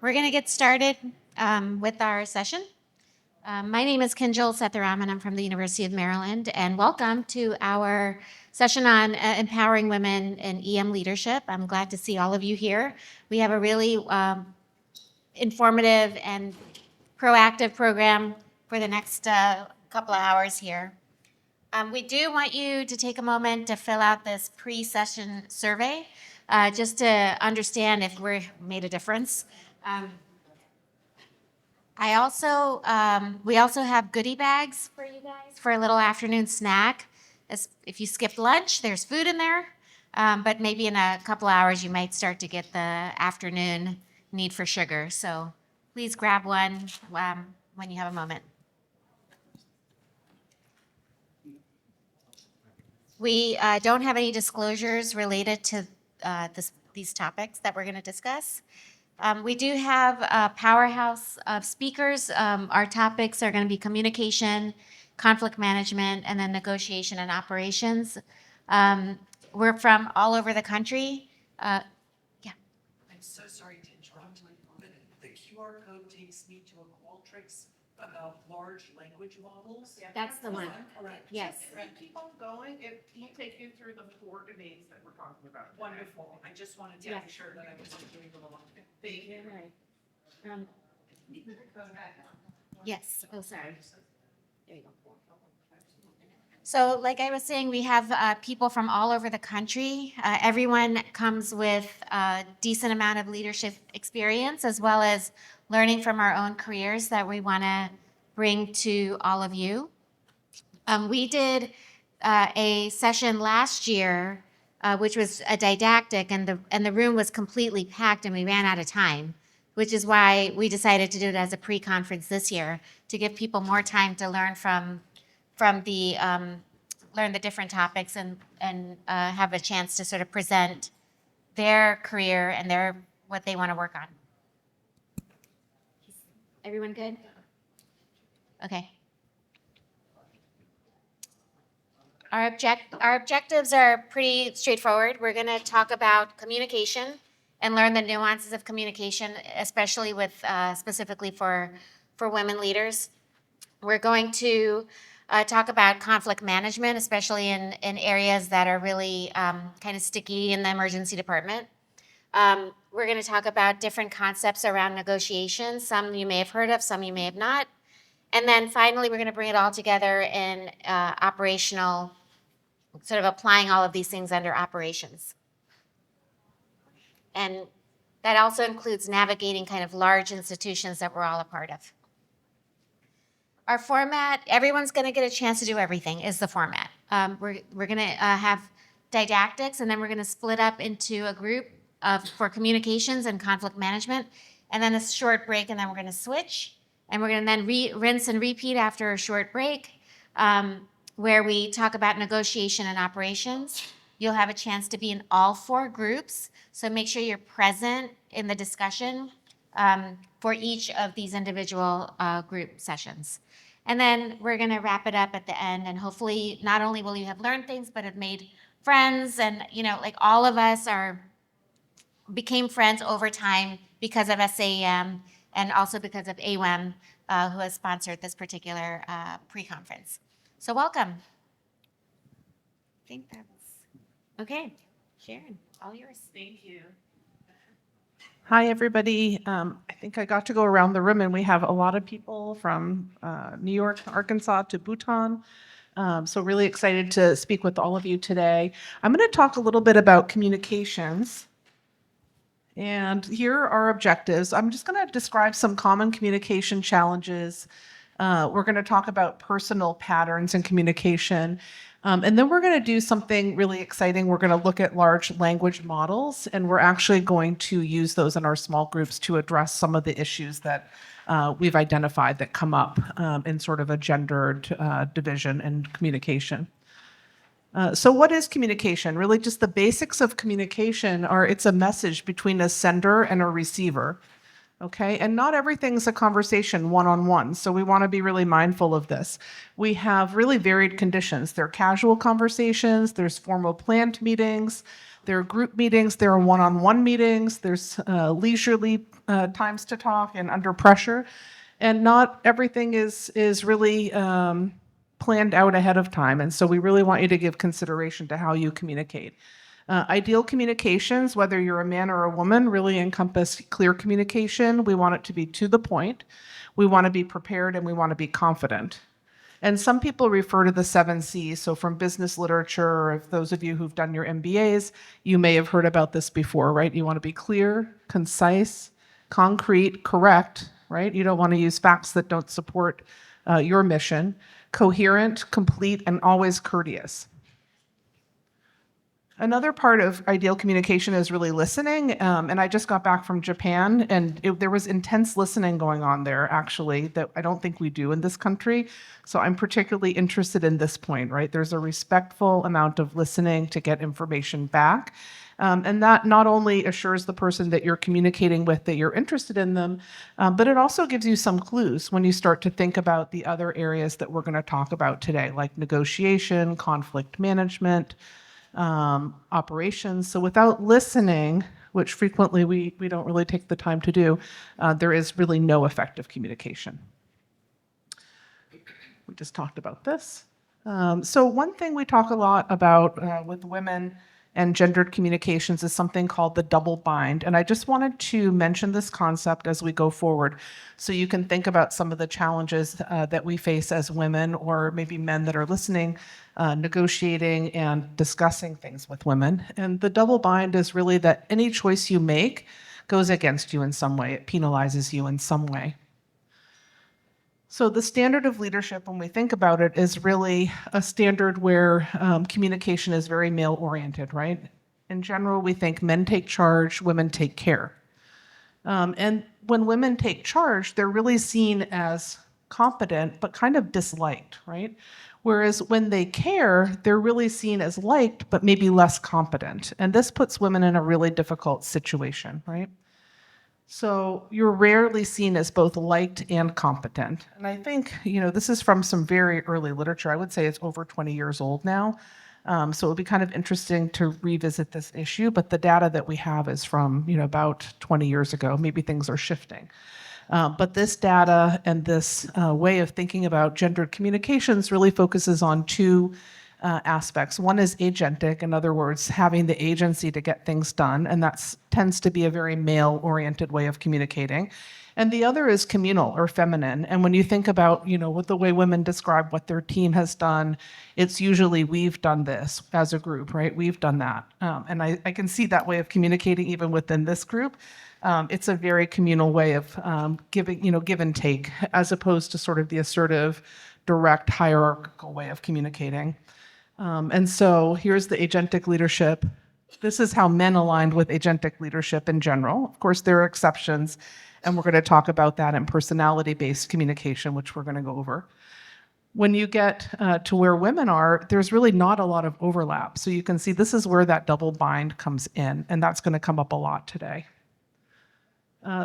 We're going to get started with our session. My name is Kinjal Setharaman. I'm from the University of Maryland, and welcome to our session on empowering women in EM leadership. I'm glad to see all of you here. We have a really informative and proactive program for the next couple of hours here. We do want you to take a moment to fill out this pre-session survey, just to understand if we made a difference. We also have goodie bags for you guys for a little afternoon snack. If you skipped lunch, there's food in there, but maybe in a couple hours you might start to get the afternoon need for sugar. So please grab one when you have a moment. We don't have any disclosures related to these topics that we're going to discuss. We do have a powerhouse of speakers. Our topics are going to be communication, conflict management, and then negotiation and operations. We're from all over the country. I'm so sorry to interrupt, but the QR code takes me to a Qualtrics about large language models. That's the one. Correct. Yes. Keep on going, we'll take you through the 4 domains that we're talking about. Wonderful. I just wanted to make sure that I was doing the wrong thing. Thank you. Yes. Oh, sorry. There you go. So like I was saying, we have people from all over the country. Everyone comes with a decent amount of leadership experience, as well as learning from our own careers that we want to bring to all of you. We did a session last year, which was a didactic, and the room was completely packed, and we ran out of time, which is why we decided to do it as a pre-conference this year, to give people more time to learn from the learn the different topics and have a chance to sort of present their career and what they want to work on. Everyone good? Okay. Our objectives are pretty straightforward. We're going to talk about communication and learn the nuances of communication, especially with specifically for women leaders. We're going to talk about conflict management, especially in areas that are really kind of sticky in the emergency department. We're going to talk about different concepts around negotiation. Some you may have heard of, some you may have not. And then finally, we're going to bring it all together in operational, sort of applying all of these things under operations. And that also includes navigating kind of large institutions that we're all a part of. Our format, everyone's going to get a chance to do everything, is the format. We're going to have didactics, and then we're going to split up into a group for communications and conflict management, and then a short break, and then we're going to switch. And we're going to then rinse and repeat after a short break, where we talk about negotiation and operations. You'll have a chance to be in all 4 groups, so make sure you're present in the discussion for each of these individual group sessions. And then we're going to wrap it up at the end, and hopefully not only will you have learned things, but have made friends, and like all of us became friends over time because of SAEM and also because of AWAEM, who has sponsored this particular pre-conference. So welcome. I think that's okay. Sharon, all yours. Thank you. Hi, everybody. I think I got to go around the room, and we have a lot of people from New York to Arkansas to Bhutan. So really excited to speak with all of you today. I'm going to talk a little bit about communications. And here are our objectives. I'm just going to describe some common communication challenges. We're going to talk about personal patterns in communication. And then we're going to do something really exciting. We're going to look at large language models, and we're actually going to use those in our small groups to address some of the issues that we've identified that come up in sort of a gendered division in communication. So what is communication? Really just the basics of communication are it's a message between a sender and a receiver. Okay, and not everything's a conversation one-on-one, so we want to be really mindful of this. We have really varied conditions. There are casual conversations, there's formal planned meetings, There are group meetings, there are one-on-one meetings, there's leisurely times to talk and under pressure. And not everything is really planned out ahead of time. And so we really want you to give consideration to how you communicate. Ideal communications, whether you're a man or a woman, really encompass clear communication. We want it to be to the point. We want to be prepared and we want to be confident. And some people refer to the 7 C's. So from business literature, or if those of you who've done your MBAs, you may have heard about this before, right? You want to be clear, concise, concrete, correct, right? You don't want to use facts that don't support your mission. Coherent, complete, and always courteous. Another part of ideal communication is really listening. And I just got back from Japan, and there was intense listening going on there, actually, that I don't think we do in this country. So I'm particularly interested in this point, right? There's a respectful amount of listening to get information back. And that not only assures the person that you're communicating with that you're interested in them, but it also gives you some clues when you start to think about the other areas that we're going to talk about today, like negotiation, conflict management, operations. So without listening, which frequently we don't really take the time to do, there is really no effective communication. We just talked about this. So one thing we talk a lot about with women and gendered communications is something called the double bind. And I just wanted to mention this concept as we go forward so you can think about some of the challenges that we face as women, or maybe men that are listening, negotiating and discussing things with women. And the double bind is really that any choice you make goes against you in some way. It penalizes you in some way. So the standard of leadership, when we think about it, is really a standard where communication is very male-oriented, right? In general, we think men take charge, women take care. And when women take charge, they're really seen as competent, but kind of disliked, right? Whereas when they care, they're really seen as liked, but maybe less competent. And this puts women in a really difficult situation, right? So you're rarely seen as both liked and competent. And I think, this is from some very early literature. I would say it's over 20 years old now. So it would be kind of interesting to revisit this issue, but the data that we have is from, about 20 years ago. Maybe things are shifting. But this data and this way of thinking about gendered communications really focuses on two aspects. One is agentic, in other words, having the agency to get things done, and that tends to be a very male-oriented way of communicating. And the other is communal or feminine. And when you think about, what the way women describe what their team has done, it's usually we've done this as a group, right? We've done that. And I can see that way of communicating even within this group. It's a very communal way of giving, give and take, as opposed to sort of the assertive, direct, hierarchical way of communicating. And so here's the agentic leadership. This is how men aligned with agentic leadership in general. Of course, there are exceptions, and we're going to talk about that in personality-based communication, which we're going to go over. When you get to where women are, there's really not a lot of overlap. So you can see this is where that double bind comes in, and that's going to come up a lot today.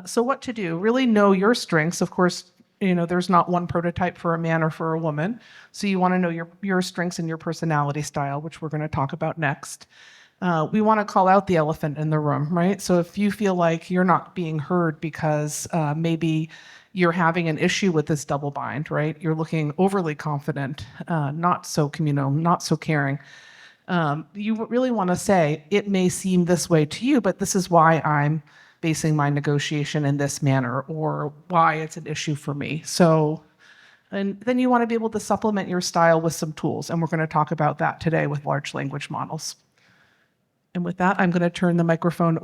So what to do? Really know your strengths. Of course, there's not one prototype for a man or for a woman. So you want to know your strengths and your personality style, which we're going to talk about next. We want to call out the elephant in the room, right? So if you feel like you're not being heard because maybe you're having an issue with this double bind, right? You're looking overly confident, not so communal, not so caring. You really want to say, it may seem this way to you, but this is why I'm basing my negotiation in this manner, or why it's an issue for me. So, and then you want to be able to supplement your style with some tools, and we're going to talk about that today with large language models. And with that, I'm going to turn the microphone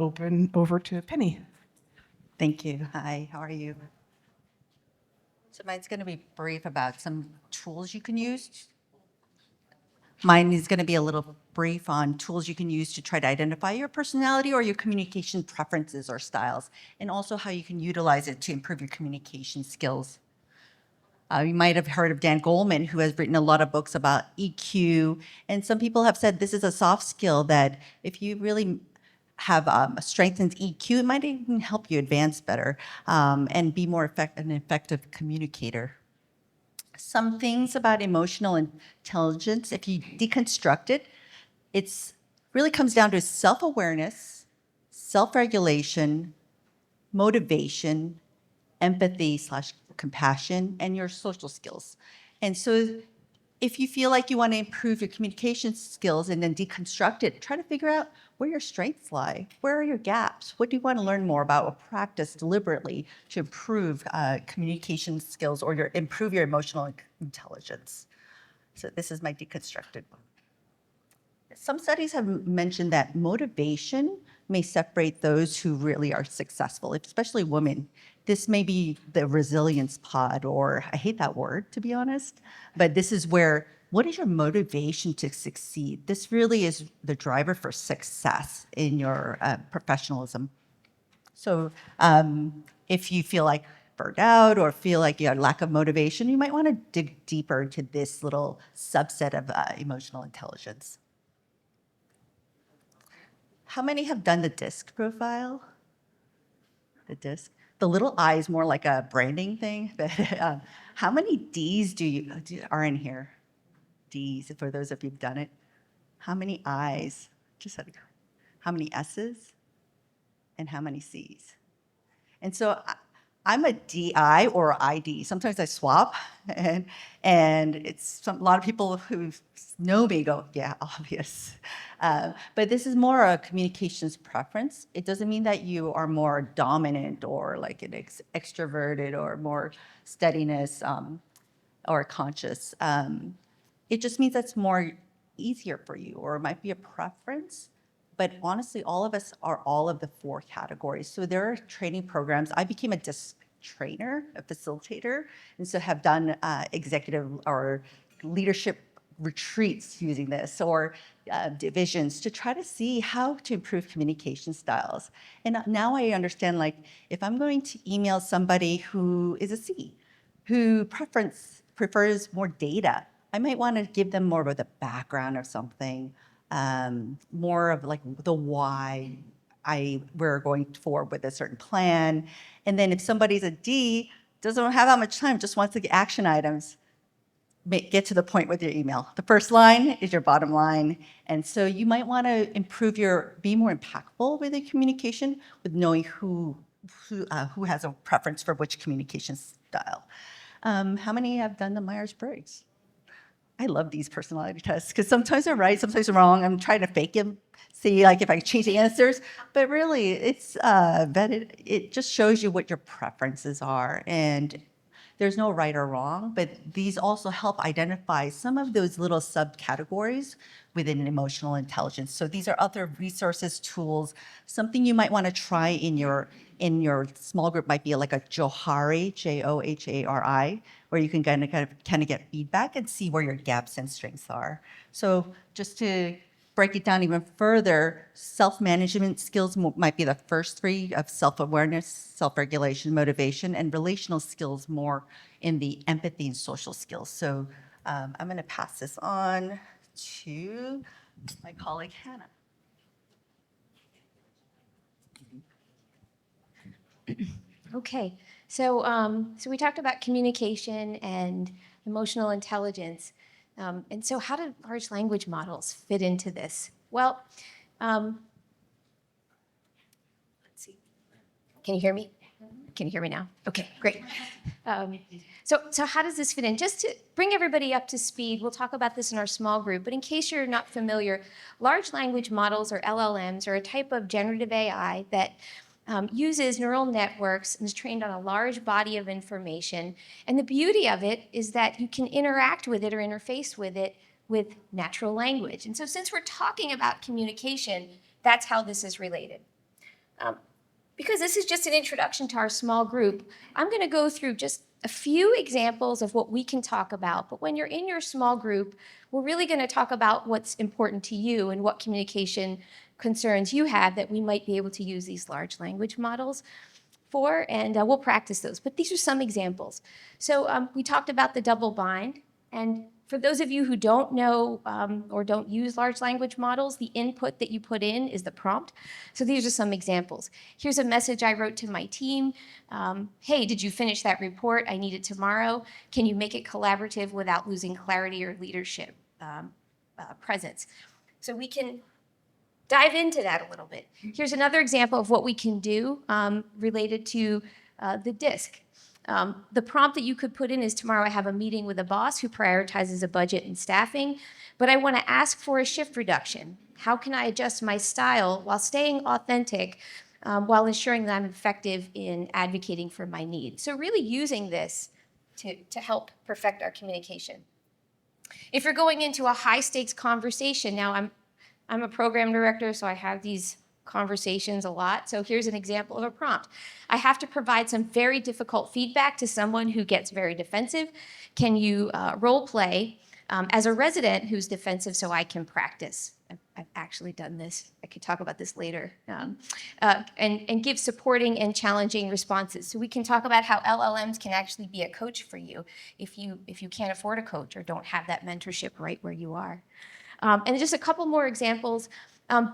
over to Penny. Thank you. Hi, how are you? So mine's going to be brief about some tools you can use. Mine is going to be a little brief on tools you can use to try to identify your personality or your communication preferences or styles, and also how you can utilize it to improve your communication skills. You might have heard of Dan Goleman, who has written a lot of books about EQ, and some people have said this is a soft skill that if you really have a strengthened EQ, it might even help you advance better and be more an effective communicator. Some things about emotional intelligence, if you deconstruct it, it's really comes down to self-awareness, self-regulation, motivation, empathy/compassion, and your social skills. And so if you feel like you want to improve your communication skills and then deconstruct it, try to figure out where your strengths lie. Where are your gaps? What do you want to learn more about or practice deliberately to improve communication skills or improve your emotional intelligence? So this is my deconstructed one. Some studies have mentioned that motivation may separate those who really are successful, especially women. This may be the resilience pod, or I hate that word, to be honest, but this is where, what is your motivation to succeed? This really is the driver for success in your professionalism. So if you feel like burned out or feel like you have lack of motivation, you might want to dig deeper into this little subset of emotional intelligence. How many have done the DISC profile? The DISC? The little I is more like a branding thing. But how many Ds are in here? Ds, for those of you who've done it. How many Is? How many S's? And how many C's? And so I'm a DI or a ID. Sometimes I swap, and a lot of people who know me go, yeah, obvious. But this is more a communications preference. It doesn't mean that you are more dominant or like an extroverted or more steadiness or conscious. It just means that's more easier for you, or it might be a preference. But honestly, all of us are all of the 4 categories. So there are training programs. I became a DISC trainer, a facilitator, and so have done executive or leadership retreats using this, or divisions to try to see how to improve communication styles. And now I understand, like, if I'm going to email somebody who is a C, who prefers more data, I might want to give them more of the background of something, more of like the why we're going forward with a certain plan. And then if somebody's a D, doesn't have that much time, just wants to get action items, get to the point with your email. The first line is your bottom line. And so you might want to be more impactful with your communication with knowing who has a preference for which communication style. How many have done the Myers-Briggs? I love these personality tests because sometimes they're right, sometimes they're wrong. I'm trying to fake them, see like if I change the answers, but really it's vetted. It just shows you what your preferences are, and there's no right or wrong, but these also help identify some of those little subcategories within emotional intelligence. So these are other resources, tools. Something you might want to try in your small group might be like a Johari, Johari, where you can kind of get feedback and see where your gaps and strengths are. So just to break it down even further, self-management skills might be the first 3 of self-awareness, self-regulation, motivation, and relational skills more in the empathy and social skills. So I'm going to pass this on to my colleague, Hannah. Okay, so we talked about communication and emotional intelligence. And so how do large language models fit into this? Well, let's see. Can you hear me? Can you hear me now? Okay, great. So how does this fit in? Just to bring everybody up to speed, we'll talk about this in our small group, but in case you're not familiar, large language models, or LLMs, are a type of generative AI that uses neural networks and is trained on a large body of information. And the beauty of it is that you can interact with it or interface with it with natural language. And so since we're talking about communication, that's how this is related. Because this is just an introduction to our small group, I'm going to go through just a few examples of what we can talk about. But when you're in your small group, we're really going to talk about what's important to you and what communication concerns you have that we might be able to use these large language models for, and we'll practice those. But these are some examples. So we talked about the double bind, and for those of you who don't know or don't use large language models, the input that you put in is the prompt. So these are some examples. Here's a message I wrote to my team. Hey, did you finish that report? I need it tomorrow. Can you make it collaborative without losing clarity or leadership presence? So we can dive into that a little bit. Here's another example of what we can do related to the DISC. The prompt that you could put in is, tomorrow I have a meeting with a boss who prioritizes a budget and staffing, but I want to ask for a shift reduction. How can I adjust my style while staying authentic, while ensuring that I'm effective in advocating for my needs? So really using this to help perfect our communication. If you're going into a high stakes conversation, now I'm a program director, so I have these conversations a lot. So here's an example of a prompt. I have to provide some very difficult feedback to someone who gets very defensive. Can you role play as a resident who's defensive so I can practice? I've actually done this. I could talk about this later. And give supporting and challenging responses. So we can talk about how LLMs can actually be a coach for you if you can't afford a coach or don't have that mentorship right where you are. And just a couple more examples.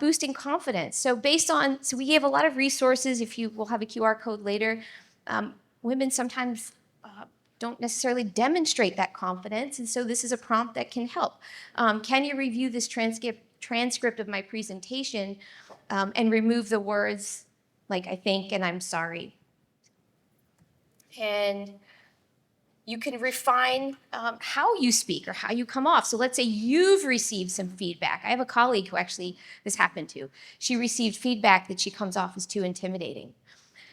Boosting confidence. So we gave a lot of resources. We'll have a QR code later. Women sometimes don't necessarily demonstrate that confidence, and so this is a prompt that can help. Can you review this transcript of my presentation and remove the words like I think and I'm sorry? And you can refine how you speak or how you come off. So let's say you've received some feedback. I have a colleague who actually this happened to. She received feedback that she comes off as too intimidating.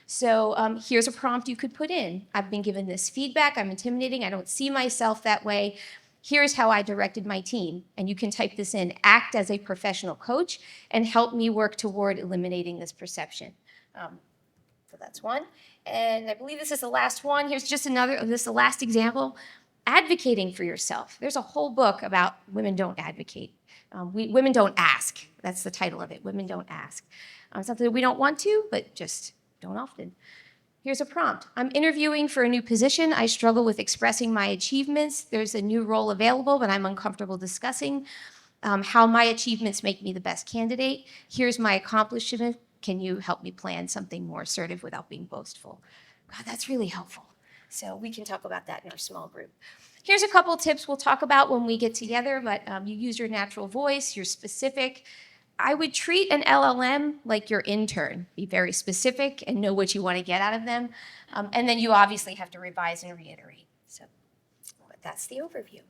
So here's a prompt you could put in. I've been given this feedback. I'm intimidating. I don't see myself that way. Here's how I directed my team. And you can type this in: act as a professional coach and help me work toward eliminating this perception. So that's one. And I believe this is the last one. Here's just this is the last example. Advocating for yourself. There's a whole book about women don't advocate. Women don't ask. That's the title of it. Women don't ask. Something that we don't want to, but just don't often. Here's a prompt. I'm interviewing for a new position. I struggle with expressing my achievements. There's a new role available, but I'm uncomfortable discussing how my achievements make me the best candidate. Here's my accomplishment. Can you help me plan something more assertive without being boastful? God, that's really helpful. So we can talk about that in our small group. Here's a couple of tips we'll talk about when we get together, but you use your natural voice, you're specific. I would treat an LLM like your intern. Be very specific and know what you want to get out of them. And then you obviously have to revise and reiterate. So that's the overview.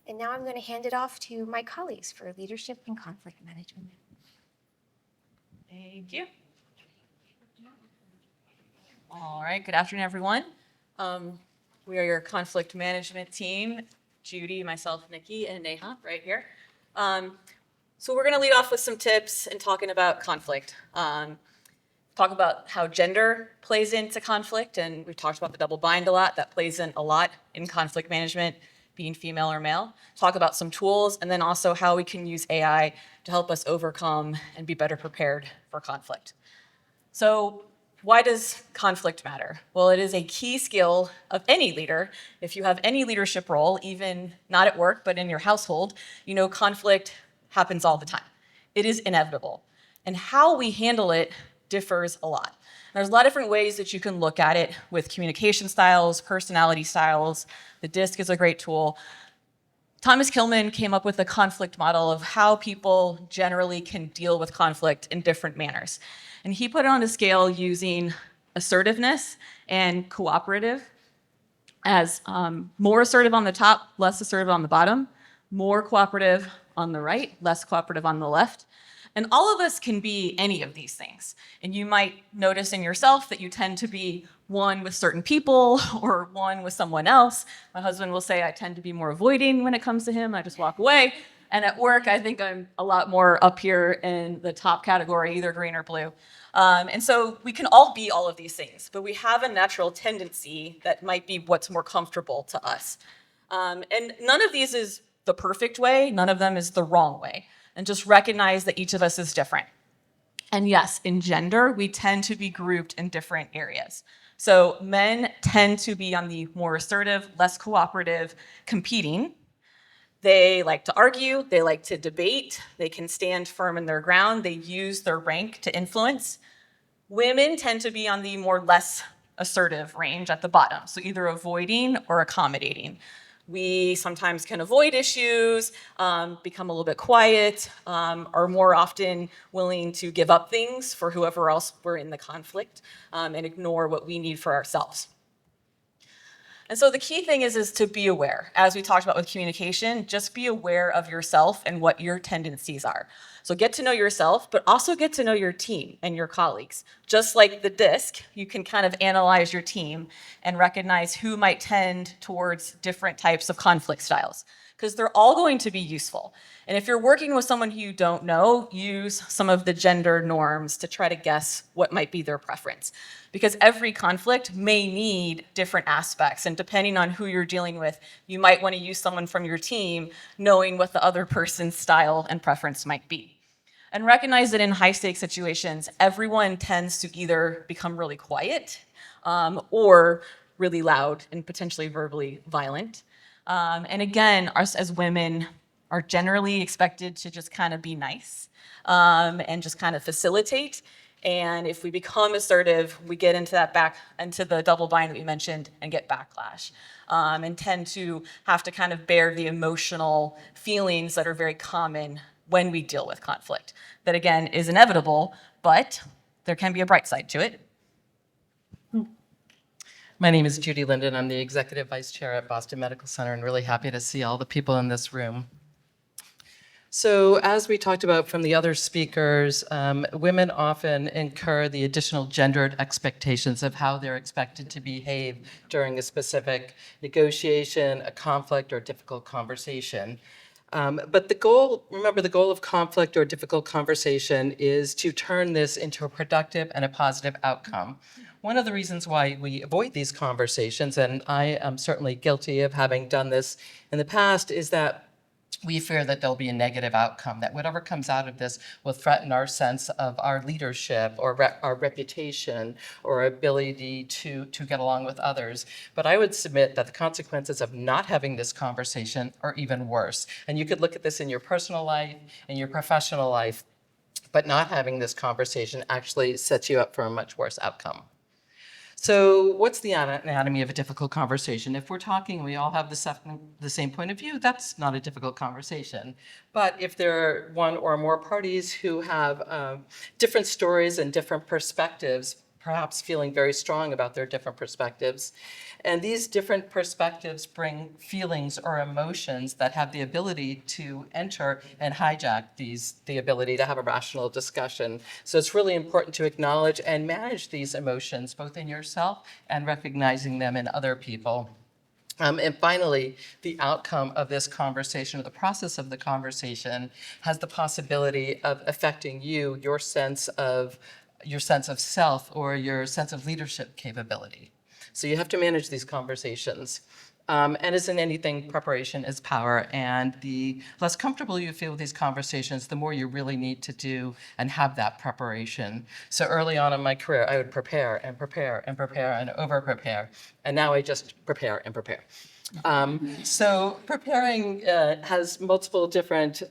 And now I'm going to hand it off to my colleagues for leadership and conflict management. Thank you. All right, good afternoon, everyone. We are your conflict management team, Judy, myself, Nikki, and Neha right here. So we're going to lead off with some tips and talking about conflict. Talk about how gender plays into conflict, and we've talked about the double bind a lot. That plays in a lot in conflict management, being female or male. Talk about some tools, and then also how we can use AI to help us overcome and be better prepared for conflict. So why does conflict matter? Well, it is a key skill of any leader. If you have any leadership role, even not at work, but in your household, you know conflict happens all the time. It is inevitable. And how we handle it differs a lot. There's a lot of different ways that you can look at it with communication styles, personality styles. The DISC is a great tool. Thomas Kilmann came up with a conflict model of how people generally can deal with conflict in different manners. And he put it on a scale using assertiveness and cooperative as more assertive on the top, less assertive on the bottom, more cooperative on the right, less cooperative on the left. And all of us can be any of these things. And you might notice in yourself that you tend to be one with certain people or one with someone else. My husband will say I tend to be more avoiding when it comes to him. I just walk away. And at work, I think I'm a lot more up here in the top category, either green or blue. And so we can all be all of these things, but we have a natural tendency that might be what's more comfortable to us. And none of these is the perfect way. None of them is the wrong way. And just recognize that each of us is different. And yes, in gender, we tend to be grouped in different areas. So men tend to be on the more assertive, less cooperative, competing. They like to argue, they like to debate, they can stand firm in their ground, they use their rank to influence. Women tend to be on the more less assertive range at the bottom, so either avoiding or accommodating. We sometimes can avoid issues, become a little bit quiet, are more often willing to give up things for whoever else we're in the conflict, and ignore what we need for ourselves. And so the key thing is to be aware. As we talked about with communication, just be aware of yourself and what your tendencies are. So get to know yourself, but also get to know your team and your colleagues. Just like the DISC, you can kind of analyze your team and recognize who might tend towards different types of conflict styles, because they're all going to be useful. And if you're working with someone who you don't know, use some of the gender norms to try to guess what might be their preference. Because every conflict may need different aspects, and depending on who you're dealing with, you might want to use someone from your team knowing what the other person's style and preference might be. And recognize that in high-stakes situations, everyone tends to either become really quiet or really loud and potentially verbally violent. And again, us as women are generally expected to just kind of be nice and just kind of facilitate. And if we become assertive, we get into the double bind that we mentioned and get backlash, and tend to have to kind of bear the emotional feelings that are very common when we deal with conflict. That again is inevitable, but there can be a bright side to it. My name is Judy Linden. I'm the Executive Vice Chair at Boston Medical Center, and really happy to see all the people in this room. So as we talked about from the other speakers, women often incur the additional gendered expectations of how they're expected to behave during a specific negotiation, a conflict, or difficult conversation. But the goal of conflict or difficult conversation is to turn this into a productive and a positive outcome. One of the reasons why we avoid these conversations, and I am certainly guilty of having done this in the past, is that we fear that there'll be a negative outcome, that whatever comes out of this will threaten our sense of our leadership or our reputation or our ability to get along with others. But I would submit that the consequences of not having this conversation are even worse. And you could look at this in your personal life, in your professional life, but not having this conversation actually sets you up for a much worse outcome. So what's the anatomy of a difficult conversation? If we're talking, we all have the same point of view, that's not a difficult conversation. But if there are one or more parties who have different stories and different perspectives, perhaps feeling very strong about their different perspectives, and these different perspectives bring feelings or emotions that have the ability to enter and hijack the ability to have a rational discussion. So it's really important to acknowledge and manage these emotions, both in yourself and recognizing them in other people. And finally, the outcome of this conversation, or the process of the conversation, has the possibility of affecting you, your sense of self or your sense of leadership capability. So you have to manage these conversations. And as in anything, preparation is power. And the less comfortable you feel with these conversations, the more you really need to do and have that preparation. So early on in my career, I would prepare and prepare and prepare and over-prepare. And now I just prepare and prepare. So preparing has multiple different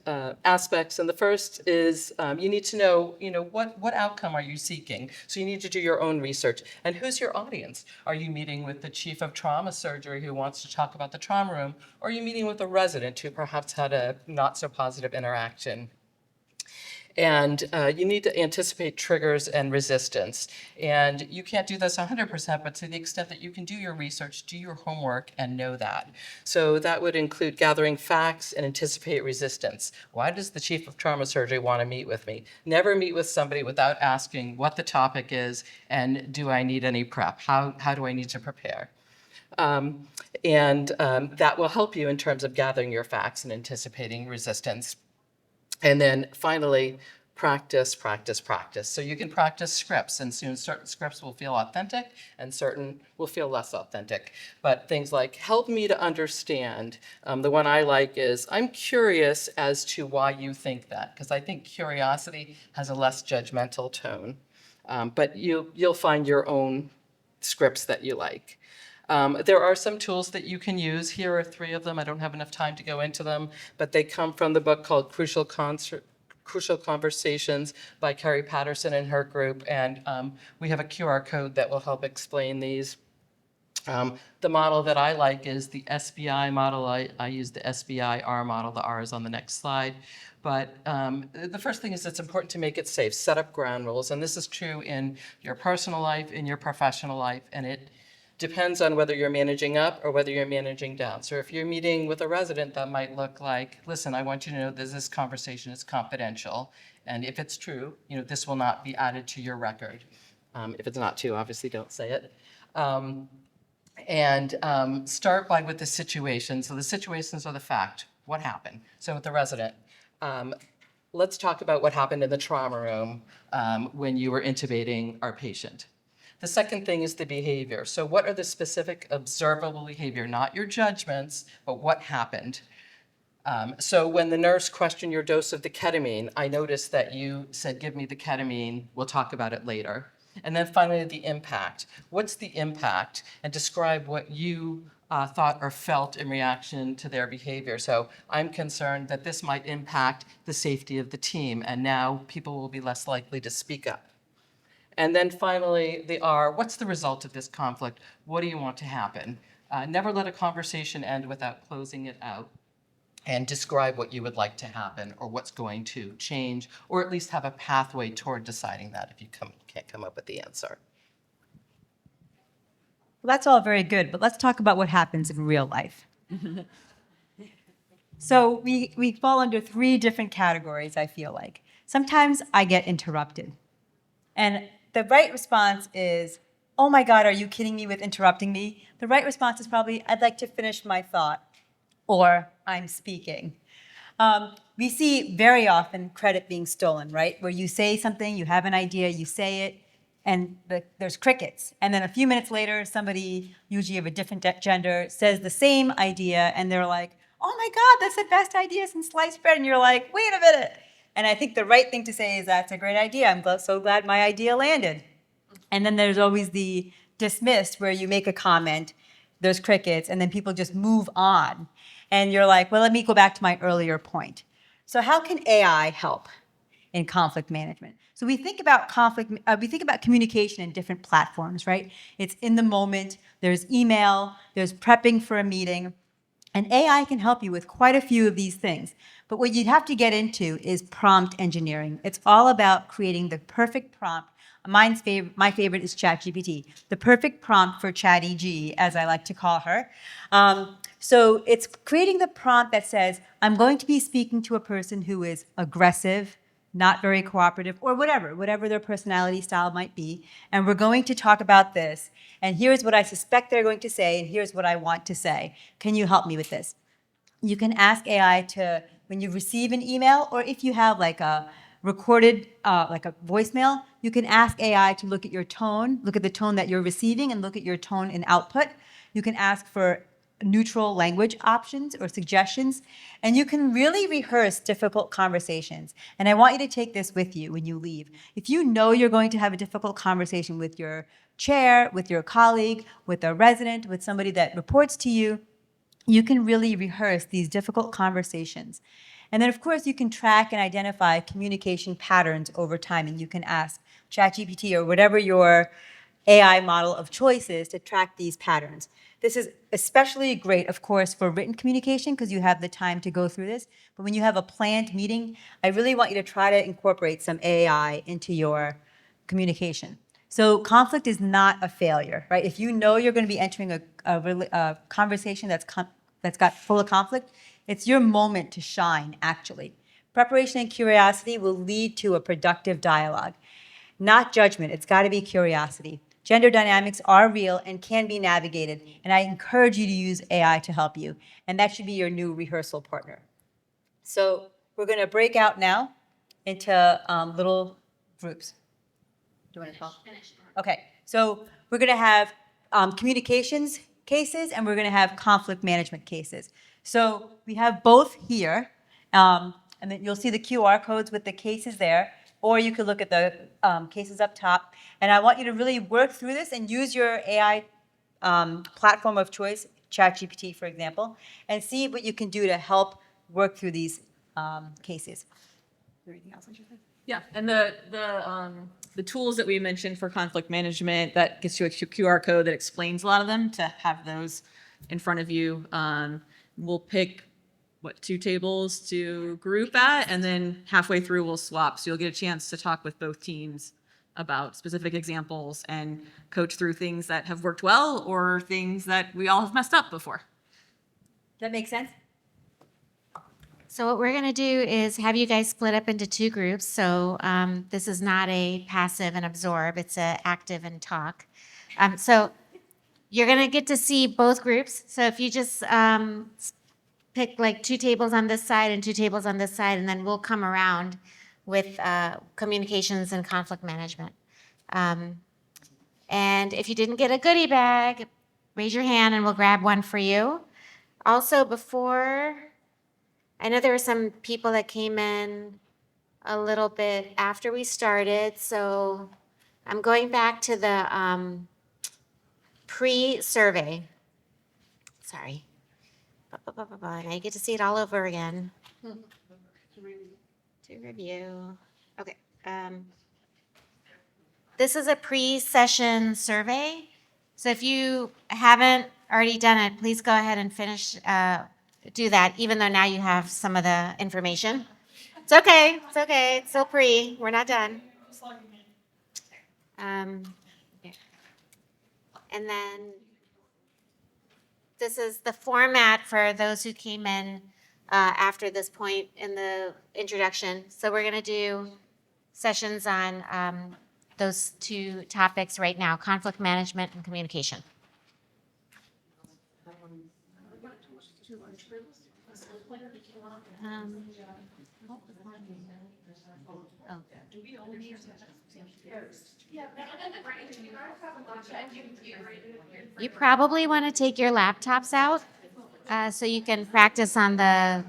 aspects, and the first is you need to know, what outcome are you seeking? So you need to do your own research. And who's your audience? Are you meeting with the chief of trauma surgery who wants to talk about the trauma room, or are you meeting with a resident who perhaps had a not so positive interaction? And you need to anticipate triggers and resistance. And you can't do this 100%, but to the extent that you can do your research, do your homework, and know that. So that would include gathering facts and anticipate resistance. Why does the chief of trauma surgery want to meet with me? Never meet with somebody without asking what the topic is and do I need any prep? How do I need to prepare? That will help you in terms of gathering your facts and anticipating resistance. And then finally, practice, practice, practice. So you can practice scripts, and soon certain scripts will feel authentic and certain will feel less authentic. But things like, help me to understand. The one I like is, I'm curious as to why you think that, because I think curiosity has a less judgmental tone. But you'll find your own scripts that you like. There are some tools that you can use. Here are 3 of them. I don't have enough time to go into them, but they come from the book called Crucial Conversations by Carrie Patterson and her group, and we have a QR code that will help explain these. The model that I like is the SBI model. I use the SBIR model. The R is on the next slide. But the first thing is it's important to make it safe, set up ground rules. And this is true in your personal life, in your professional life, and it depends on whether you're managing up or whether you're managing down. So if you're meeting with a resident, that might look like, listen, I want you to know that this conversation is confidential. And if it's true, this will not be added to your record. If it's not true, obviously don't say it. Start with the situation. So the situations are the fact. What happened? So with the resident, let's talk about what happened in the trauma room when you were intubating our patient. The second thing is the behavior. So what are the specific observable behavior? Not your judgments, but what happened. So when the nurse questioned your dose of the ketamine, I noticed that you said, give me the ketamine, we'll talk about it later. And then finally, the impact. What's the impact? And describe what you thought or felt in reaction to their behavior. So I'm concerned that this might impact the safety of the team, and now people will be less likely to speak up. And then finally, the R, what's the result of this conflict? What do you want to happen? Never let a conversation end without closing it out. And describe what you would like to happen or what's going to change, or at least have a pathway toward deciding that if you can't come up with the answer. Well, that's all very good, but let's talk about what happens in real life. So we fall under 3 different categories, I feel like. Sometimes I get interrupted. And the right response is, oh my God, are you kidding me with interrupting me? The right response is probably, I'd like to finish my thought, or I'm speaking. We see very often credit being stolen, right? Where you say something, you have an idea, you say it, and there's crickets. And then a few minutes later, somebody, usually of a different gender, says the same idea, and they're like, oh my God, that's the best idea since sliced bread. And you're like, wait a minute. And I think the right thing to say is, that's a great idea. I'm so glad my idea landed. And then there's always the dismissed, where you make a comment, there's crickets, and then people just move on. And you're like, well, let me go back to my earlier point. So how can AI help in conflict management? So we think about communication in different platforms, right? It's in the moment, there's email, there's prepping for a meeting, and AI can help you with quite a few of these things. But what you'd have to get into is prompt engineering. It's all about creating the perfect prompt. My favorite is ChatGPT, the perfect prompt for Chatty G, as I like to call her. So it's creating the prompt that says, I'm going to be speaking to a person who is aggressive, not very cooperative, or whatever their personality style might be. And we're going to talk about this. And here's what I suspect they're going to say, and here's what I want to say. Can you help me with this? You can ask AI to, when you receive an email, or if you have like a recorded, like a voicemail, you can ask AI to look at your tone, look at the tone that you're receiving, and look at your tone in output. You can ask for neutral language options or suggestions, and you can really rehearse difficult conversations. And I want you to take this with you when you leave. If you know you're going to have a difficult conversation with your chair, with your colleague, with a resident, with somebody that reports to you, you can really rehearse these difficult conversations. And then, of course, you can track and identify communication patterns over time, and you can ask ChatGPT or whatever your AI model of choice is to track these patterns. This is especially great, of course, for written communication because you have the time to go through this. But when you have a planned meeting, I really want you to try to incorporate some AI into your communication. So conflict is not a failure, right? If you know you're going to be entering a conversation that's got full of conflict, it's your moment to shine, actually. Preparation and curiosity will lead to a productive dialogue. Not judgment, it's got to be curiosity. Gender dynamics are real and can be navigated, and I encourage you to use AI to help you, and that should be your new rehearsal partner. So we're going to break out now into little groups. Do you want to talk? Okay, so we're going to have communications cases, and we're going to have conflict management cases. So we have both here, and then you'll see the QR codes with the cases there, or you could look at the cases up top. And I want you to really work through this and use your AI platform of choice, ChatGPT, for example, and see what you can do to help work through these cases. Is there anything else I should say? Yeah, and the the tools that we mentioned for conflict management, that gets you a QR code that explains a lot of them, to have those in front of you. We'll pick, what, 2 tables to group at, and then halfway through we'll swap. So you'll get a chance to talk with both teams about specific examples and coach through things that have worked well or things that we all have messed up before. That makes sense? So what we're gonna do is have you guys split up into 2 groups. So this is not a passive and absorb, it's a active and talk. So you're gonna get to see both groups. So if you just pick like 2 tables on this side and 2 tables on this side, and then we'll come around with communications and conflict management. And if you didn't get a goodie bag, raise your hand and we'll grab one for you. Also, before, I know there were some people that came in a little bit after we started, so I'm going back to the pre-survey. Sorry. Now you get to see it all over again. To review. Okay. This is a pre-session survey. So if you haven't already done it, please go ahead and finish, do that, even though now you have some of the information. It's okay. It's okay. It's still pre. We're not done. Okay. And then this is the format for those who came in after this point in the introduction. So we're going to do sessions on those 2 topics right now, conflict management and communication. You probably want to take your laptops out so you can practice on the.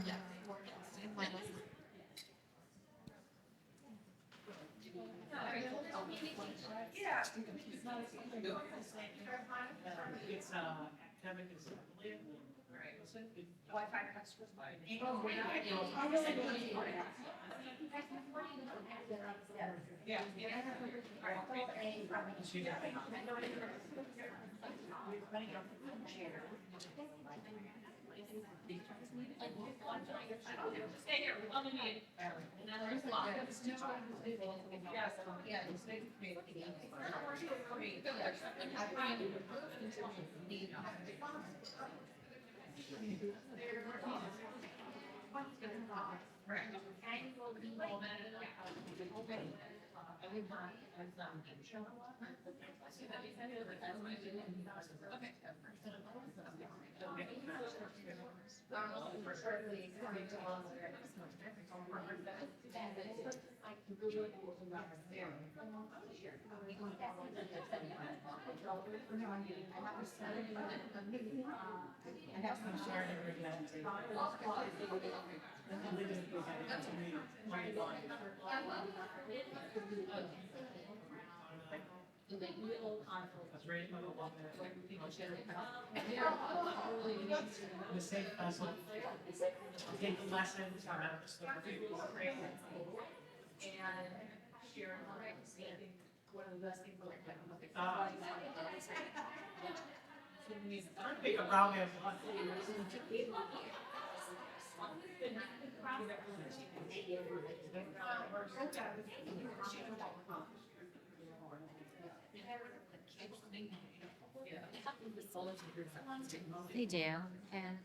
They do. And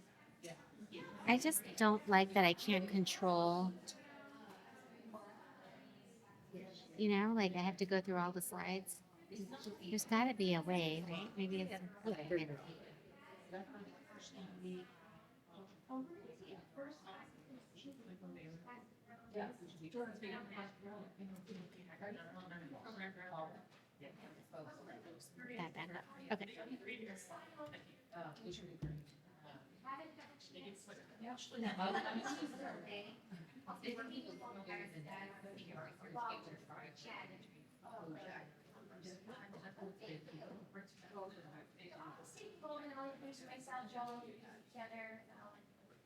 I just don't like that I can't control, like I have to go through all the slides. There's got to be a way, right? Maybe it's. Okay. That back up. Okay.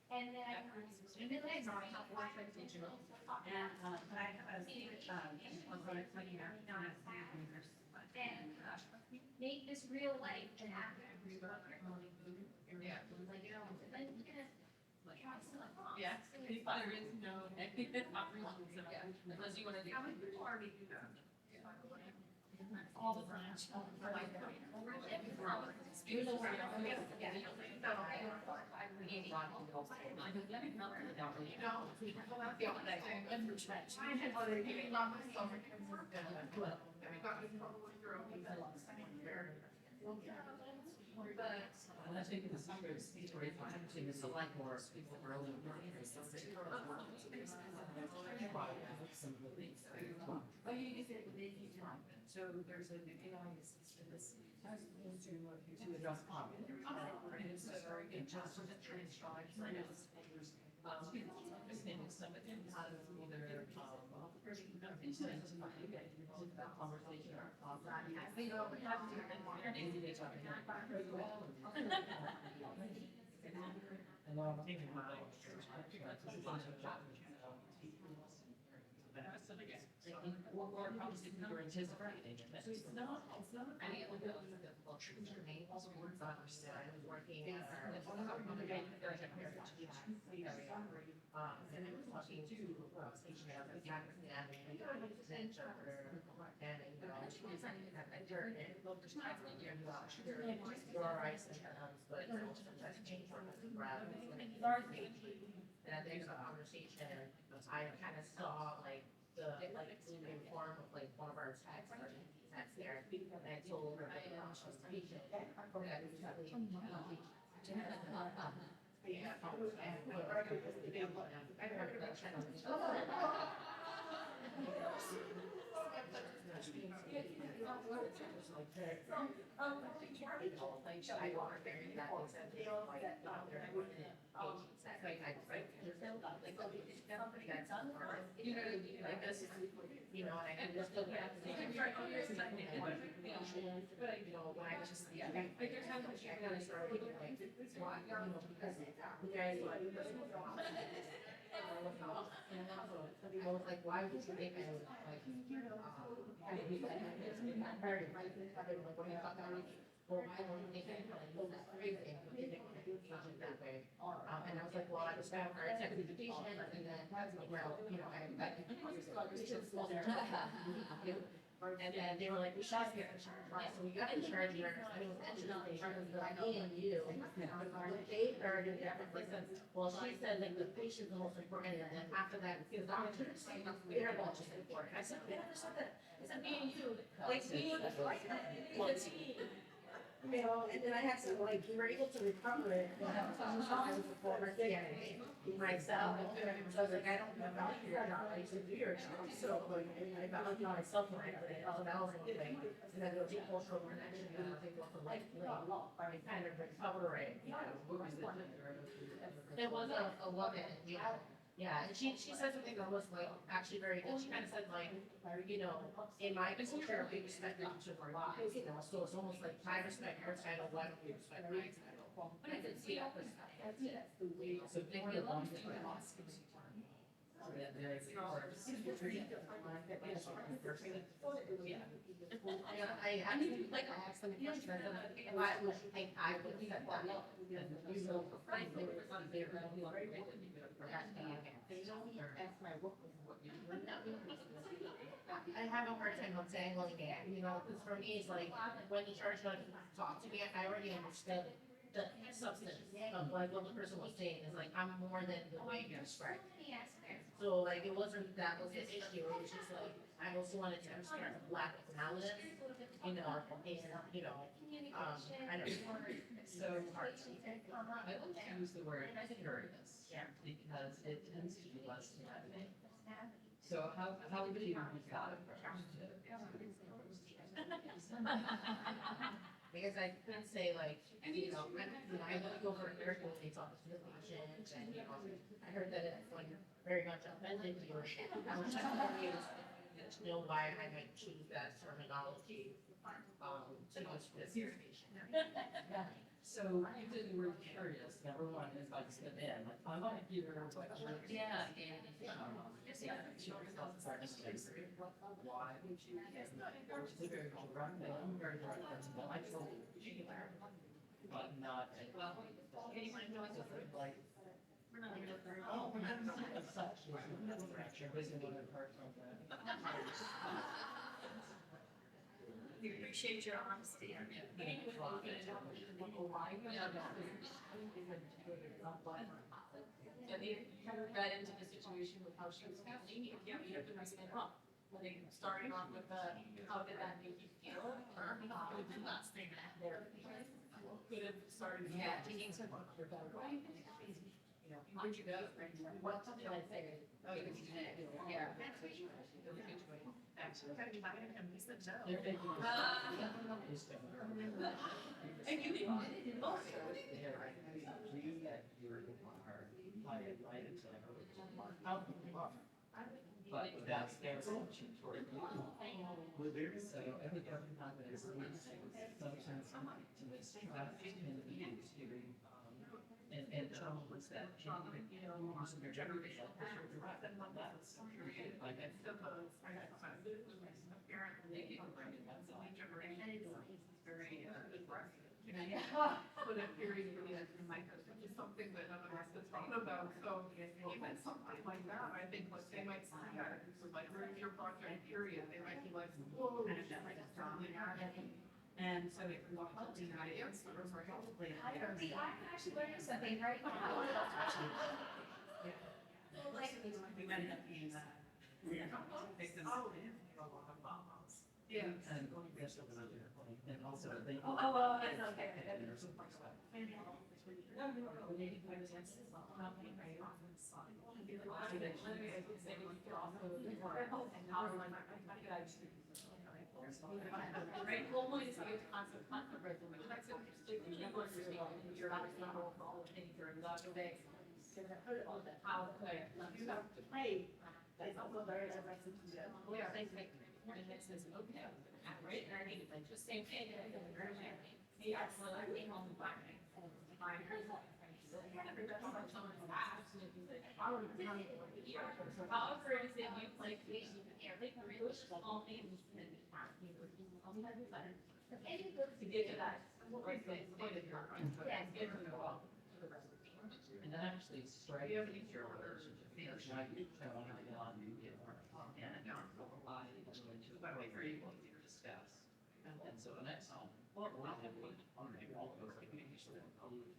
And then make this real life and have Yeah, there is no negative operations unless you want to do. How many people already do that? All the branch. I think the summer is very fun to select more people early. So there's an AI assistant that's to address problems. And it's very good just to transcribe some of them out of either conversation or I think we have or obviously we were anticipating. So it's not, I mean, it would be the culture to me, also words I was working in. And it was talking to station and and and there's a conversation, I kind of saw like the form of like one of our texts there, and I told her that she was patient. You know, I just don't have to think but you know, when I just like there's how much I gotta start thinking like why, you know, because you guys like and I was like, why would you think I would like very like when I thought that well, why don't you think I like that's crazy that way. And I was like, well, I was going for education and then well, you know, I and then they were like, we should get insurance. So we got insurance, and it was insurance, like me and you. They started everything. Well, she said like the patient's the most important, and then after that, the doctors. They're the most important. I said, I said, me and you, like me and the team. You know, and then I had to like, we were able to recover it. I was a former CNA myself. So I was like, I don't know about your job, I used to do your job. So like, I found myself when I did it, that was one thing. And then there was a cultural connection, and I think like, I kind of recover it, you know. It was a woman, yeah. Yeah, and she said something that was like actually very good. She kind of said like, you know, in my culture, we respect each other lives, you know, so it's almost like I respect her title, why don't we respect my title? But I didn't see that perspective. So thank you. I actually like I asked them a question. Why would you think I would set that up? You know, I have a hard time untangling it, you know, because for me, it's like when you start to talk to me, I already understood the substance of like what the person was saying is like, I'm more than the way you described it. So like, it wasn't that was the issue, it was just like, I also wanted to understand the lack of malice, you know, and, you know, I don't know. So hard to I like to use the word curious, because it tends to be less threatening. So how would you use that approach? Because I couldn't say like, you know, I look over a nurse when they talk to the patient, and you know, I heard that it's like very much offended you. I was trying to be able to know why I might choose that terminology to use for this patient. So So you did the word curious. Number one is like spin in. Like, I want to give her a question. Yeah. Why would you? It's a very direct thing. I'm very direct. I told you, but not. Like. Oh, such. We appreciate your honesty. And they kind of got into the situation with how she was feeling, and you have to mess it up. Like starting off with how did that make you feel? Or it did not stay there. Could have started taking some of your better way. You know, where'd you go? What did I say? Oh, you yeah. Actually, he said no. And you didn't But that's their function for you. So every confidence needs sometimes to mistrust and trouble was that using your generation that's like Very aggressive. But it period in my husband is something that none of us has thought about, so even something like that, I think what they might see that, like, where's your project period, they might be like, whoa. And so if we're helping ideas, or probably. I actually learned something right now. We might have been that. Yeah. Yeah. And also they. That's okay. Right, well, one is you concept resolution. That's interesting. You understand, you're not responsible for all the things you're involved with. How could you have to pray? That's also very aggressive to do. Yeah, they make. And it says, okay, right, and I think it's like the same thing. He absolutely came home by me. However, is it you like really small things to get to that. And that actually strikes your relationship. Because now you want to get on and get more. And I very able to discuss. And so the next time, what will happen on the wall goes like making sure that colleagues,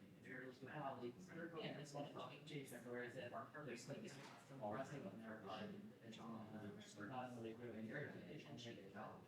and it's one of the changes everywhere is that there's things all resting on their mind. We're not really really your relationship as well.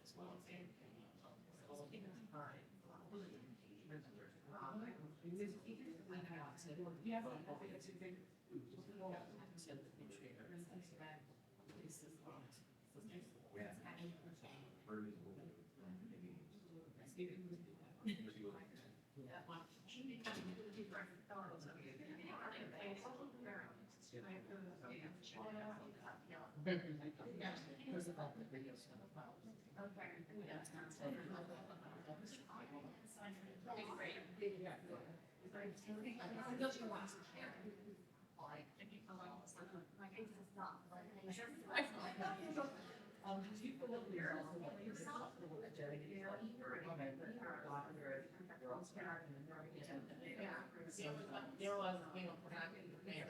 There was, you know, when I and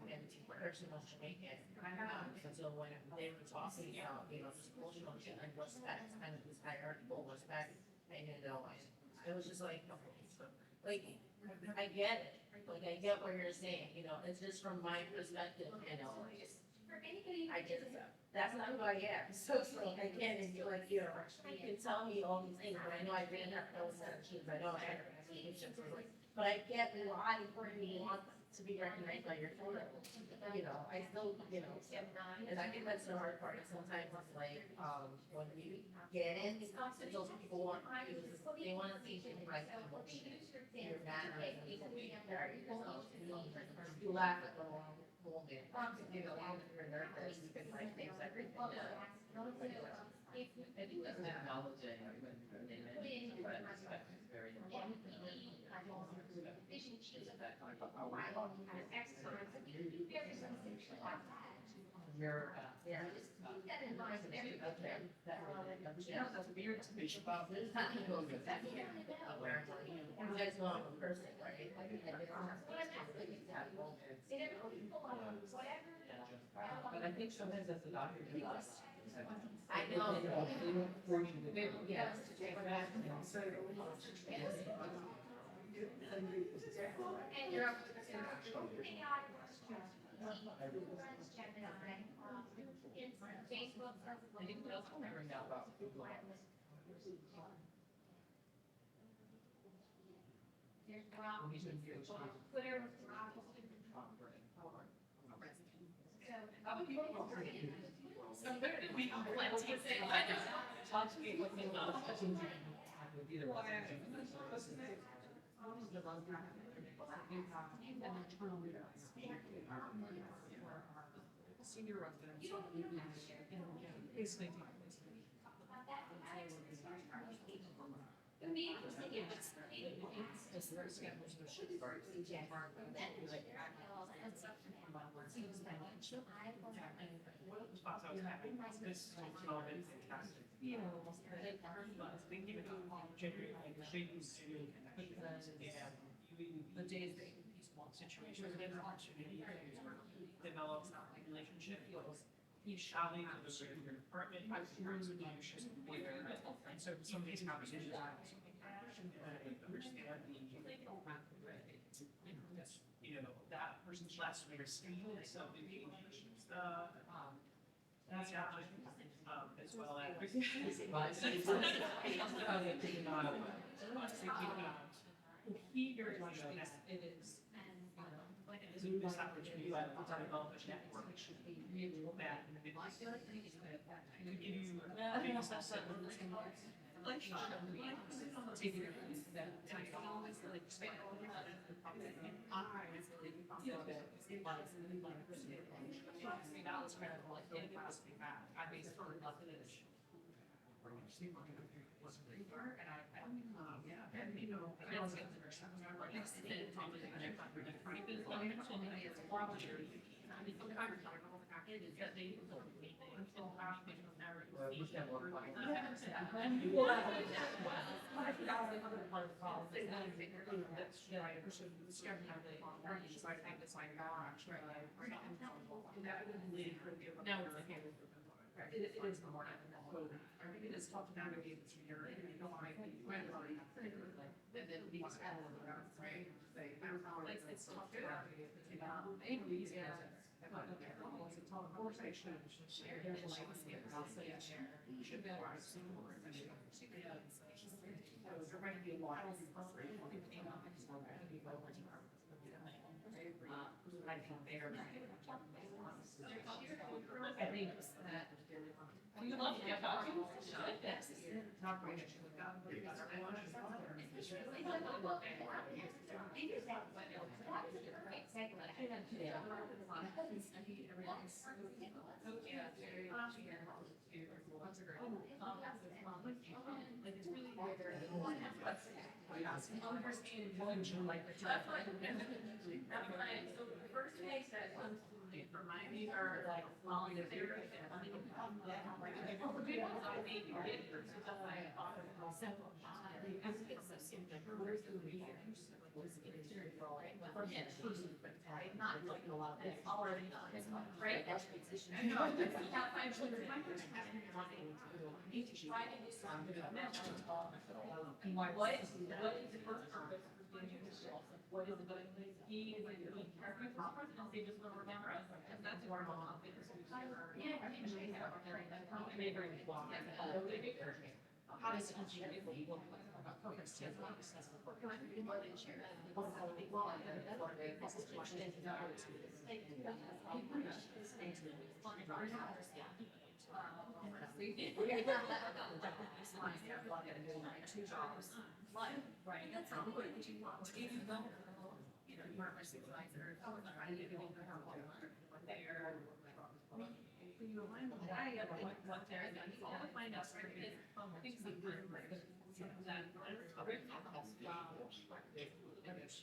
and person was Jamaican. So when they were talking about, social and respect, and this hierarchical respect, and it was just like, I get it, I get what you're saying, it's just from my perspective, I just, that's not who I am, so it's like, I can't, and you're like, you can tell me all these things, but I know I didn't have those set of kids, I know I had expectations, but I get why you want to be recognized by your children, I still, and I think that's the hard part, sometimes it's like, when you get in, it's those people want, they want to see things like, your manner, you laugh at the wrong moment, you're nervous, you can like things everything. I think that's acknowledging when they mention respect is very important.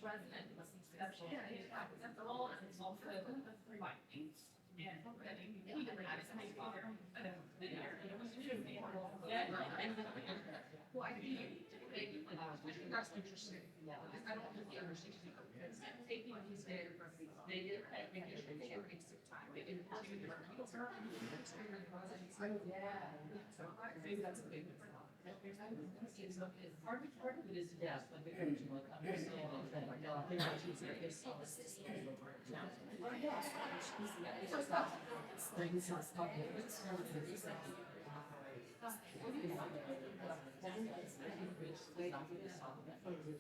resident. That's all. It's all for maybe that's a big difference. Part of it is yes, like the original, like understanding that like I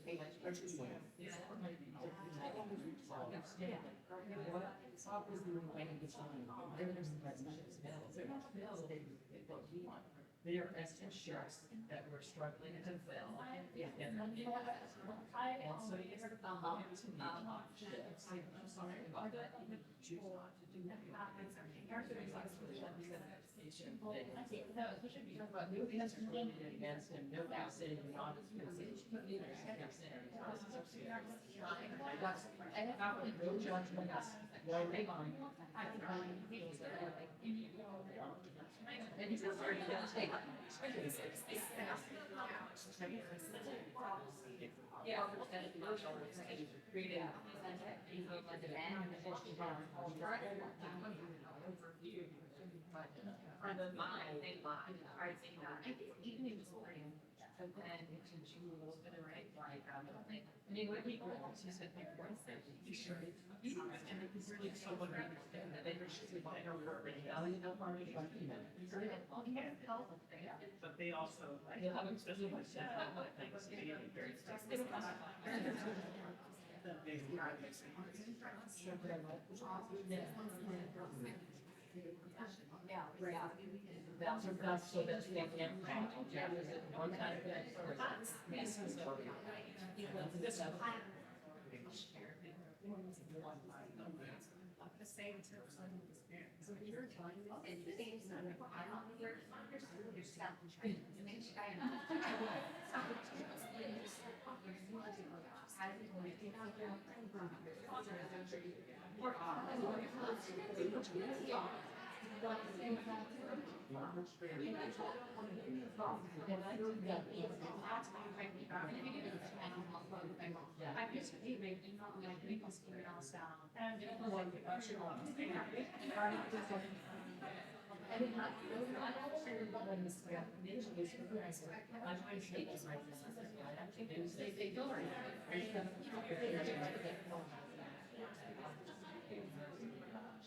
think what she's saying is they are essentials that we're struggling to fill. And so it's I'm sorry about that. Choose not to do that. No, especially because about nobody has really against him, nobody saying not his position. I have no judgment. No rebuttal. And he's very good. Yeah. And then mine, they lied. I think even in this morning, and then she was a little bit of right, like, I mean, when people, she said, my boyfriend, you sure? And it was really someone understand that they were just like, no, But they also, especially with things being very That's so that's the one time. The same tips on the experience. So you're talking about and the same time, I don't know yourself.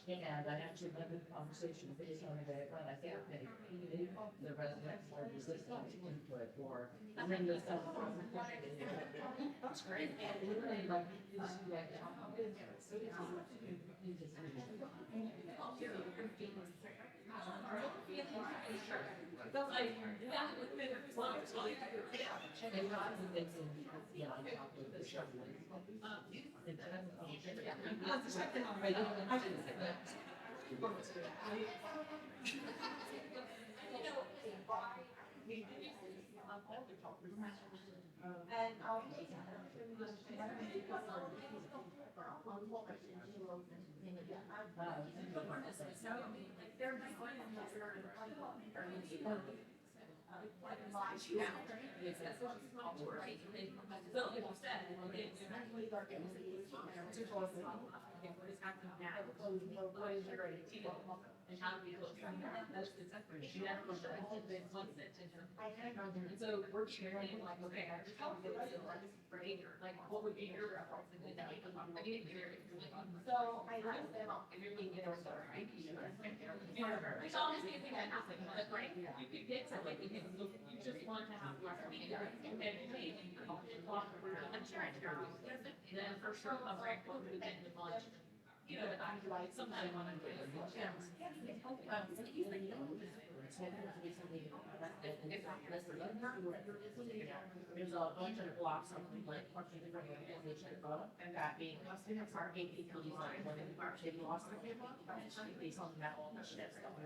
And I actually had a conversation with this on the day, but I think the residents were resistant to input or bring this up. That's great. And literally like, and how do we look? That's exactly. She never was the whole thing once it. And so we're sharing like, okay, I just want to get for acre, like what would be your reference? I mean, so I like them if you're being there, so right? It's always anything that happens, like, right? You could get something, you just want to have your and hey, I'm sure it's your then for sure, I'm right, within the lunch. You know, I like sometimes when I'm doing So it was recently, there's a bunch of blocks of like different organizations and that being our APPs like when they lost their paper, they saw that all the shifts that we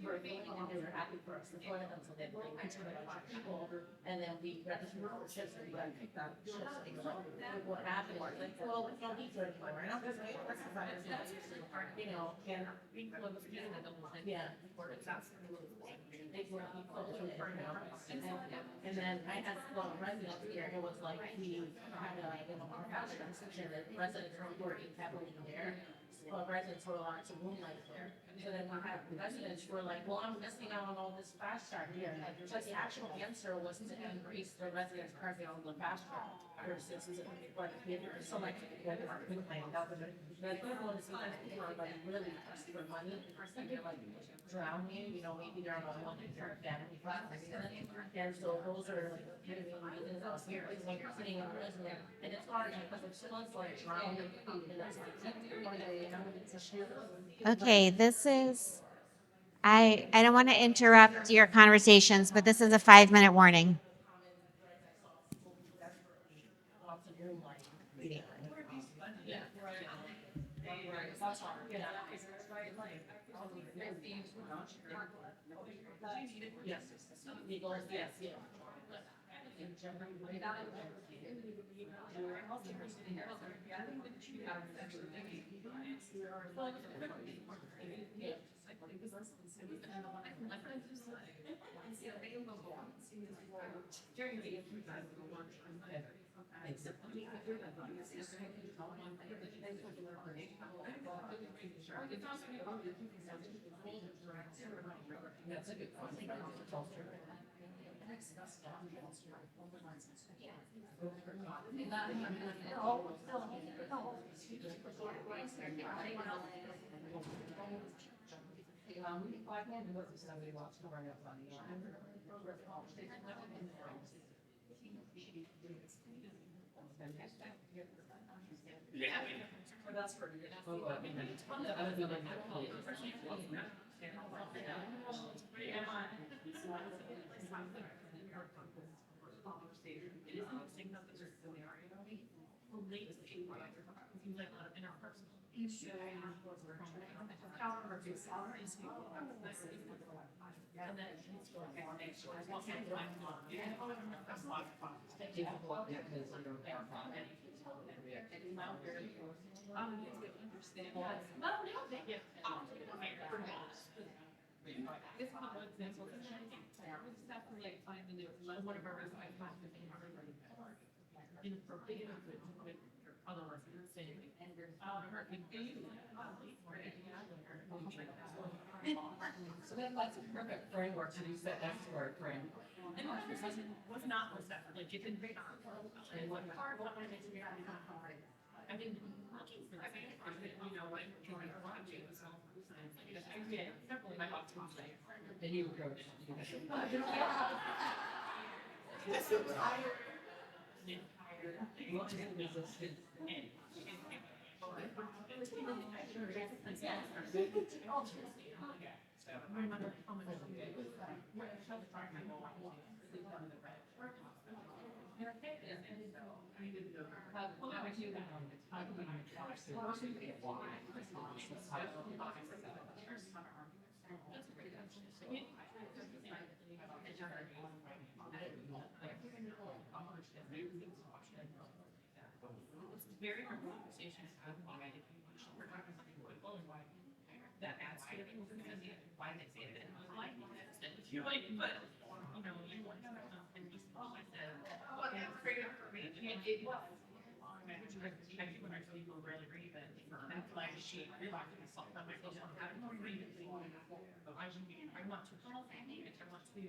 were making and they were happy for us to put it until they bring it to a lot of people and then we registered for shifts and we got kicked out of shifts. And like, what happened was like, well, we don't need to anymore. And I'm just like, you know, and yeah. And then I had well, residents here, it was like we had a, you know, our fashion section that residents were working heavily there. Well, residents were allowed to moonlight there. So then we had residents who were like, well, I'm missing out on all this fast track here. But the actual answer was to increase the residents currently on the fast track versus like, so like, the good one is sometimes people are like really pressed for money, and they're like drowning, you know, maybe they're on a long-term family plan. And so those are like, you know, reasons out here, is when you're sitting in prison, and it's hard because if someone's like drowning, and that's one day, you know, it's a shield. Okay, this is, I don't want to interrupt your conversations, but this is a 5-minute warning. So then that's a perfect framework to use that expert framework. And was not was that like you didn't make and what part what makes me happy. I mean, looking for that, you know, like trying to watch it was all yeah, definitely my boss was like, and you were going very hard conversation to have. I think we should protect people and why that adds to it because why they say that like you like but you know you want to and just like that. Okay, it's great for me. It was. I think when I tell people really read it and like she realized myself that my phone I don't read it. I want to call family and I want to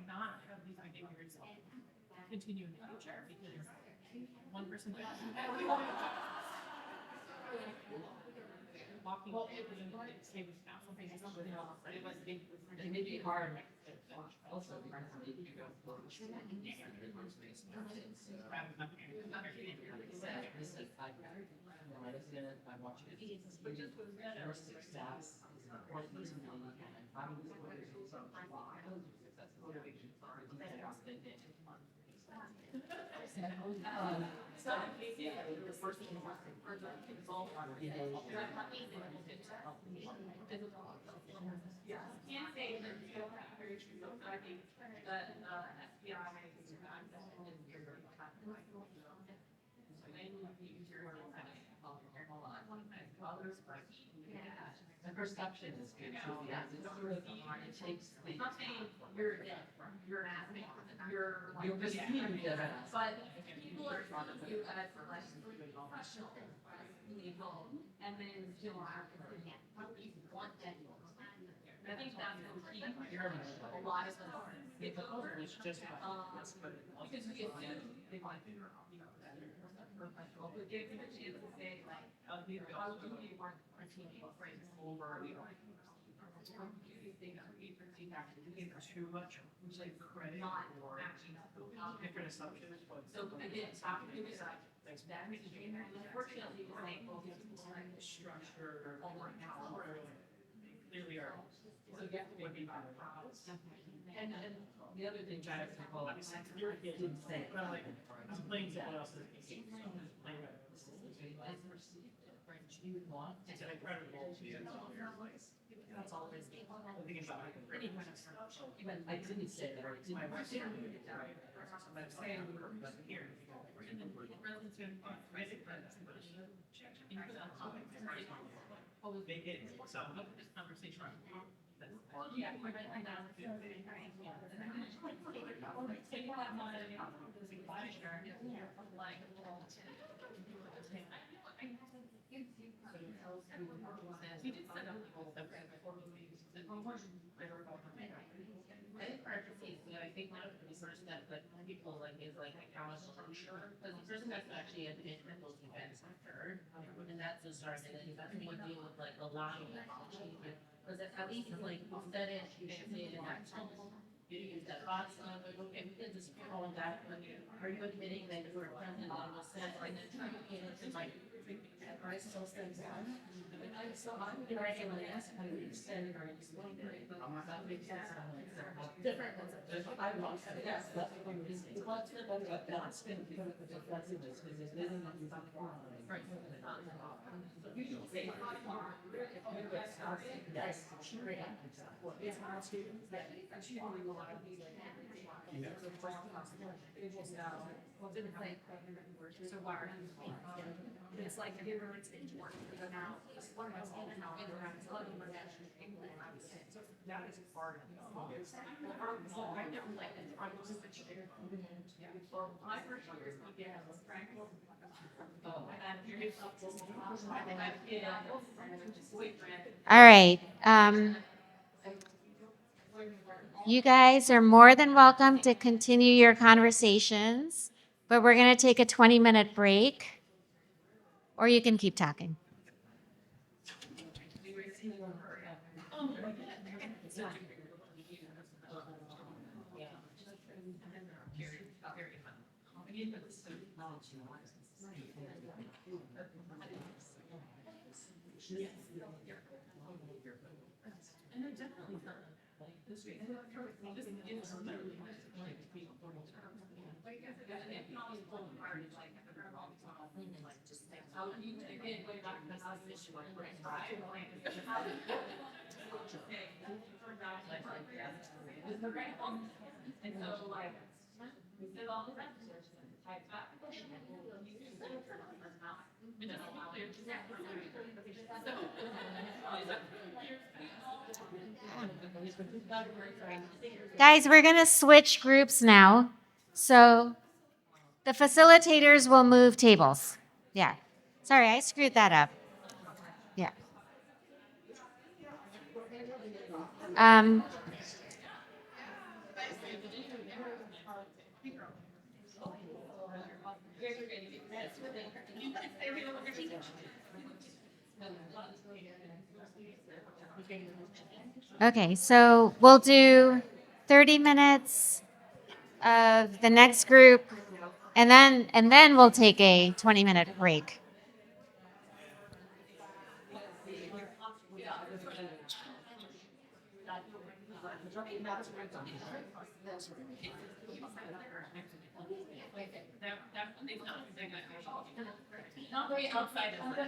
not have these behaviors continue in the future because one person walking and say with now something else. It may be hard. Also, The perception is good. It takes the something you're perceived as, but people are telling you as like professional, legal, and then still have how you want that. I think that's the key. A lot of us get over it. Because we assume they want to professional, but give them a chance to say like, how do you want our team friends over? Too much, like credit or different assumptions, but. So again, talking to the side, that is unfortunately, we're like, well, these people are like Structure. homework now. Clearly are. So you have to make it about problems. And the other thing, Jack, well, your kid didn't say. But like, I'm playing someone else's game. You want. It's an incredible. That's all it is. I'm thinking about it. Even I didn't say that, or didn't. I'm saying here. And then residents in basic credits. Make it so this conversation. Yeah. He did set up the whole thing before we leave. I think part of the that I think one of the research that people like is like how much structure, because the person has to actually admit that those events occurred, and that's the start, and then that's when you deal with like a lot of that change. Because at least it's like you said it, you should say it in that tone. You use that thoughts of like, okay, we did this all that, but are you admitting that you were present and was said, and then trying to get into like, are I still saying that? So I'm gonna write it when I ask how you said it or explained it, but that makes sense. Different ones. I want to, yes, that's what I'm using. What's the better, but that's been because of the flexibility, because it's living on the right. So you should say, yes, sure, yeah. It's our students that actually a lot of these like. So why are you? It's like it's now. That is part of it. I never like it. I was a chair. My first year is yeah, practice. All right. You guys are more than welcome to continue your conversations, but we're going to take a 20-minute break, or you can keep talking. Guys, we're going to switch groups now. So the facilitators will move tables. Yeah. Sorry, I screwed that up. Yeah. Okay, so we'll do 30 minutes of the next group, and then we'll take a 20-minute break. Not very outside of the.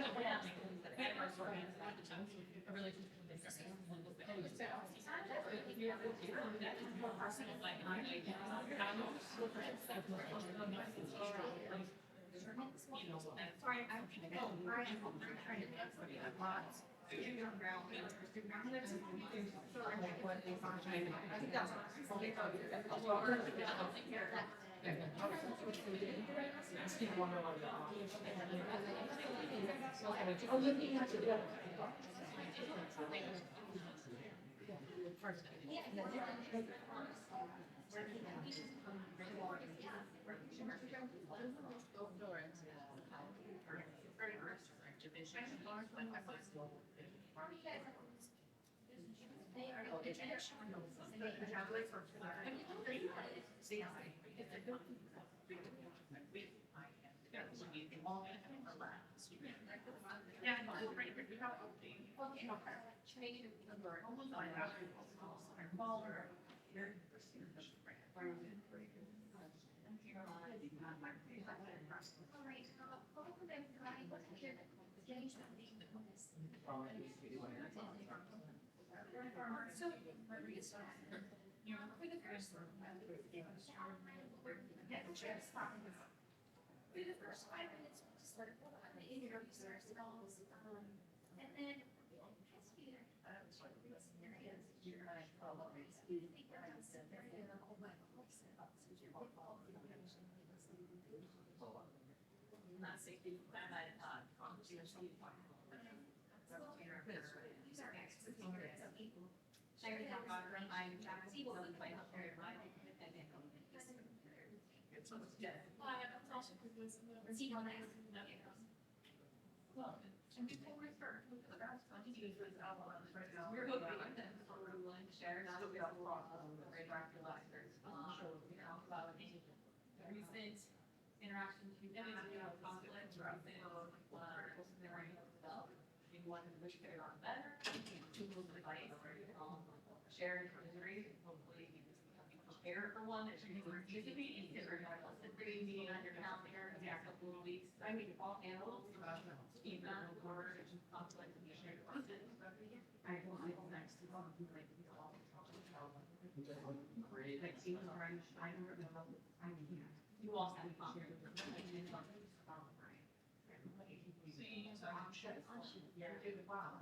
And before we start, we're hoping that everyone shares that we have a lot of interactive lectures. We talk about recent interactions we've had, conflict, articles in the right develop. We wanted to wish they got better, tools of advice, shared misery, hopefully you can prepare for one that you're going to be, you can remember the meeting on your calendar in the next couple of weeks. I mean, all animals, feedback, or conflict, and shared lessons. I will next to like great. Like, see, I don't remember. You also have shared. Wow.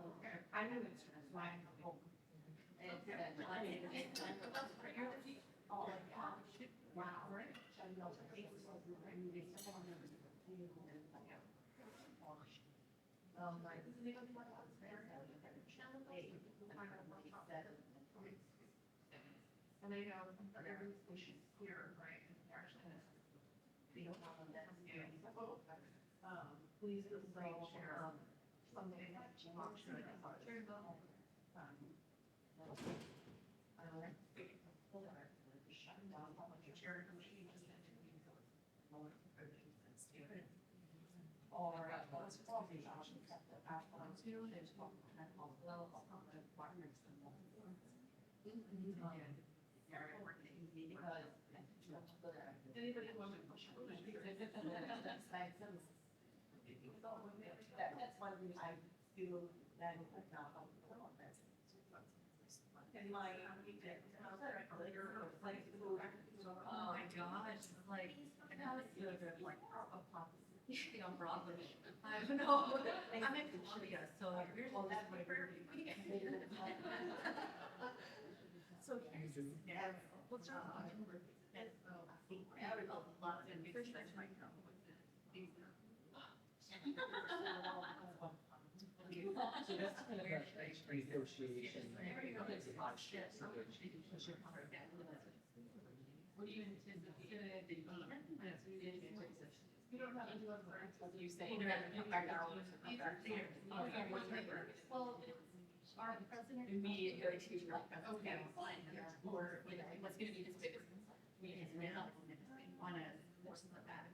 I know it's why I'm home. Oh, wow, right? And I know every station here, right? Actually, please just share something that you want to share. Anybody want to push? That's one reason I feel that in my oh my gosh, like on Broadway. I don't know. I'm in Columbia, so here's all that paper. So here's this. What's wrong? I would love a lot of first that might come with it. So that's kind of weird negotiation. There you go. There's a lot of shit. What do you intend to be? You don't have to do it. You say. Well, our president immediately go to okay, fine. Or what's going to be his biggest meeting now? On a force like that.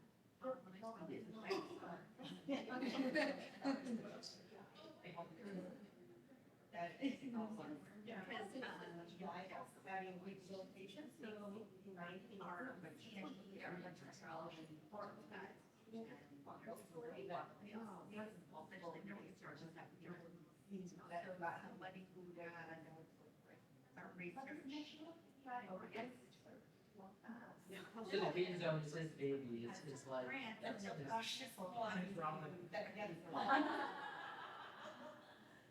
Philippine zone says baby, it's like.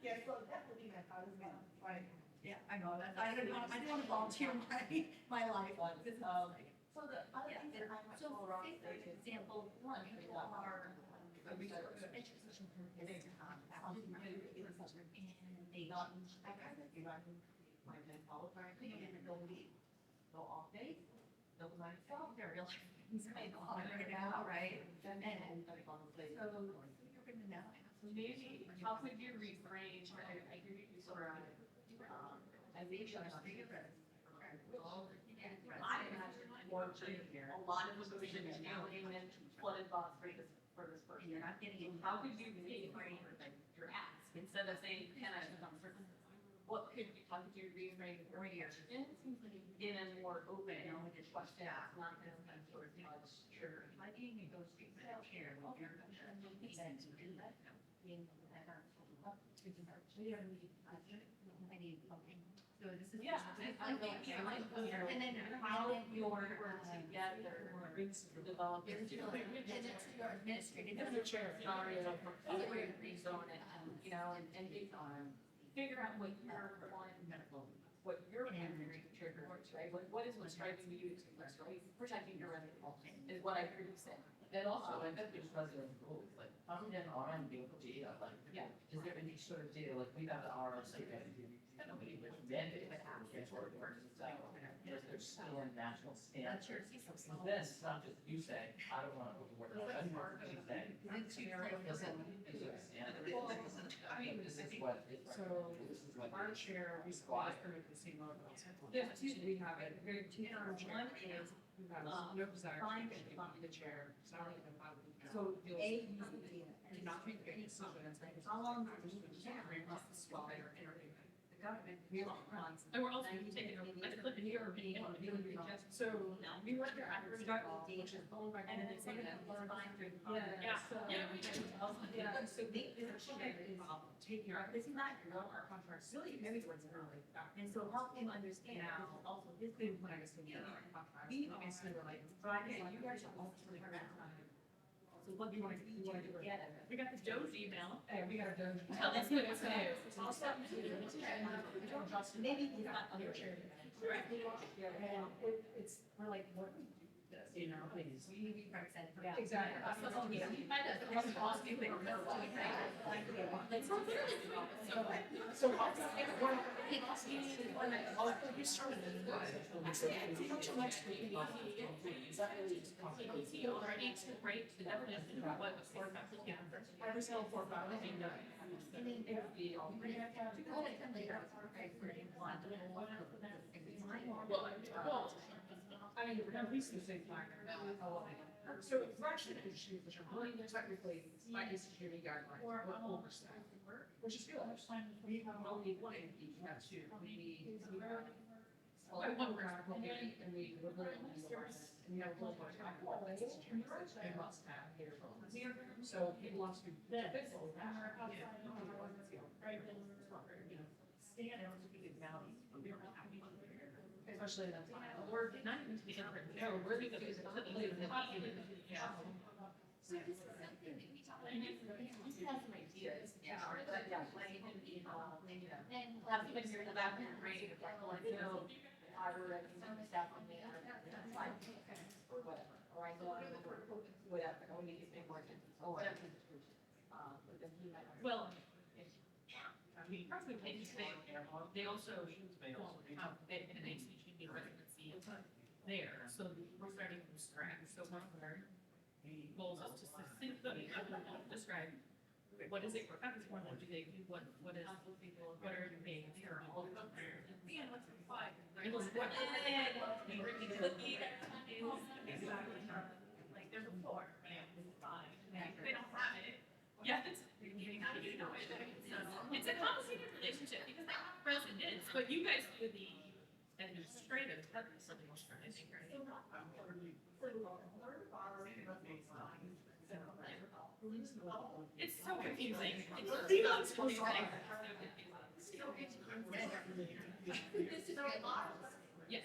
Yeah, so definitely I thought it was like, yeah, I know, that's, I don't want to volunteer my life. This is, so the other thing that I might go around is, for example, one, people are. A resource. Education is, and they got, I kind of, you know, my men followed my opinion and go leave, go off days, go by myself, they're real. He's kind of on right now, right? And so you're gonna now have. Maybe, how could you reframe, I hear you sort of, I think you're speaking of. I imagine more here. A lot of emotions now, and flooded thoughts for this person. You're not getting it. How could you reframe your ask instead of saying, can I become certain? What could you, how could you reframe your in a more open, question, not as sort of much, sure. How do you negotiate that here? So this is. Yeah. And then how your work together develop your. And it's your administrative. Scenario, rezone it, you know, and figure out what your what your primary trigger is, right? What is what's driving you to protecting your revenue is what I heard you say. And also, I bet there's president rules, like, I'm in RM being data, like, Yeah. is there any sort of data, like, we have the RSA, nobody would mandate it, it's where it works, it's like, there's still a national standard. This, not just you say, I don't want to overwork the benchmark, you say, I mean, this is what it's. So, This is what. our chair, we squad the same level. There's two, we have it, very two, one is, who has no desire to be the chair, so I don't even have. So, you'll do not make any decisions, how long do you while they are interviewing? The government, we all runs. And we're also taking a clip in here, so, we work your average, which is owned by. And then some of them are yeah, so. Yeah, so they, take your, this is not your, our contracts, really, many words are really. And so help him understand Now, also this is when I was thinking about our contracts, obviously we're like, yeah, you guys are also really great. So what do you want to do together? we got the Joe's email. Hey, we got a Joe's. Tell us what it's saying. Maybe he's not on your chair. Right. Yeah, it's, we're like, what do we do this, you know, please. We need to be represented. Yeah, exactly. That's the whole deal. He might have to have lost anything. So, you started in the he already to break the definition of what a format is. Every single format is being done. And then it would be all. Well, I mean, we're gonna use the same time. So we're actually gonna choose, which are really technically like a security guideline or oversight, which is good. We have only one AP, we have two, we like one graphical AP, and we literally and we have a whole bunch of they must have here. So people want to do this. Right, you know, stand out to be the values. Especially that time. Or not even to the imprint. No, we're going to use it. Yeah. So this is something that we talk about. He has some ideas. Yeah. And last week you're in the bathroom, right? You know, I were some stuff on the or whatever. Or I go on whatever. I need to pay more attention. Or whatever. But then he might. Well, I mean, they also have an HCG residency there, so we're starting from scratch. So one of our goals is to succinctly describe what is it, what do they do, what are your names, they're all there. And what's implied. Like there's a floor, and it's fine. They don't have it. Yeah, it's a complicated relationship because they have residents, but you guys do the administrative purpose of the organizing, right? It's so confusing. It's legal and so confusing. Yes.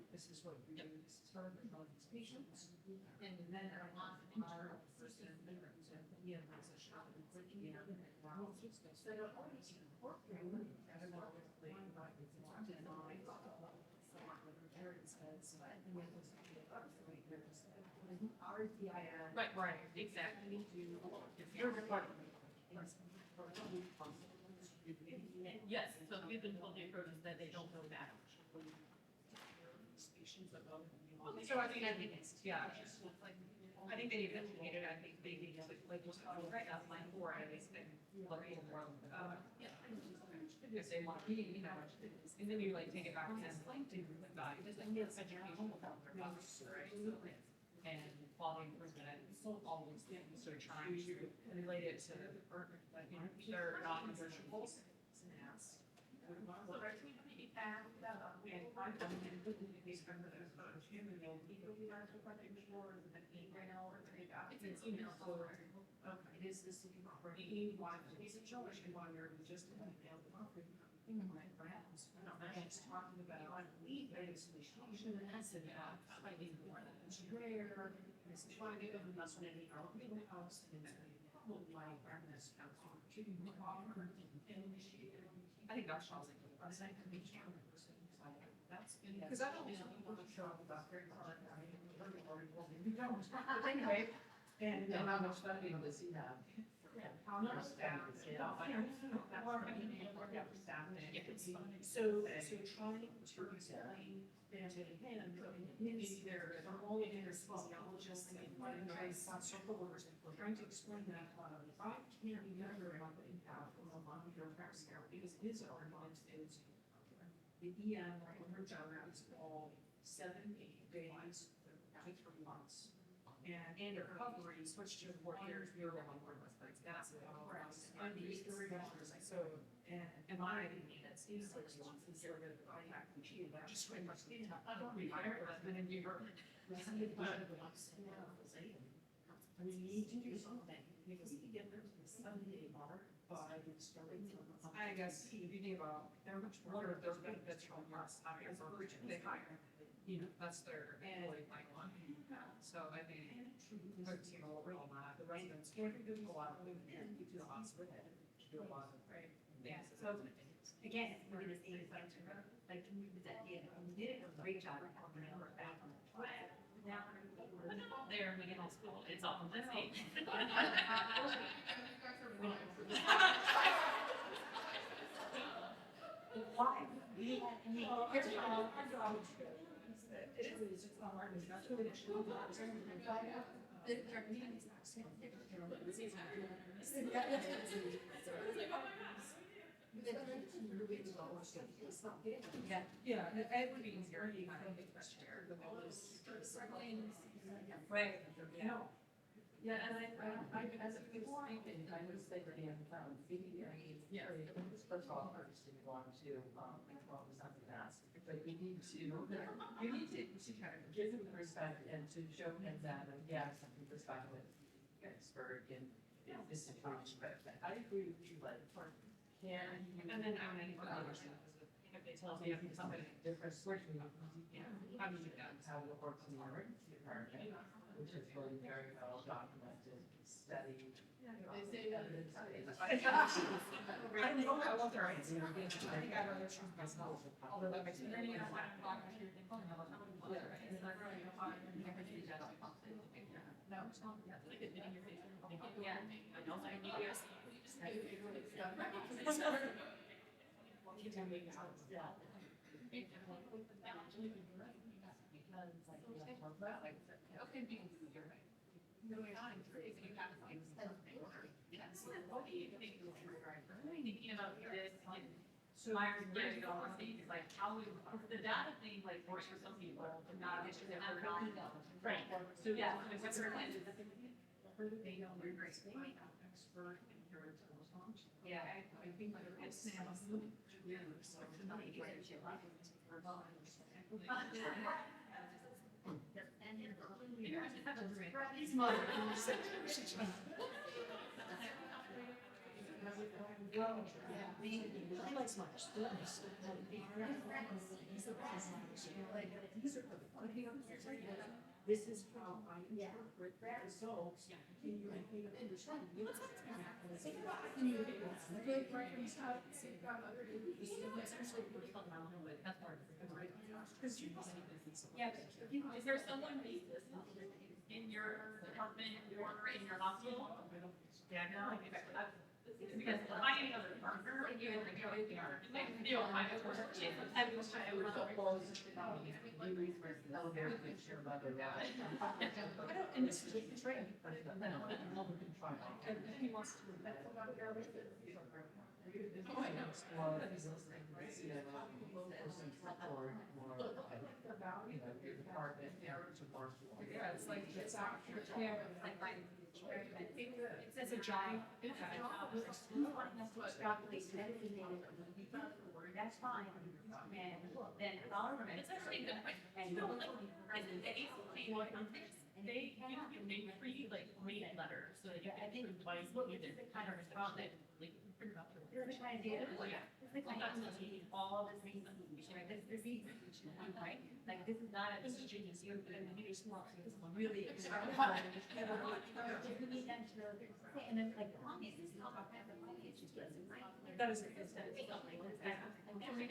This is what we do, this is her, these patients, and then I want an internal person, you know, as a shop, and clicking in, so they're always incorporating as well as the Right, exactly. If you're department. Yes, so we've been told the approach is that they don't know that. So I mean, I think it's, yeah, it's like, I think they need to educate it, I think they need to, like, just, right, that's line 4, I think, look more, yeah. If they want to be, you know, and then you like take it back and explain to them the value, just like, it's education about their process, right? And quality improvement, and all these things, so trying to relate it to, like, you know, they're non-negotiables. It's email, so, okay, it is this, the one, it's a Jewish one, you're just, perhaps, I don't know, it's talking about, we, there's a solution, and that's it, I need more than it's rare, it's trying to give them less than any, our house, and it's like, this council, and initiated. I think that's all. That's because I don't want to show up about very hard. You don't. But anyway, and how much funding does he have? How much staff? So trying to explain and maybe they're only their physiologists and trying to explain that I can't remember about the impact from a long-term practice care because his argument is the EM on her job is all 7, 8 days, 3 months. And the recovery switched to 4 years, we were on board with like that's it. And these $3, so and my opinion, it's easily since they're going to go back to cheating, that just pretty much the retire husband and you were. We need to do something because we get there to the Sunday mark by starting from. I guess if you think about, they're much more of those benefits from us, I mean, for which they hire. You know, that's their employee like one. So I think our team will all that. The residents can't do a lot of moving in to the hospital. Do a lot of right. Yeah. So Again, we're gonna see it's like, we did a great job of helping out back on the plan. Now there, we get all school, it's all the same. why? Yeah, it would be easier, you kind of make the chair, but all this circling. Right. No. Yeah, and as a before I think I was like, yeah. First of all, first you want to, come up with something else, but you need to kind of give him the respect and to show him that, yeah, something perspective, Gettysburg and this situation, but I agree with you, like, can you? And then I mean, if they tell me somebody Different situation, how do you do that? how it works in the emergency department, which is really very well documented, studied. They say that. I know I want their rights. I think I'd rather choose myself, although that makes me. No, it's not. Yeah. I don't like you guys. Okay, you're right. No, you're not. You have to find something. Yes. What do you think? Thinking about this, Myers Briggs, like how we, the data thing like works for some people, but not if they're not. Right. So yeah, what's her plan? They know they're great. They might have expert in inheritance. Yeah, I think that it's now. This is how I interpret results in your understanding. Good reference, you've got other. It's actually pretty phenomenal, but that's part of it, right? Because you. Yeah, is there someone in your department or in your hospital? Yeah, no, because I am another partner, and you like go in there, and they don't mind it. I was so close. And this is just training. And he wants to. Oh, I know. Yeah, it's like, it's after. Yeah. It's a job. It's a job. That's fine. And then It's actually good. And they make free like read letters so that you can think twice what you did. Kind of respond it. Like print out the. you're trying to do it. Yeah. All the things, right? This is, right? Like, this is not a, this is genius, you're small, this is really. You need them to, and then like, the mom is not about that, the mom is just. That is. What do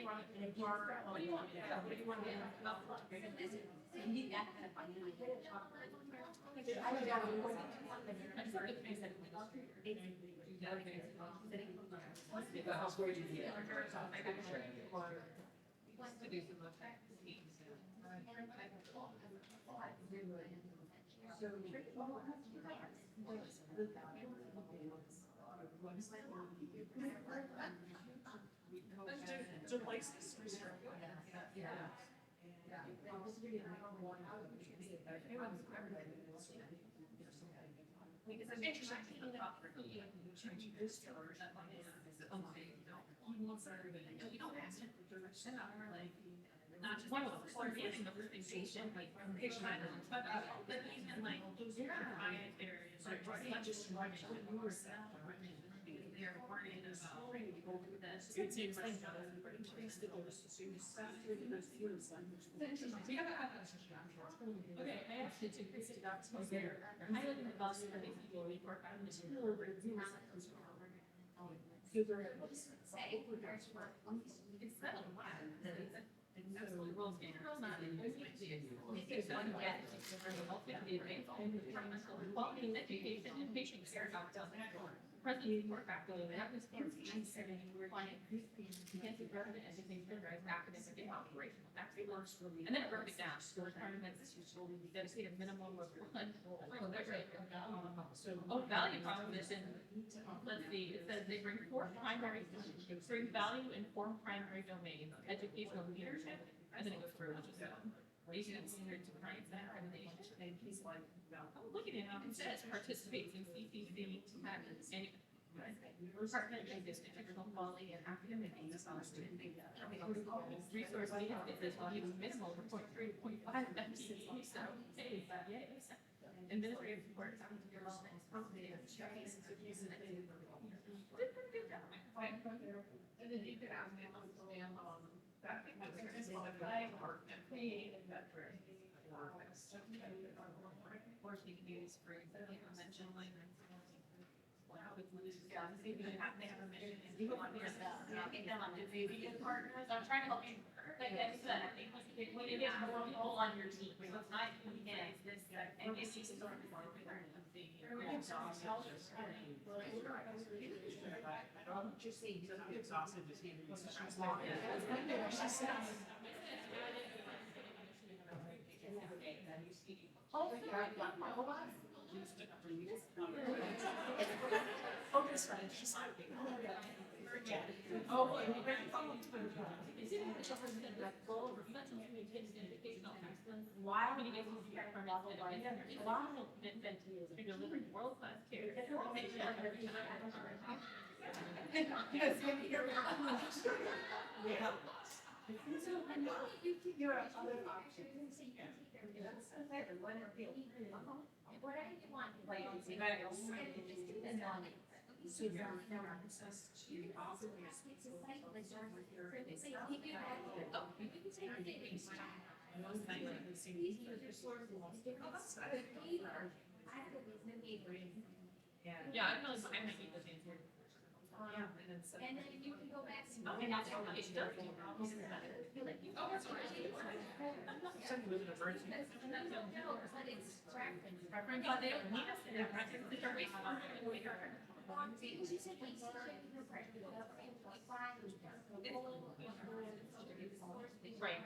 you want? Yeah, what do you want? You need that kind of fun. To do some effects. To place this restriction. Yeah. Because it's interesting. You don't ask him for direction, like, not just one of them, or getting the presentation, like, from patient items, but even like, those client areas, like, not just running, but more staff, because they're worried about this. It's like, okay, I actually took this to Doc's there. I live in the Boston, I think people report out of this. It's settled. It's absolutely rules game. Not in it's one yet. Quality and education and patient care outcomes. Present work faculty, atmosphere, client, intensive resident education, academic and operational. Actually works really. And then it broke it down. Requirements dedicated minimum of one. Oh, value proposition. Let's see, it says they bring bring value in four primary domains: educational leadership, and then it goes through, which is patient centered to client center, and he's like, I'm looking at it, it says participates in CPC and department of institutional quality and academic resource needed is minimal for 0.3 to 0.5 FTE, so hey, yay. Administrative support. And then you could ask me on that thing that's going to be the flag or campaign and that for working news for mention like they have a mission and people want to be partners. I'm trying to help you. Like I said, I think when you get more people on your team, so it's not this and it's just sort of just see exhausted just hearing she's long. Oh, this one, she's not big. Oh, and you're very following. Is it full of educational excellence? Why would you get to care from level one? A lot of commitment to delivering world-class care. Yeah, I'm really, I'm making this answer. And then you can go back. And that's how it does. Oh, it's already. But they don't need us in their preference. They're waiting for Right.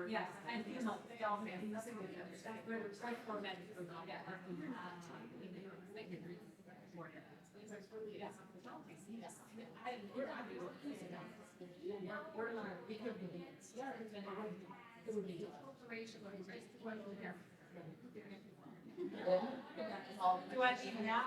Yes, and you know, they all make nothing with them. It's like formatting. Do I see now?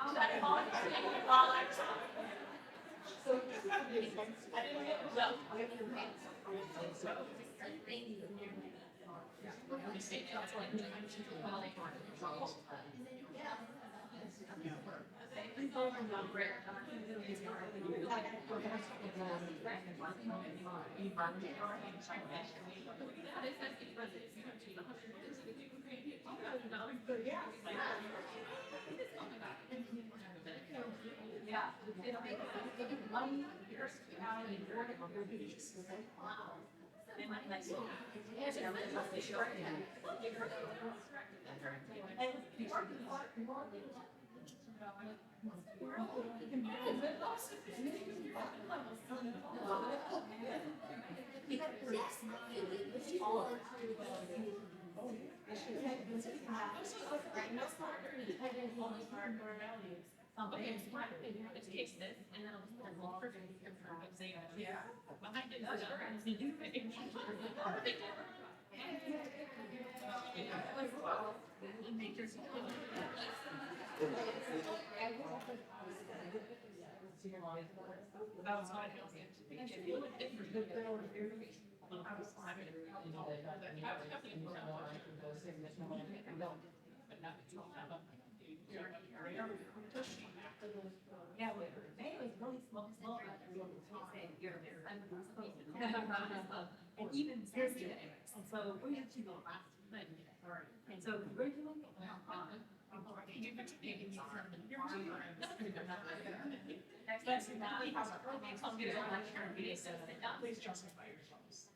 And even today, so we have to go last night. And so originally, especially now, Please justify yourselves.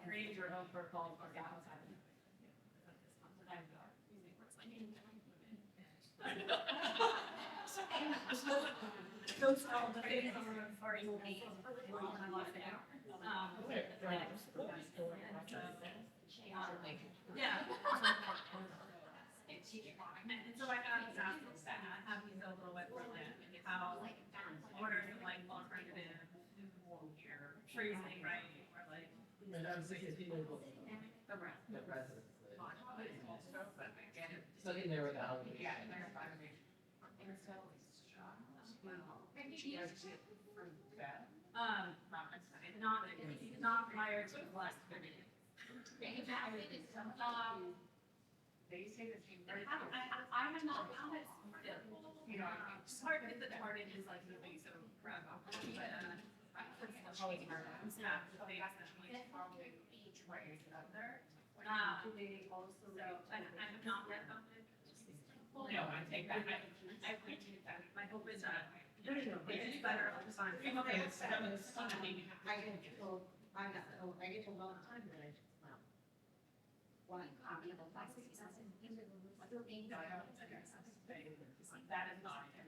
Create your own protocol for outside. Those are the things that are in the Yeah. And so I got to ask that, how do you feel a little bit from that, and how, what are the like alternative freezing, right, or like. The rest. So in there without. Yeah. Not prior to the last minute. They say the same. I have not found it. You know, part of the target is like the base of grab up, but always hard. Snap, they accidentally probably each way out there. They also, so I have not read about it. Well, no, I take that, I appreciate that. My hope is that it's better all the time. Okay, it's better. I get told all the time that I just, well, one copy of the plastic. That is not. And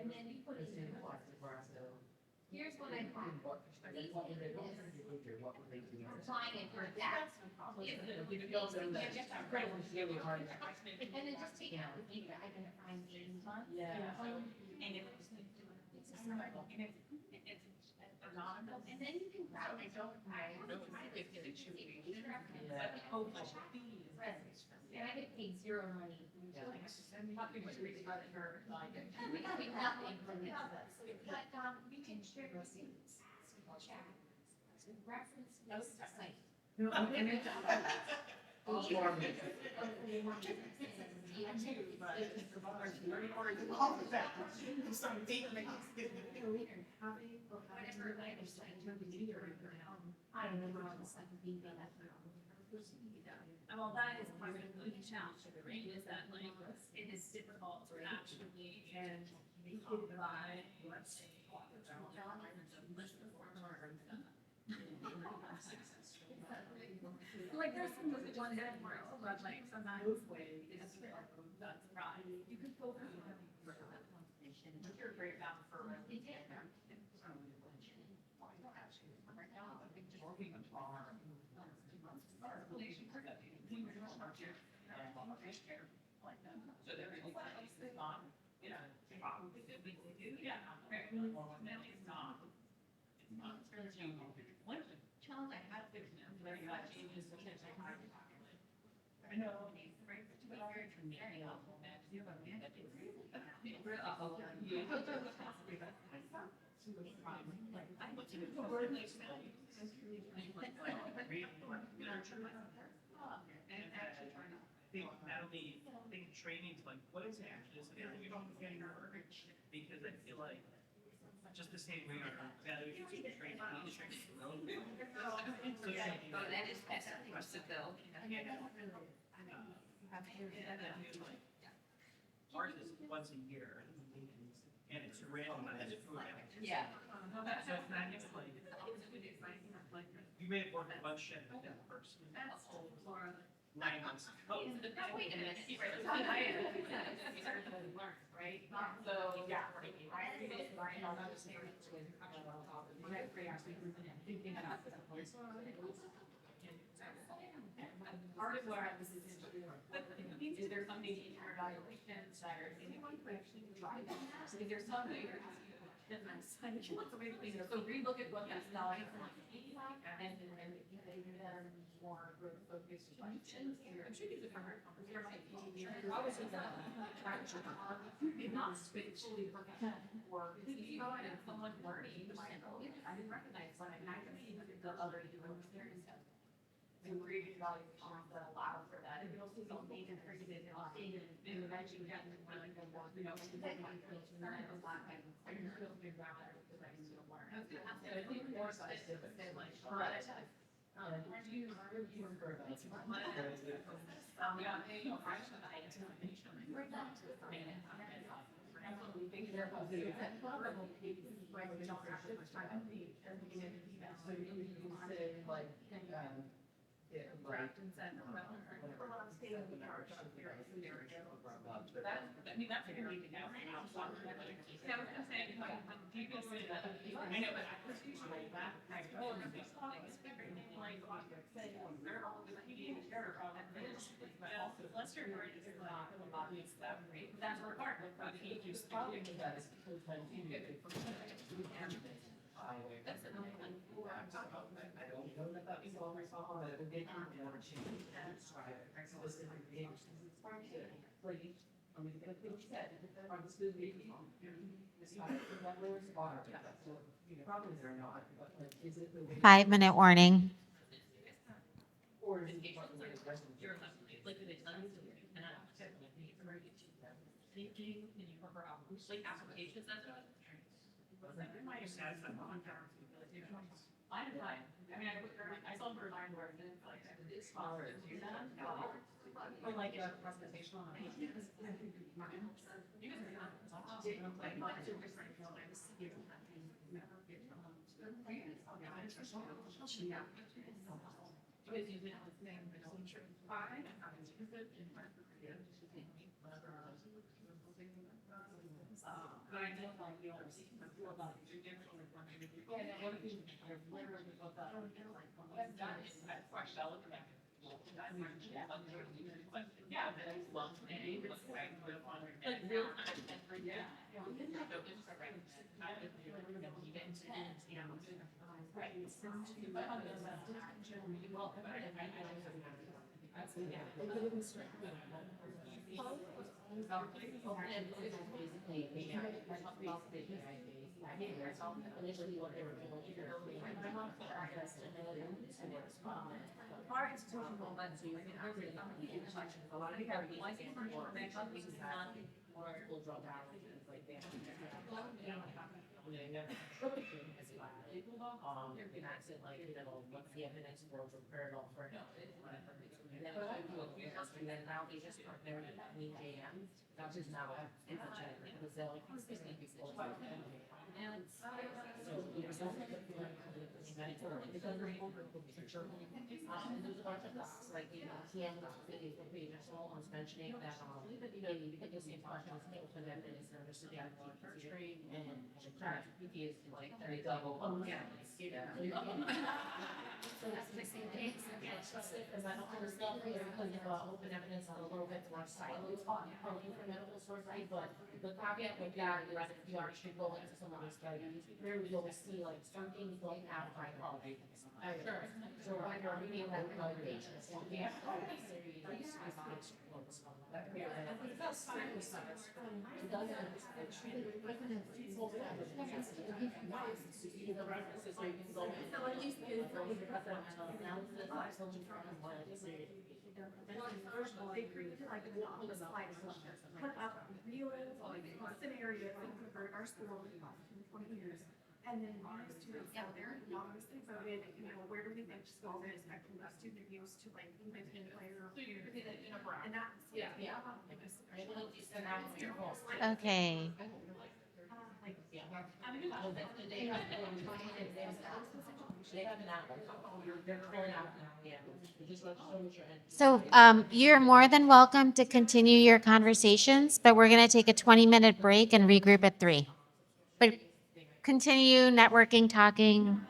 then you put it in the plastic. Here's what I find. Applying it for that. And then just take out the finger, I can find these ones. Yeah. And if it's and then you can grab it. And I get paid zero money. Nothing from this. But, you can share receipts. Chat. Reference this site. I don't know how this like being made up. Well, that is part of the challenge, right, is that like, it is difficult to actually by, let's say, like, there's some of the ones that work, but like, sometimes it's that's right. You can focus on you're great now for. So there is not, you know, probably yeah, very no, it's not. It's not. One challenge I had with them, very much changes the kids I have. I know. And actually trying to think not only think trainings, like what is actually this area you don't get because I feel like just the same way our values and training, each training. That is fascinating. Ours is once a year, and it's randomized food. Yeah. So it's not just like, you may have worked a bunch shift with that person. 9 months. Oh, wait a minute. Right? So, yeah. Part of where I was is there something in your evaluations that are anyone who actually tried that? Is there something you're asking? So relook at what that's like and more growth focused questions. I'm sure these are hard conversations. There might be, obviously, not spatially or you know, and someone learning, I didn't recognize when I the other doing there and stuff. And creating evaluations that allow for that. And you'll see something in created in the mention, you know, I think more specific than like, I mean, that's your leaving out. Yeah, I was gonna say, like, do you guys see that? I know, but I was usually that, I go over these things, like, say, they're all the mediated terror of this, but also Lester Wright is not a lot of stuff, right? That's hard, but he used to do that. That's another one. Five-minute warning. Like applications, that's what. I might have said something on there. I am fine. I mean, I saw her line where it's like, it's smaller to do that. Or like a presentation on. You guys are not. Like, what's your different feelings? You guys usually have the same, fine. But I know like you always see people about it. Yeah, what if you literally both up? I've done it. I've watched all of them. Yeah, but it's well, maybe it's like real time. Yeah. Our institution will let you, I mean, I really, a lot of people are like, they come, this is not, or will drop out, like that. You're gonna ask it like, you know, what's the evidence for referral for no, and then I do it, and then now they just start there in AWAEM, which is now, it's a check, because they're like, this is before. And it's, so there's also and there's a bunch of things like, you know, TM, I was mentioning that, you know, you get the same questions, for them, and it's never sit down and trade, and PT is like, they double, yeah. So that's the same thing, because I don't understand, because open evidence is a little bit more silent, probably for medical source, right, but the caveat with that is if you actually go into some of the studies, you'll see like some things don't have high quality. Sure. So when you're reading that delegation, yeah. They created like on the slide, put up real scenarios for our school in 20 years. And then honest students out there, honestly voted, you know, where do we think schools are expecting the student abuse to like even player? And that's, yeah. Okay. So you're more than welcome to continue your conversations, but we're going to take a 20-minute break and regroup at 3. But continue networking, talking.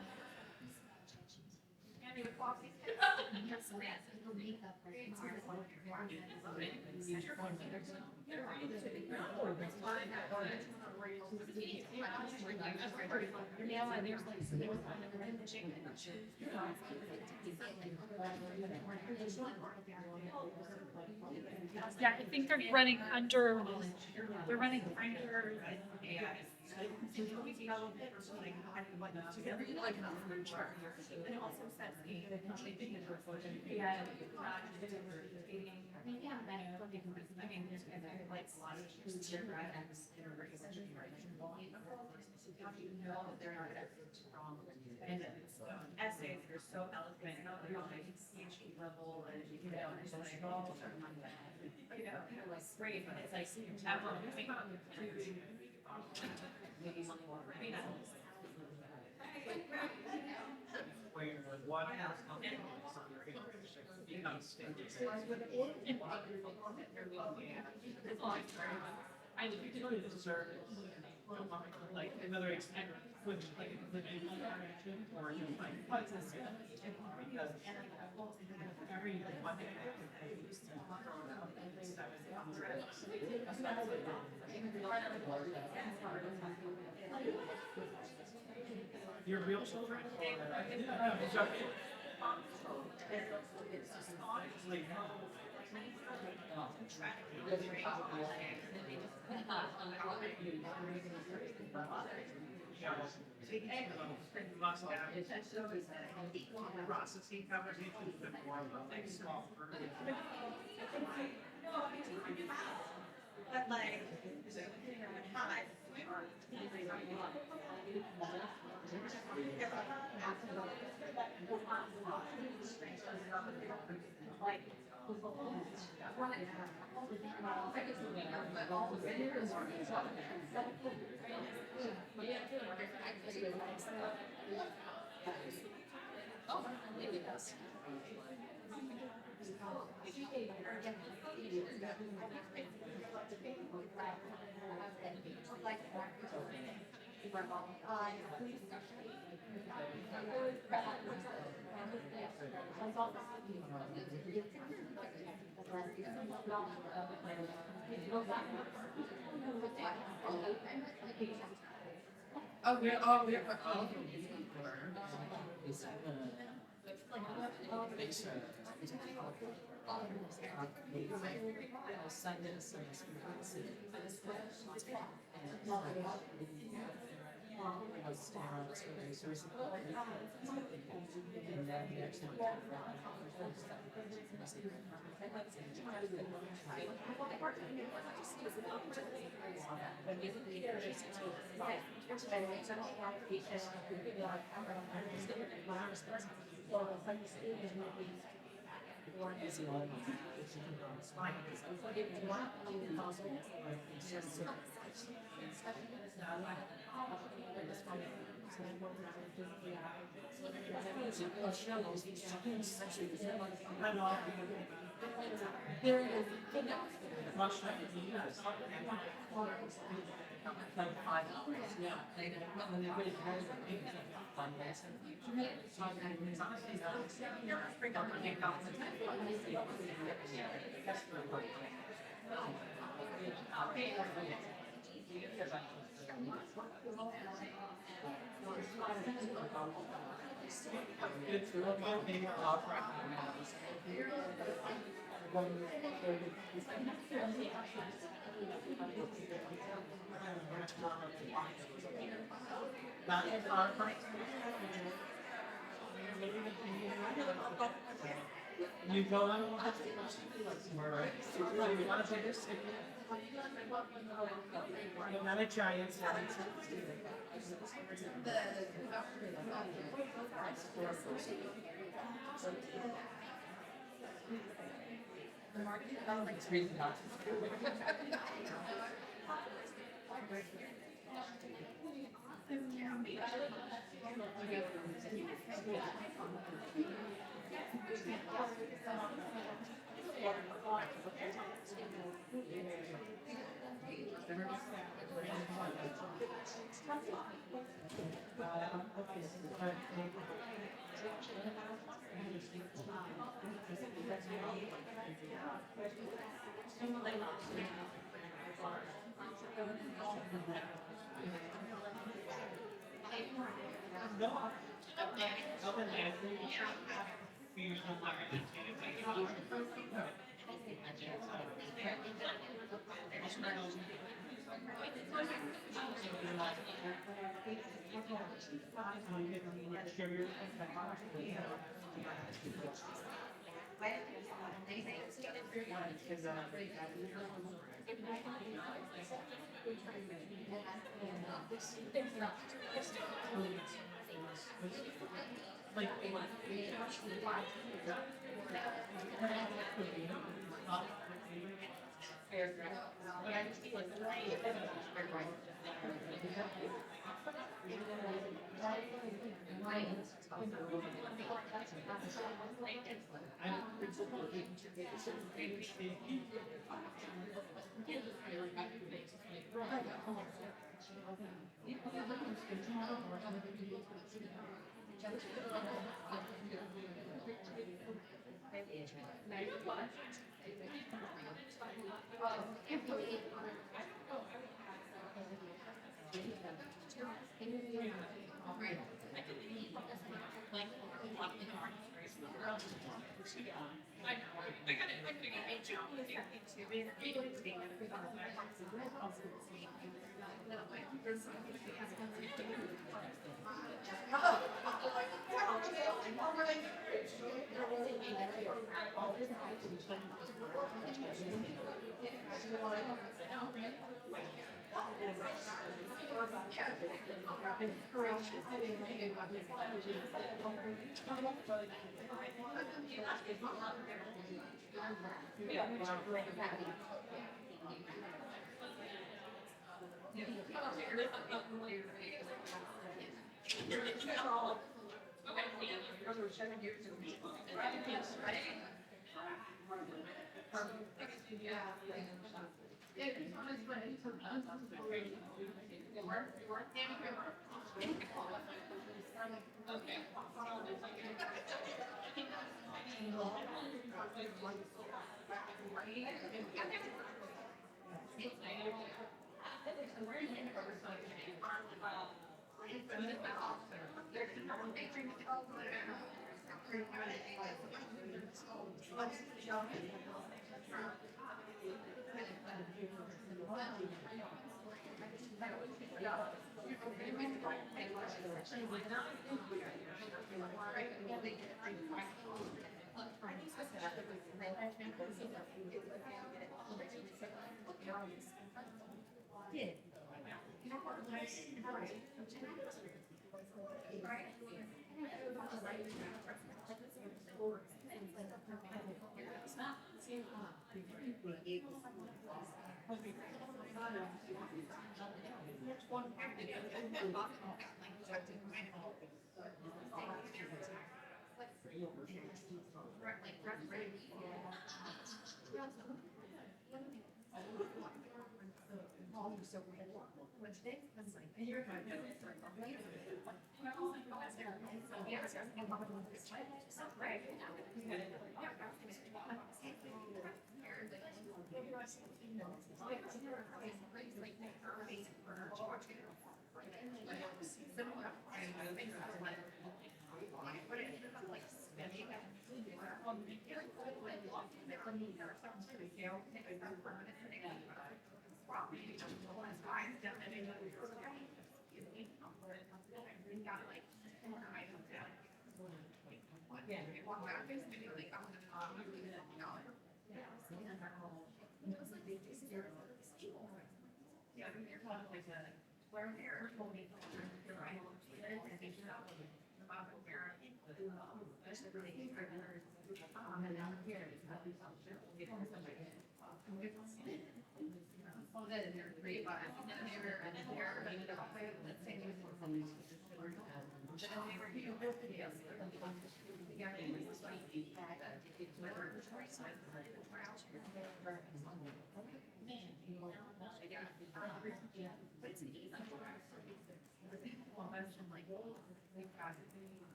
Yeah, I think they're running under, they're running under. And it also says and essays are so eloquent, like PhD level, and you know, it's like, you know, like great, but it's like, I really deserve it. Like, whether it's with like living interaction or like what's this? Because every Monday I used to your real children processing conversations before like small. But like, you go on. You want to play this? Another giant.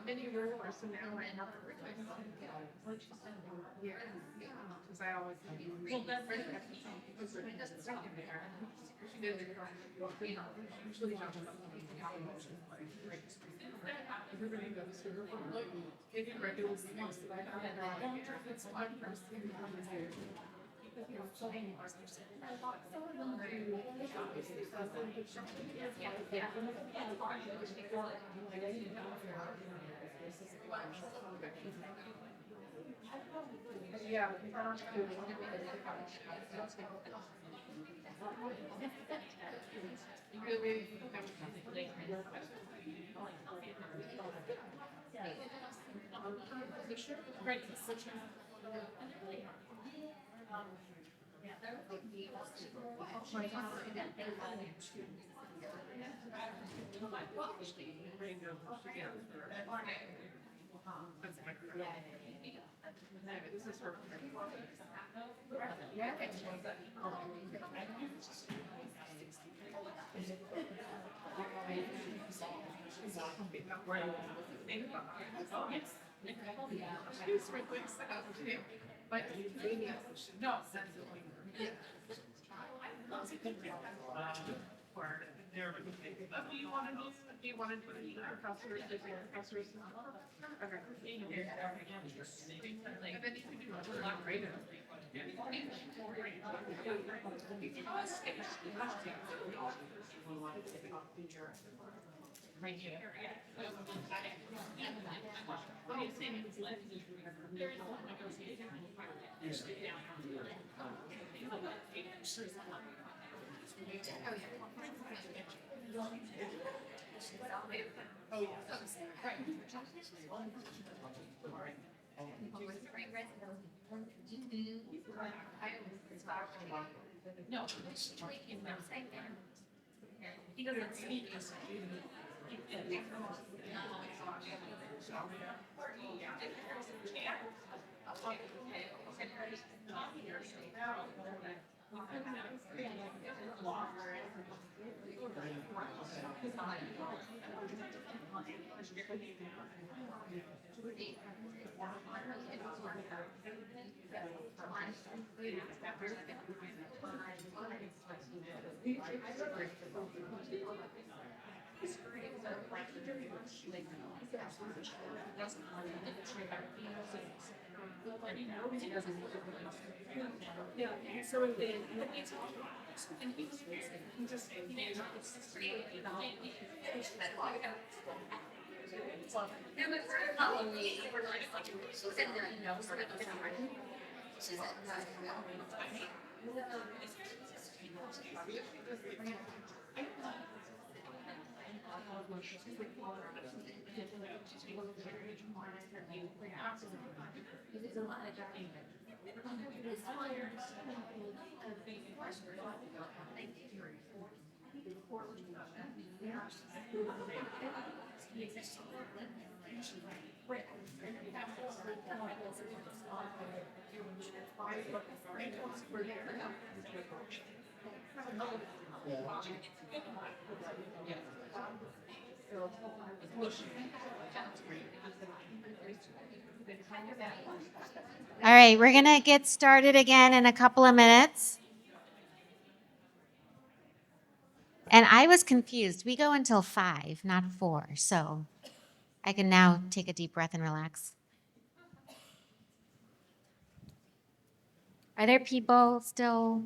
many years ago, so now I have to replace them. Yeah, because I always. Well, that's right. She did it. Usually not just. Everybody goes to her phone. Look, if you regular things that I have, it's one person. Yeah. This is her. Do you want to do? Do you want to do the professors? Okay. And then you can do a lot greater. He doesn't speak. So then, All right, we're going to get started again in a couple of minutes. And I was confused. We go until 5, not 4. So I can now take a deep breath and relax. Are there people still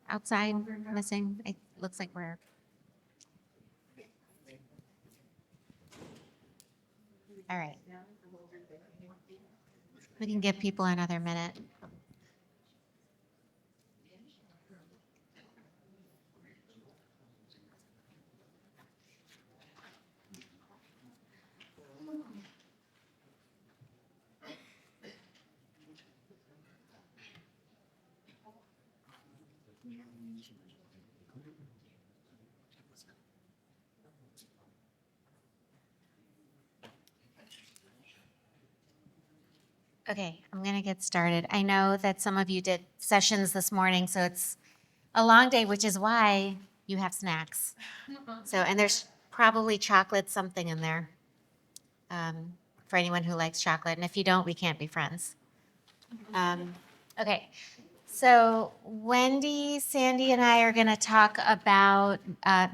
outside missing? It looks like we're. All right. We can give people another minute. Okay, I'm going to get started. I know that some of you did sessions this morning, so it's a long day, which is why you have snacks. So, and there's probably chocolate something in there. for anyone who likes chocolate. And if you don't, we can't be friends. Okay. So Wendy, Sandy, and I are going to talk about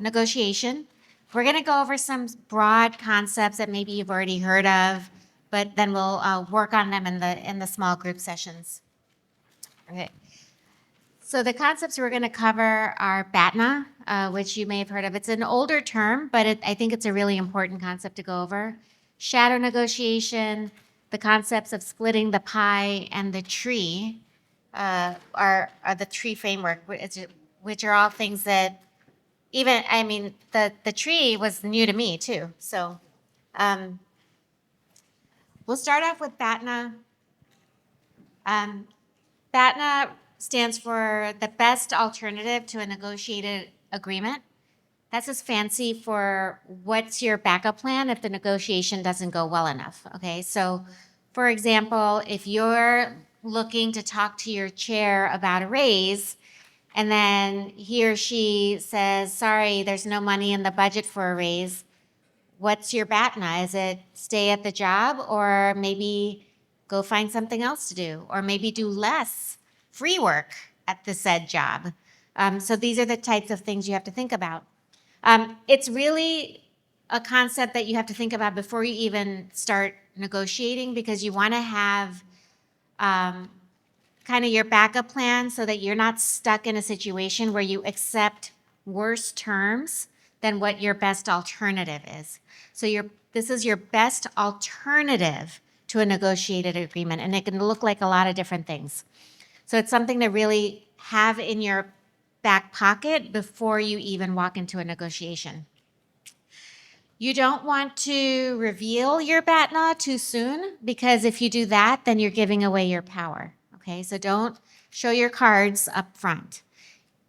negotiation. We're going to go over some broad concepts that maybe you've already heard of, but then we'll work on them in the small group sessions. Okay. So the concepts we're going to cover are BATNA, which you may have heard of. It's an older term, but I think it's a really important concept to go over. Shadow negotiation, the concepts of splitting the pie and the tree are the tree framework, which are all things that the tree was new to me too. So we'll start off with BATNA. BATNA stands for the best alternative to a negotiated agreement. That's just fancy for what's your backup plan if the negotiation doesn't go well enough, okay? So, for example, if you're looking to talk to your chair about a raise, and then he or she says, sorry, there's no money in the budget for a raise, what's your BATNA? Is it stay at the job, or maybe go find something else to do, or maybe do less free work at the said job? So these are the types of things you have to think about. It's really a concept that you have to think about before you even start negotiating, because you want to have kind of your backup plan so that you're not stuck in a situation where you accept worse terms than what your best alternative is. So this is your best alternative to a negotiated agreement, and it can look like a lot of different things. So it's something to really have in your back pocket before you even walk into a negotiation. You don't want to reveal your BATNA too soon, because if you do that, then you're giving away your power. Okay, so don't show your cards up front.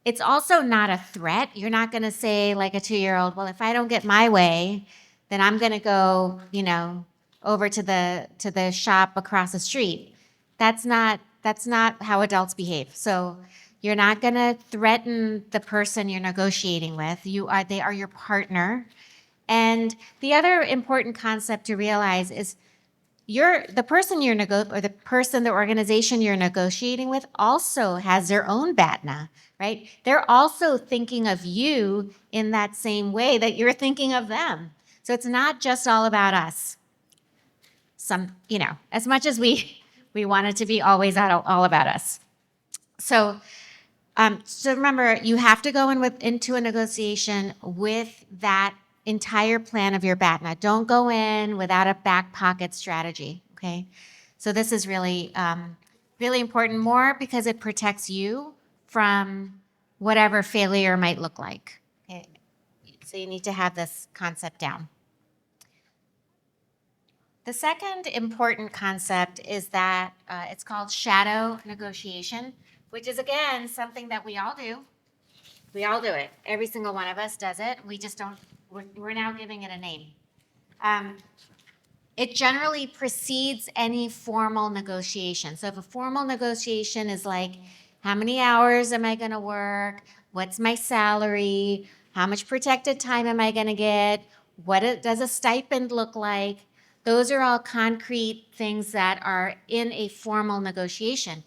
It's also not a threat. You're not going to say, like a 2-year-old, well, if I don't get my way, then I'm going to go, over to the shop across the street. That's not how adults behave. So you're not going to threaten the person you're negotiating with. They are your partner. And the other important concept to realize is the organization you're negotiating with also has their own BATNA, right? They're also thinking of you in that same way that you're thinking of them. So it's not just all about us. As much as we want it to be always all about us. So remember, you have to go into a negotiation with that entire plan of your BATNA. Don't go in without a back pocket strategy, okay? So this is really, really important, more because it protects you from whatever failure might look like, okay? So you need to have this concept down. The second important concept is that it's called shadow negotiation, which is, again, something that we all do. We all do it. Every single one of us does it. We just don't, we're now giving it a name. It generally precedes any formal negotiation. So if a formal negotiation is like, how many hours am I going to work? What's my salary? How much protected time am I going to get? What does a stipend look like? Those are all concrete things that are in a formal negotiation.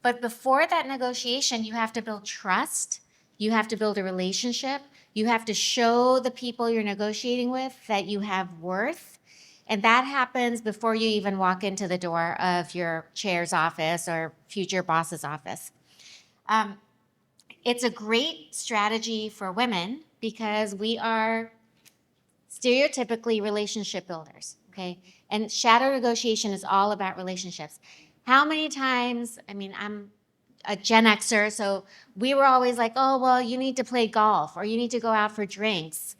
But before that negotiation, you have to build trust. You have to build a relationship. You have to show the people you're negotiating with that you have worth. And that happens before you even walk into the door of your chair's office or future boss's office. It's a great strategy for women because we are stereotypically relationship builders, okay? And shadow negotiation is all about relationships. How many times, I'm a Gen Xer, so we were always like, oh, well, you need to play golf or you need to go out for drinks.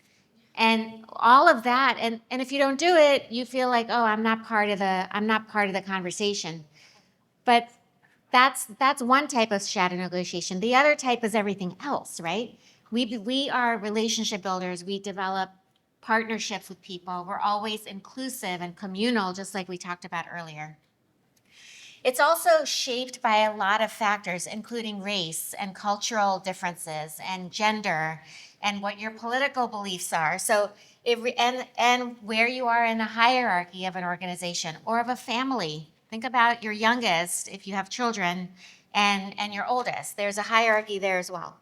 And all of that, and if you don't do it, you feel like, oh, I'm not part of the conversation. But that's one type of shadow negotiation. The other type is everything else, right? We are relationship builders. We develop partnerships with people. We're always inclusive and communal, just like we talked about earlier. It's also shaped by a lot of factors, including race and cultural differences and gender and what your political beliefs are. So And where you are in the hierarchy of an organization or of a family. Think about your youngest, if you have children, and your oldest. There's a hierarchy there as well.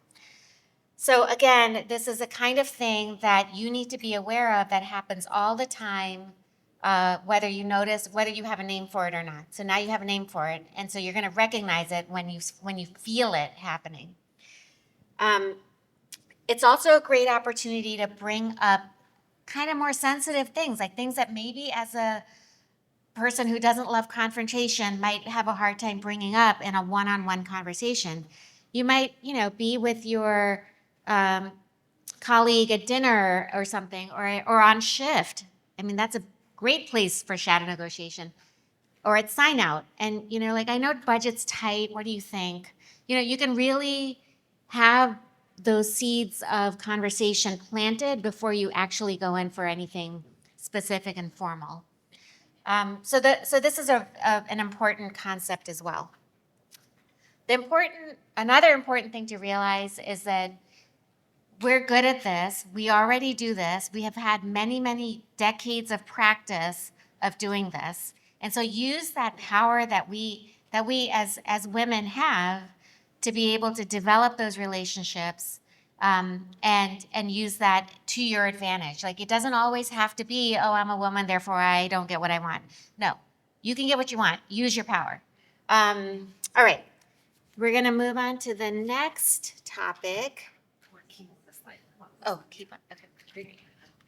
So again, this is a kind of thing that you need to be aware of that happens all the time, whether you notice, whether you have a name for it or not. So now you have a name for it, and so you're going to recognize it when you feel it happening. It's also a great opportunity to bring up kind of more sensitive things, like things that maybe as a person who doesn't love confrontation might have a hard time bringing up in a one-on-one conversation. You might, be with your colleague at dinner or something, or on shift. I mean, that's a great place for shadow negotiation. Or at sign out, and like, I know budget's tight. What do you think? You can really have those seeds of conversation planted before you actually go in for anything specific and formal. So this is an important concept as well. Another important thing to realize is that we're good at this. We already do this. We have had many, many decades of practice of doing this. And so use that power that we as women have to be able to develop those relationships, and use that to your advantage. Like, it doesn't always have to be, oh, I'm a woman, therefore I don't get what I want. No, you can get what you want. Use your power. All right, we're going to move on to the next topic. Oh, keep on. Okay, great.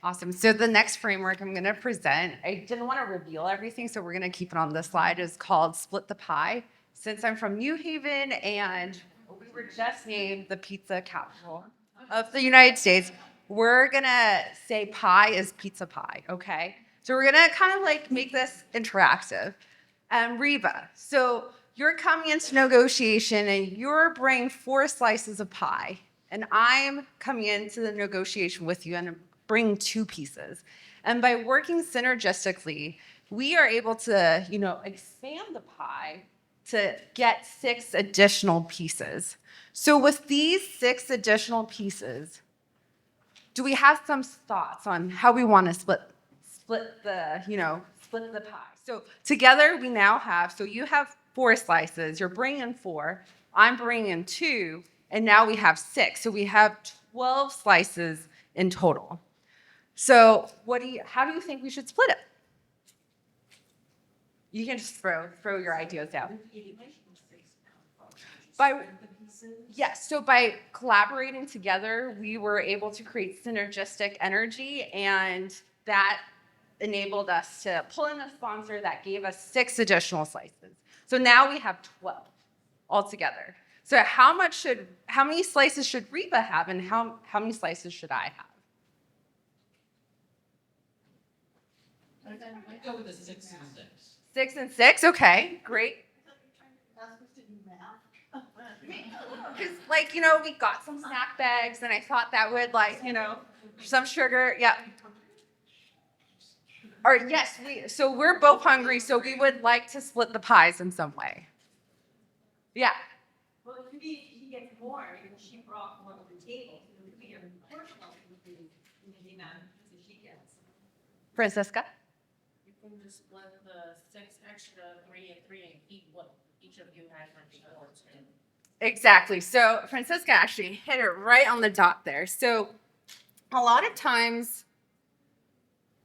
Awesome. So the next framework I'm going to present, I didn't want to reveal everything, so we're going to keep it on this slide, is called Split the Pie. Since I'm from New Haven and we were just named the pizza capital of the United States, we're going to say pie is pizza pie, okay? So we're going to kind of like make this interactive. Reba, so you're coming into negotiation and you're bringing 4 slices of pie. And I'm coming into the negotiation with you and I'm bringing 2 pieces. And by working synergistically, we are able to, expand the pie to get 6 additional pieces. So with these 6 additional pieces, do we have some thoughts on how we want to split the pie? So together we now have, so you have 4 slices, you're bringing 4, I'm bringing 2, and now we have 6. So we have 12 slices in total. So how do you think we should split it? You can just throw your ideas down. Yes, so by collaborating together, we were able to create synergistic energy, and that enabled us to pull in a sponsor that gave us 6 additional slices. So now we have 12 altogether. So how many slices should Reba have, and how many slices should I have? I go with a 6 and 6. 6 and 6, okay, great. Because, we got some snack bags, and I thought that would, some sugar, yeah. Or yes, so we're both hungry, so we would like to split the pies in some way. Yeah. Well, if he gets more, because she brought one to the table, so it would be a proportional in the amount that she gets. Francisca? You can just split the 6 extra, 3 and 3, and eat what each of you has for before. Exactly. So Francisca actually hit it right on the dot there. So a lot of times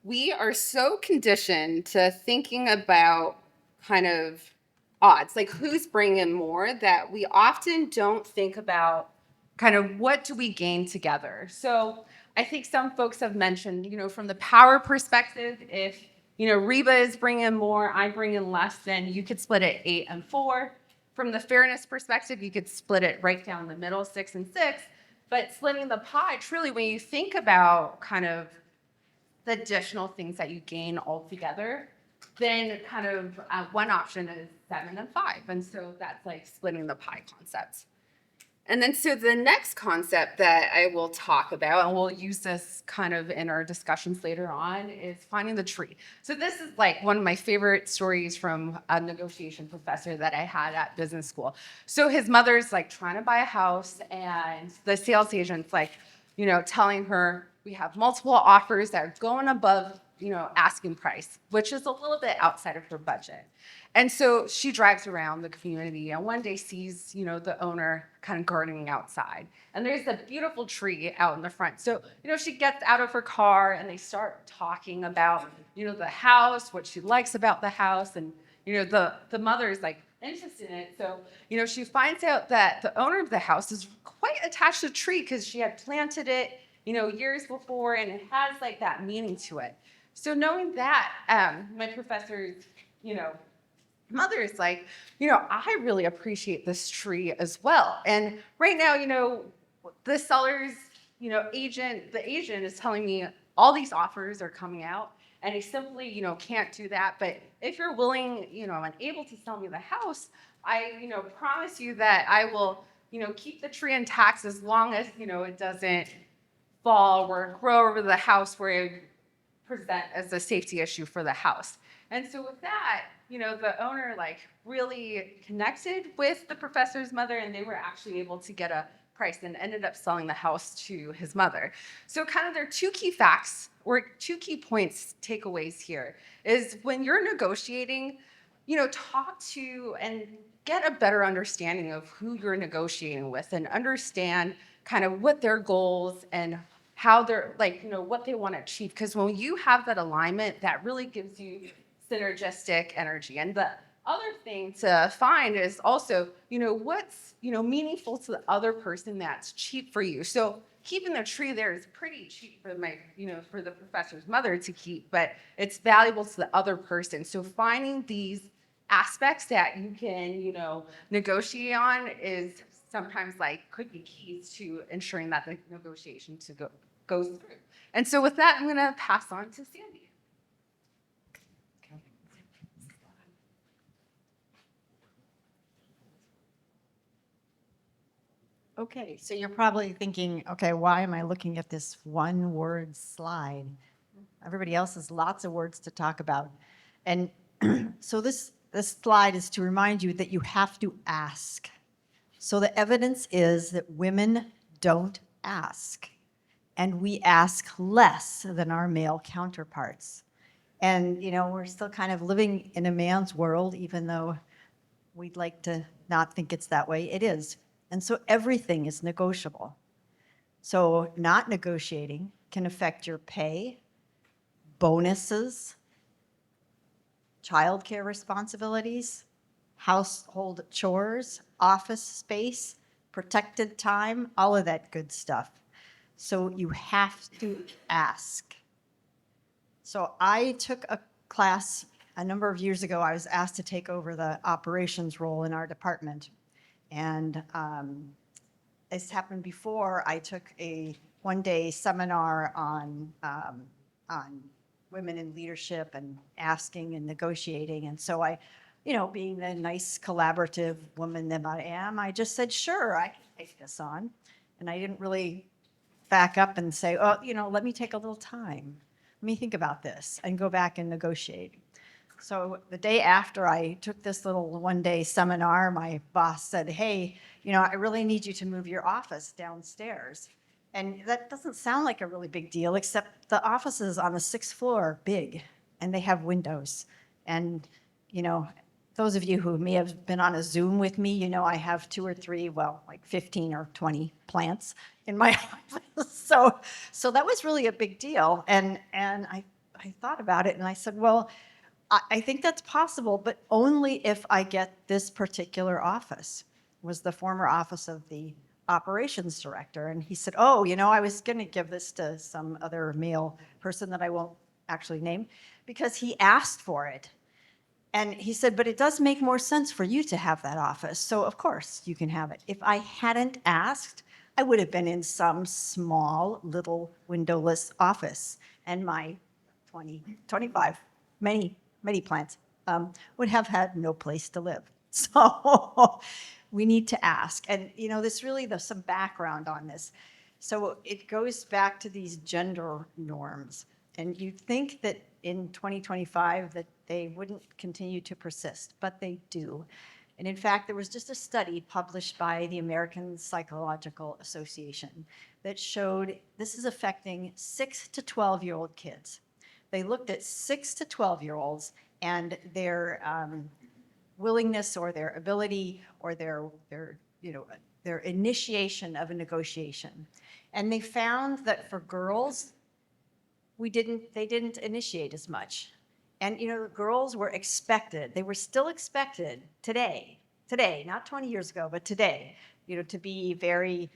we are so conditioned to thinking about kind of odds, like who's bringing more, that we often don't think about kind of what do we gain together. So I think some folks have mentioned, from the power perspective, if, Reba is bringing more, I'm bringing less, then you could split it 8 and 4. From the fairness perspective, you could split it right down the middle, 6 and 6. But splitting the pie, truly, when you think about kind of the additional things that you gain altogether, then kind of one option is 7 and 5. And so that's like splitting the pie concept. And then so the next concept that I will talk about, and we'll use this kind of in our discussions later on, is finding the tree. So this is like one of my favorite stories from a negotiation professor that I had at business school. So his mother's like trying to buy a house, and the sales agent's like, telling her, We have multiple offers that are going above, asking price, which is a little bit outside of her budget. And so she drives around the community and one day sees, the owner kind of gardening outside. And there's a beautiful tree out in the front. So, she gets out of her car and they start talking about, the house, what she likes about the house. And, the mother is like interested in it. So, she finds out that the owner of the house is quite attached to the tree because she had planted it, years before, and it has like that meaning to it. So knowing that, my professor's, mother is like, I really appreciate this tree as well. And right now, the seller's, the agent is telling me all these offers are coming out and he simply, can't do that. But if you're willing, and able to sell me the house, I, promise you that I will, keep the tree intact as long as, it doesn't fall or grow over the house where it present as a safety issue for the house. And so with that, the owner like really connected with the professor's mother and they were actually able to get a price and ended up selling the house to his mother. So kind of there are two key facts or two key points, takeaways here is when you're negotiating, talk to and get a better understanding of who you're negotiating with and understand kind of what their goals and how they're like, what they want to achieve. Because when you have that alignment, that really gives you synergistic energy. And the other thing to find is also, what's, meaningful to the other person that's cheap for you. So keeping the tree there is pretty cheap for for the professor's mother to keep, but it's valuable to the other person. So finding these aspects that you can, negotiate on is sometimes could be keys to ensuring that the negotiation goes through. And so with that, I'm going to pass on to Sandy. Okay, so you're probably thinking, okay, why am I looking at this one word slide? Everybody else has lots of words to talk about. And so this slide is to remind you that you have to ask. So the evidence is that women don't ask, and we ask less than our male counterparts. And, we're still kind of living in a man's world, even though we'd like to not think it's that way. It is. And so everything is negotiable. So not negotiating can affect your pay, bonuses, childcare responsibilities, household chores, office space, protected time, all of that good stuff. So you have to ask. So I took a class a number of years ago. I was asked to take over the operations role in our department. And this happened before. I took a one-day seminar on women in leadership and asking and negotiating. And so I, being the nice collaborative woman that I am, I just said, sure, I can take this on. And I didn't really back up and say, oh, let me take a little time. Let me think about this and go back and negotiate. So the day after I took this little one-day seminar, my boss said, hey, I really need you to move your office downstairs. And that doesn't sound like a really big deal, except the offices on the 6th floor are big, and they have windows. And, those of you who may have been on a Zoom with me, I have 2 or 3, 15 or 20 plants in my office. So that was really a big deal. And I thought about it, and I said, well, I think that's possible, but only if I get this particular office. It was the former office of the operations director. And he said, oh, I was going to give this to some other male person that I won't actually name because he asked for it. And he said, but it does make more sense for you to have that office. So of course you can have it. If I hadn't asked, I would have been in some small little windowless office. And my 25, many plants would have had no place to live. So we need to ask. And, this really, there's some background on this. So it goes back to these gender norms. And you'd think that in 2025 that they wouldn't continue to persist, but they do. And in fact, there was just a study published by the American Psychological Association that showed this is affecting 6 to 12-year-old kids. They looked at 6 to 12-year-olds and their willingness or their ability or their initiation of a negotiation. And they found that for girls, they didn't initiate as much. And the girls were expected, they were still expected today, not 20 years ago, but today, to be very,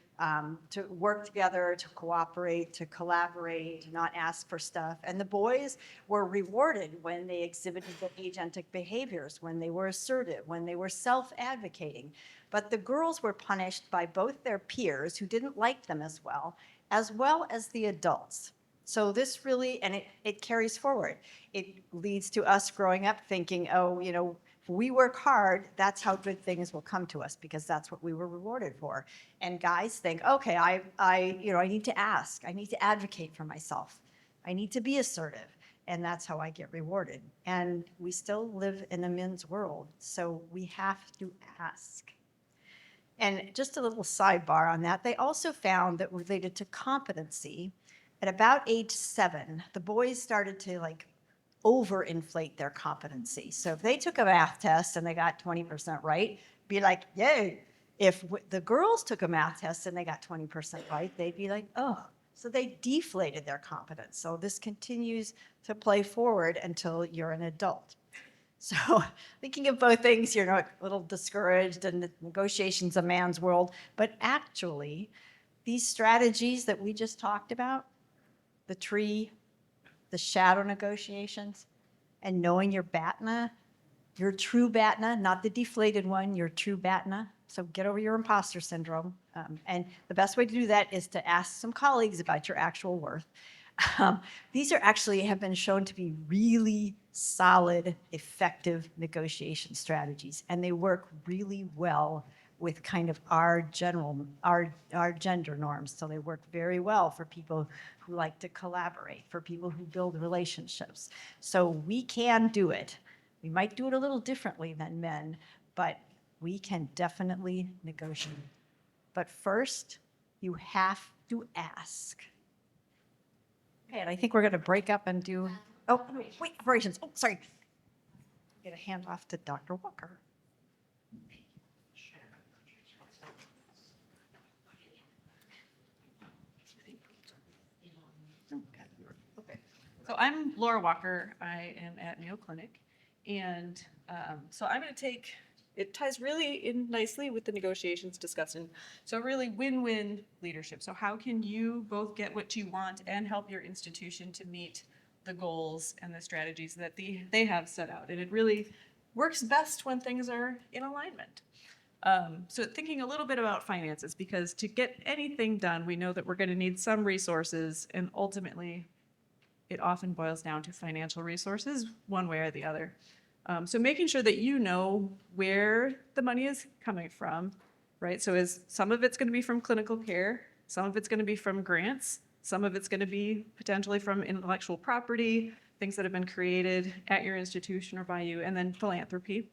to work together, to cooperate, to collaborate, to not ask for stuff. And the boys were rewarded when they exhibited the agentic behaviors, when they were assertive, when they were self-advocating. But the girls were punished by both their peers who didn't like them as well as the adults. So this really, and it carries forward. It leads to us growing up thinking, oh, if we work hard, that's how good things will come to us because that's what we were rewarded for. And guys think, okay, I need to ask. I need to advocate for myself. I need to be assertive. And that's how I get rewarded. And we still live in a men's world, so we have to ask. And just a little sidebar on that, they also found that related to competency, at about age 7, the boys started to overinflate their competency. So if they took a math test and they got 20% right, be like, yay. If the girls took a math test and they got 20% right, they'd be like, oh. So they deflated their competence. So this continues to play forward until you're an adult. So thinking of both things, you're a little discouraged and the negotiation's a man's world. But actually, these strategies that we just talked about, the tree, the shadow negotiations, and knowing your BATNA, your true BATNA, not the deflated one, your true BATNA. So get over your imposter syndrome. And the best way to do that is to ask some colleagues about your actual worth. These have been shown to be really solid, effective negotiation strategies, and they work really well with kind of our gender norms. So they work very well for people who like to collaborate, for people who build relationships. So we can do it. We might do it a little differently than men, but we can definitely negotiate. But first, you have to ask. Okay, and I think we're going to break up and do, wait, operations. Oh, sorry. Get a hand off to Dr. Walker. So I'm Laura Walker. I am at Mayo Clinic. And so I'm going to take, it ties really in nicely with the negotiations discussion. So really win-win leadership. So how can you both get what you want and help your institution to meet the goals and the strategies that they have set out? And it really works best when things are in alignment. So thinking a little bit about finances, because to get anything done, we know that we're going to need some resources, and ultimately it often boils down to financial resources one way or the other. So making sure that you know where the money is coming from, right? So some of it's going to be from clinical care, some of it's going to be from grants, some of it's going to be potentially from intellectual property, things that have been created at your institution or by you, and then philanthropy.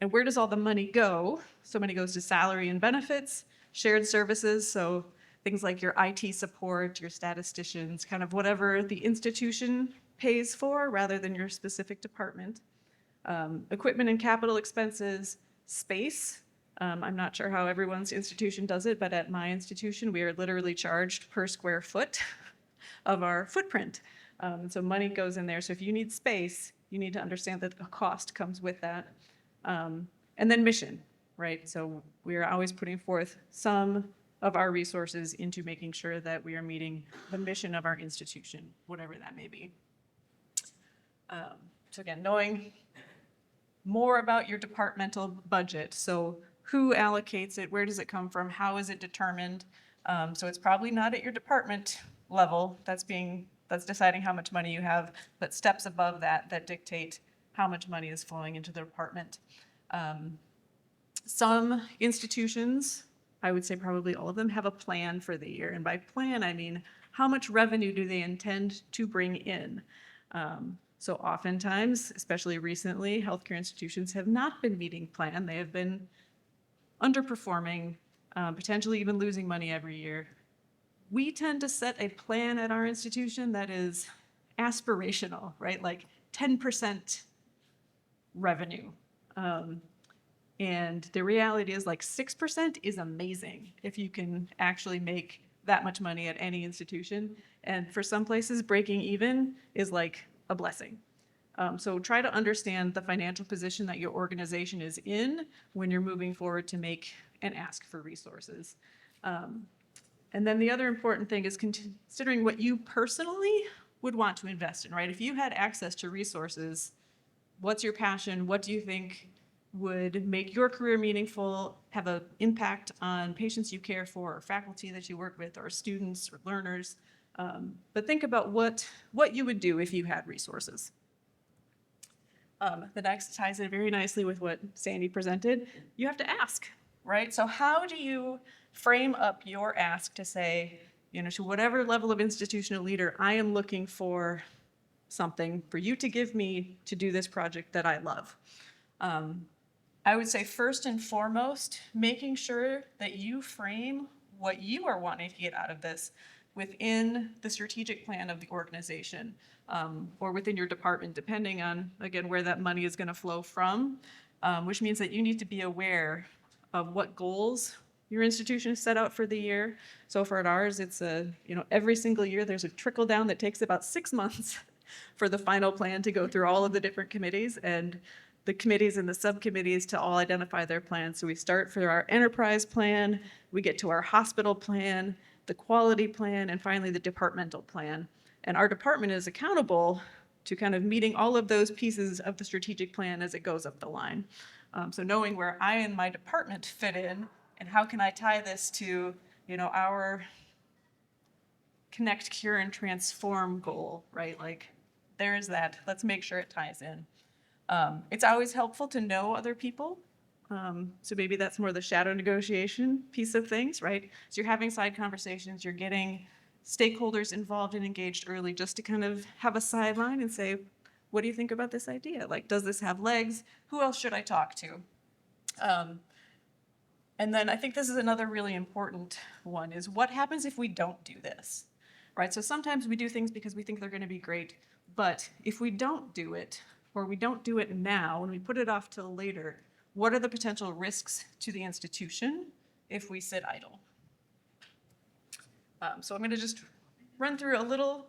And where does all the money go? So money goes to salary and benefits, shared services, so things like your IT support, your statisticians, kind of whatever the institution pays for rather than your specific department. Equipment and capital expenses, space. I'm not sure how everyone's institution does it, but at my institution, we are literally charged per square foot of our footprint. So money goes in there. So if you need space, you need to understand that a cost comes with that. And then mission, right? So we are always putting forth some of our resources into making sure that we are meeting the mission of our institution, whatever that may be. So again, knowing more about your departmental budget. So who allocates it? Where does it come from? How is it determined? So it's probably not at your department level that's deciding how much money you have, but steps above that dictate how much money is flowing into the department. Some institutions, I would say probably all of them, have a plan for the year. And by plan, I mean, how much revenue do they intend to bring in? So oftentimes, especially recently, healthcare institutions have not been meeting plan. They have been underperforming, potentially even losing money every year. We tend to set a plan at our institution that is aspirational, right? Like 10% revenue. And the reality is like 6% is amazing if you can actually make that much money at any institution. And for some places, breaking even is like a blessing. So try to understand the financial position that your organization is in when you're moving forward to make and ask for resources. And then the other important thing is considering what you personally would want to invest in, right? If you had access to resources, what's your passion? What do you think would make your career meaningful, have an impact on patients you care for, or faculty that you work with, or students or learners? But think about what you would do if you had resources. The next ties in very nicely with what Sandy presented. You have to ask, right? So how do you frame up your ask to say, to whatever level of institutional leader, I am looking for something for you to give me to do this project that I love. I would say first and foremost, making sure that you frame what you are wanting to get out of this within the strategic plan of the organization, or within your department, depending on, again, where that money is going to flow from, which means that you need to be aware of what goals your institution has set out for the year. So for ours, it's every single year there's a trickle down that takes about 6 months for the final plan to go through all of the different committees and the committees and the subcommittees to all identify their plans. So we start for our enterprise plan, we get to our hospital plan, the quality plan, and finally the departmental plan. And our department is accountable to kind of meeting all of those pieces of the strategic plan as it goes up the line. So knowing where I and my department fit in and how can I tie this to, our connect, cure, and transform goal, right? Like there's that, let's make sure it ties in. It's always helpful to know other people. So maybe that's more the shadow negotiation piece of things, right? So you're having side conversations, you're getting stakeholders involved and engaged early just to kind of have a sideline and say, what do you think about this idea? Like, does this have legs? Who else should I talk to? And then I think this is another really important one is what happens if we don't do this, right? So sometimes we do things because we think they're going to be great, but if we don't do it, or we don't do it now and we put it off till later, what are the potential risks to the institution if we sit idle? So I'm going to just run through a little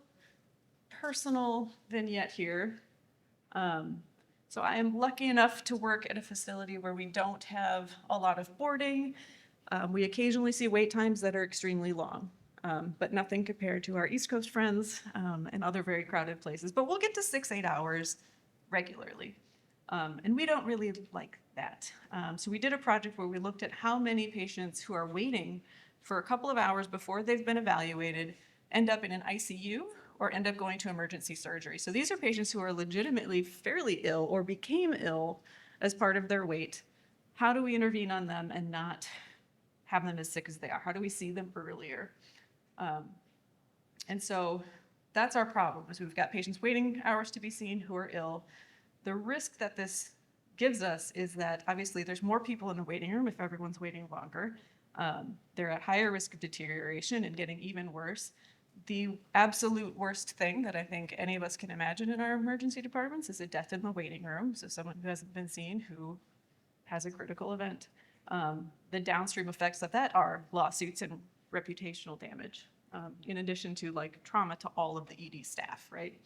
personal vignette here. So I am lucky enough to work at a facility where we don't have a lot of boarding. We occasionally see wait times that are extremely long, but nothing compared to our East Coast friends and other very crowded places. But we'll get to 6-8 hours regularly. And we don't really like that. So we did a project where we looked at how many patients who are waiting for a couple of hours before they've been evaluated end up in an ICU or end up going to emergency surgery. So these are patients who are legitimately fairly ill or became ill as part of their wait. How do we intervene on them and not have them as sick as they are? How do we see them earlier? And so that's our problem, is we've got patients waiting hours to be seen who are ill. The risk that this gives us is that obviously there's more people in the waiting room if everyone's waiting longer. They're at higher risk of deterioration and getting even worse. The absolute worst thing that I think any of us can imagine in our emergency departments is a death in the waiting room. So someone who hasn't been seen who has a critical event. The downstream effects of that are lawsuits and reputational damage, in addition to like trauma to all of the ED staff, right?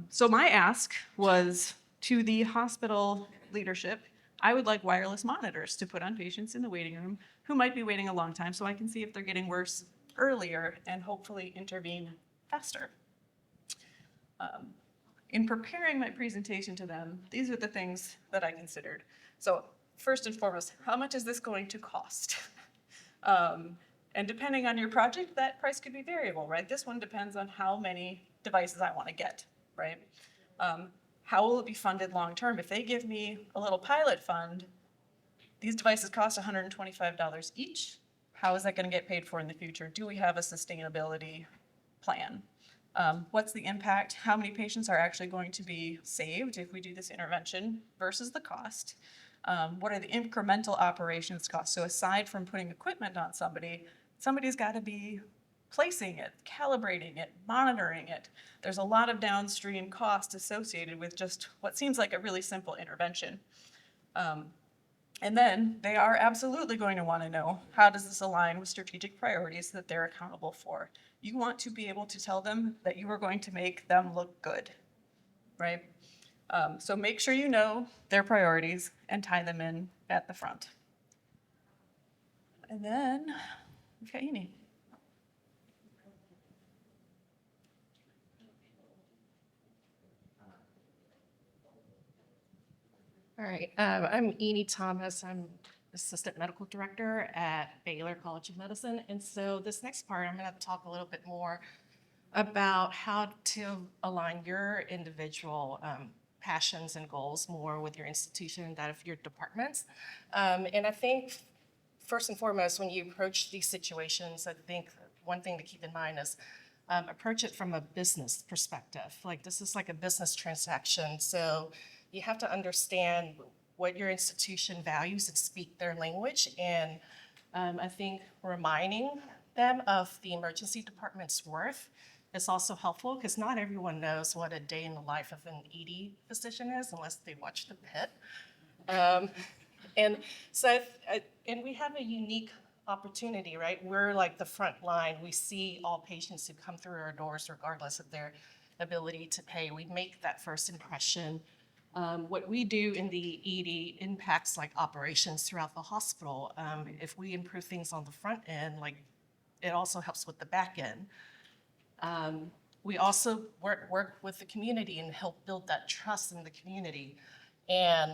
So my ask was to the hospital leadership, I would like wireless monitors to put on patients in the waiting room who might be waiting a long time so I can see if they're getting worse earlier and hopefully intervene faster. In preparing my presentation to them, these are the things that I considered. So first and foremost, how much is this going to cost? And depending on your project, that price could be variable, right? This one depends on how many devices I want to get, right? How will it be funded long-term? If they give me a little pilot fund, these devices cost $125 each. How is that going to get paid for in the future? Do we have a sustainability plan? What's the impact? How many patients are actually going to be saved if we do this intervention versus the cost? What are the incremental operations costs? So aside from putting equipment on somebody, somebody's got to be placing it, calibrating it, monitoring it. There's a lot of downstream cost associated with just what seems like a really simple intervention. And then they are absolutely going to want to know, how does this align with strategic priorities that they're accountable for? You want to be able to tell them that you are going to make them look good, right? So make sure you know their priorities and tie them in at the front. And then, okay, Amy. All right, I'm Eni Thomas. I'm Assistant Medical Director at Baylor College of Medicine. And so this next part, I'm going to talk a little bit more about how to align your individual passions and goals more with your institution and that of your departments. And I think first and foremost, when you approach these situations, I think one thing to keep in mind is approach it from a business perspective. Like this is like a business transaction. So you have to understand what your institution values and speak their language. And I think reminding them of the emergency department's worth is also helpful because not everyone knows what a day in the life of an ED physician is unless they watch The Pit. And so, and we have a unique opportunity, right? We're like the front line. We see all patients who come through our doors regardless of their ability to pay. We make that first impression. What we do in the ED impacts like operations throughout the hospital. If we improve things on the front end, like it also helps with the back end. We also work with the community and help build that trust in the community. And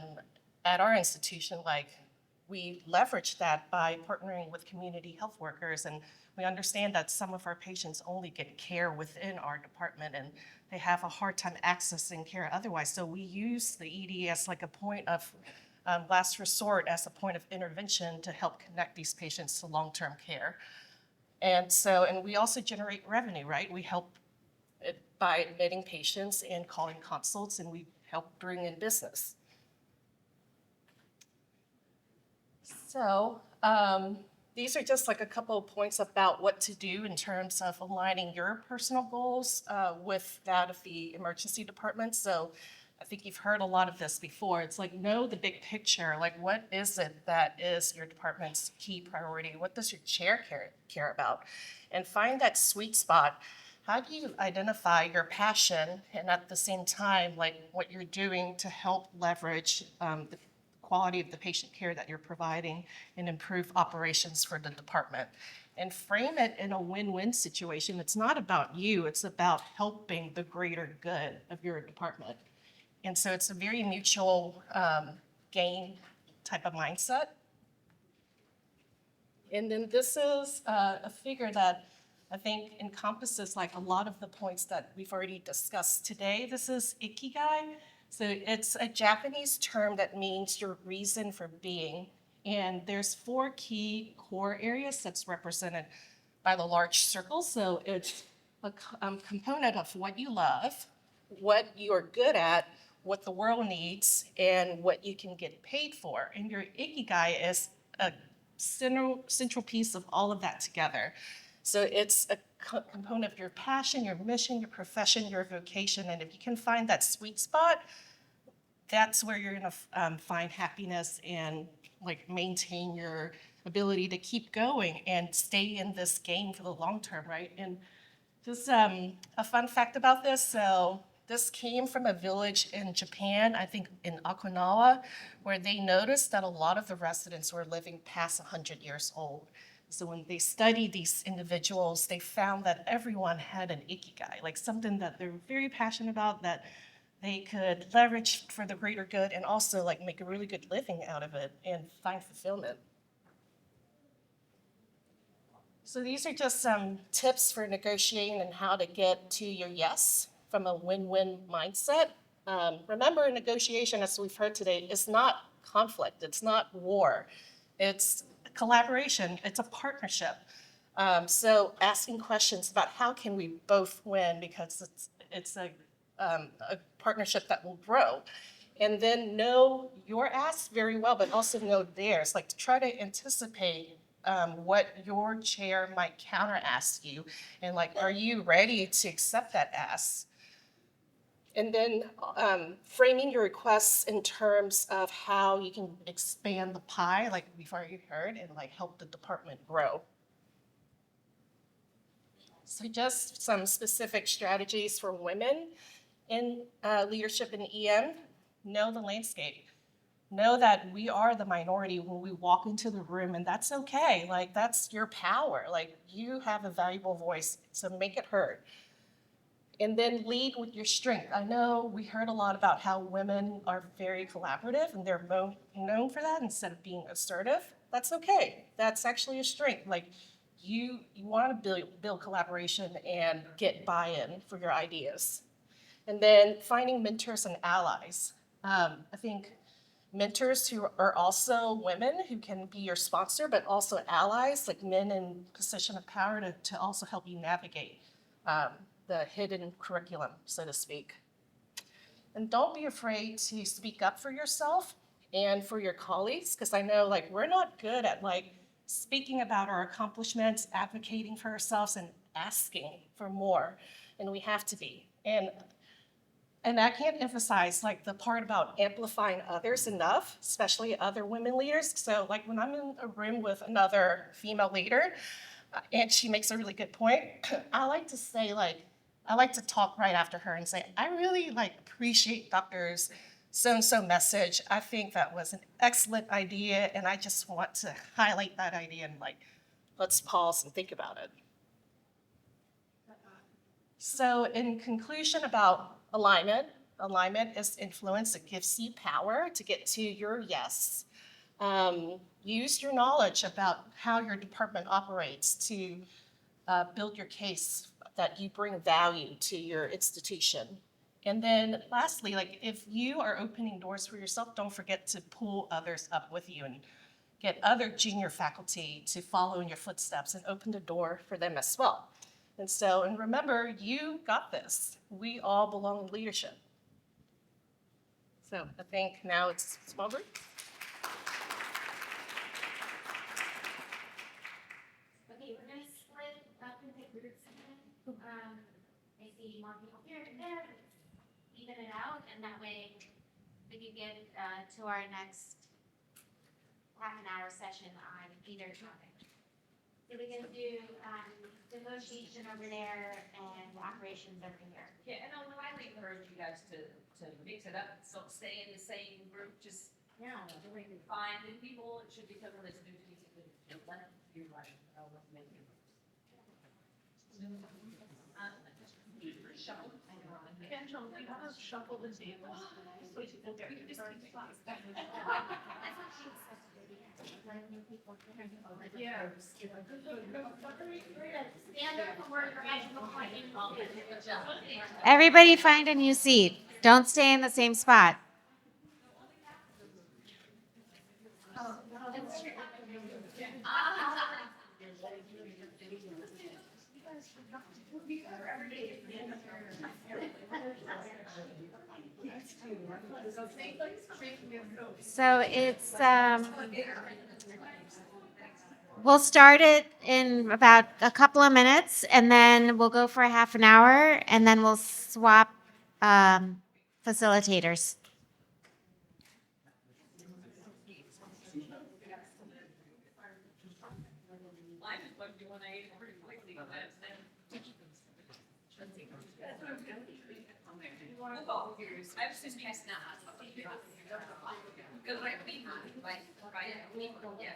at our institution, like we leverage that by partnering with community health workers, and we understand that some of our patients only get care within our department and they have a hard time accessing care otherwise. So we use the ED as like a point of last resort, as a point of intervention to help connect these patients to long-term care. And so, and we also generate revenue, right? We help it by admitting patients and calling consults, and we help bring in business. So these are just like a couple of points about what to do in terms of aligning your personal goals with that of the emergency department. So I think you've heard a lot of this before. It's like, know the big picture. Like, what is it that is your department's key priority? What does your chair care about? And find that sweet spot. How do you identify your passion and at the same time, like what you're doing to help leverage the quality of the patient care that you're providing and improve operations for the department? And frame it in a win-win situation. It's not about you, it's about helping the greater good of your department. And so it's a very mutual gain type of mindset. And then this is a figure that I think encompasses like a lot of the points that we've already discussed today. This is ikigai. So it's a Japanese term that means your reason for being. And there's 4 key core areas that's represented by the large circle. So it's a component of what you love, what you're good at, what the world needs, and what you can get paid for. And your ikigai is a central piece of all of that together. So it's a component of your passion, your mission, your profession, your vocation. And if you can find that sweet spot, that's where you're gonna find happiness and like maintain your ability to keep going and stay in this game for the long term, right? And just a fun fact about this, so this came from a village in Japan, I think in Okinawa, where they noticed that a lot of the residents were living past 100 years old. So when they studied these individuals, they found that everyone had an ikigai, like something that they're very passionate about, that they could leverage for the greater good and also like make a really good living out of it and find fulfillment. So these are just some tips for negotiating and how to get to your yes from a win-win mindset. Remember, negotiation, as we've heard today, is not conflict. It's not war. It's collaboration. It's a partnership. So asking questions about how can we both win, because it's a partnership that will grow. And then know your asks very well, but also know theirs, like to try to anticipate what your chair might counter ask you, and like, are you ready to accept that ask? And then framing your requests in terms of how you can expand the pie, like we've already heard, and like help the department grow. So just some specific strategies for women in leadership in EM. Know the landscape. Know that we are the minority when we walk into the room, and that's okay. Like, that's your power. Like, you have a valuable voice, so make it heard. And then lead with your strength. I know we heard a lot about how women are very collaborative, and they're known for that instead of being assertive. That's okay. That's actually a strength. Like, you want to build collaboration and get buy-in for your ideas. And then finding mentors and allies. I think mentors who are also women who can be your sponsor, but also allies, like men in position of power to also help you navigate the hidden curriculum, so to speak. And don't be afraid to speak up for yourself and for your colleagues, because I know like we're not good at like speaking about our accomplishments, advocating for ourselves, and asking for more, and we have to be. And I can't emphasize like the part about amplifying others enough, especially other women leaders. So like when I'm in a room with another female leader, and she makes a really good point, I like to say like, I like to talk right after her and say, I really like appreciate Dr.'s so-and-so message. I think that was an excellent idea, and I just want to highlight that idea and like, let's pause and think about it. So in conclusion about alignment is influence. It gives you power to get to your yes. Use your knowledge about how your department operates to build your case that you bring value to your institution. And then lastly, like if you are opening doors for yourself, don't forget to pull others up with you and get other junior faculty to follow in your footsteps and open the door for them as well. And remember, you got this. We all belong in leadership. So I think now it's small group. Okay, we're gonna split up into groups again. I see more people here and there. Even it out, and that way we can get to our next half an hour session on either topic. So we're gonna do negotiation over there and operations over here. Yeah, and I would highly encourage you guys to mix it up, so stay in the same group, just, if we can find new people, it should be because of this new piece of it. Let them do right. Shuffle. Angela, we want to shuffle the table. So you can get started. Yeah. Everybody find a new seat. Don't stay in the same spot. So it's, we'll start it in about a couple of minutes, and then we'll go for a half an hour, and then we'll swap facilitators. I was just passing out. Because like, yeah.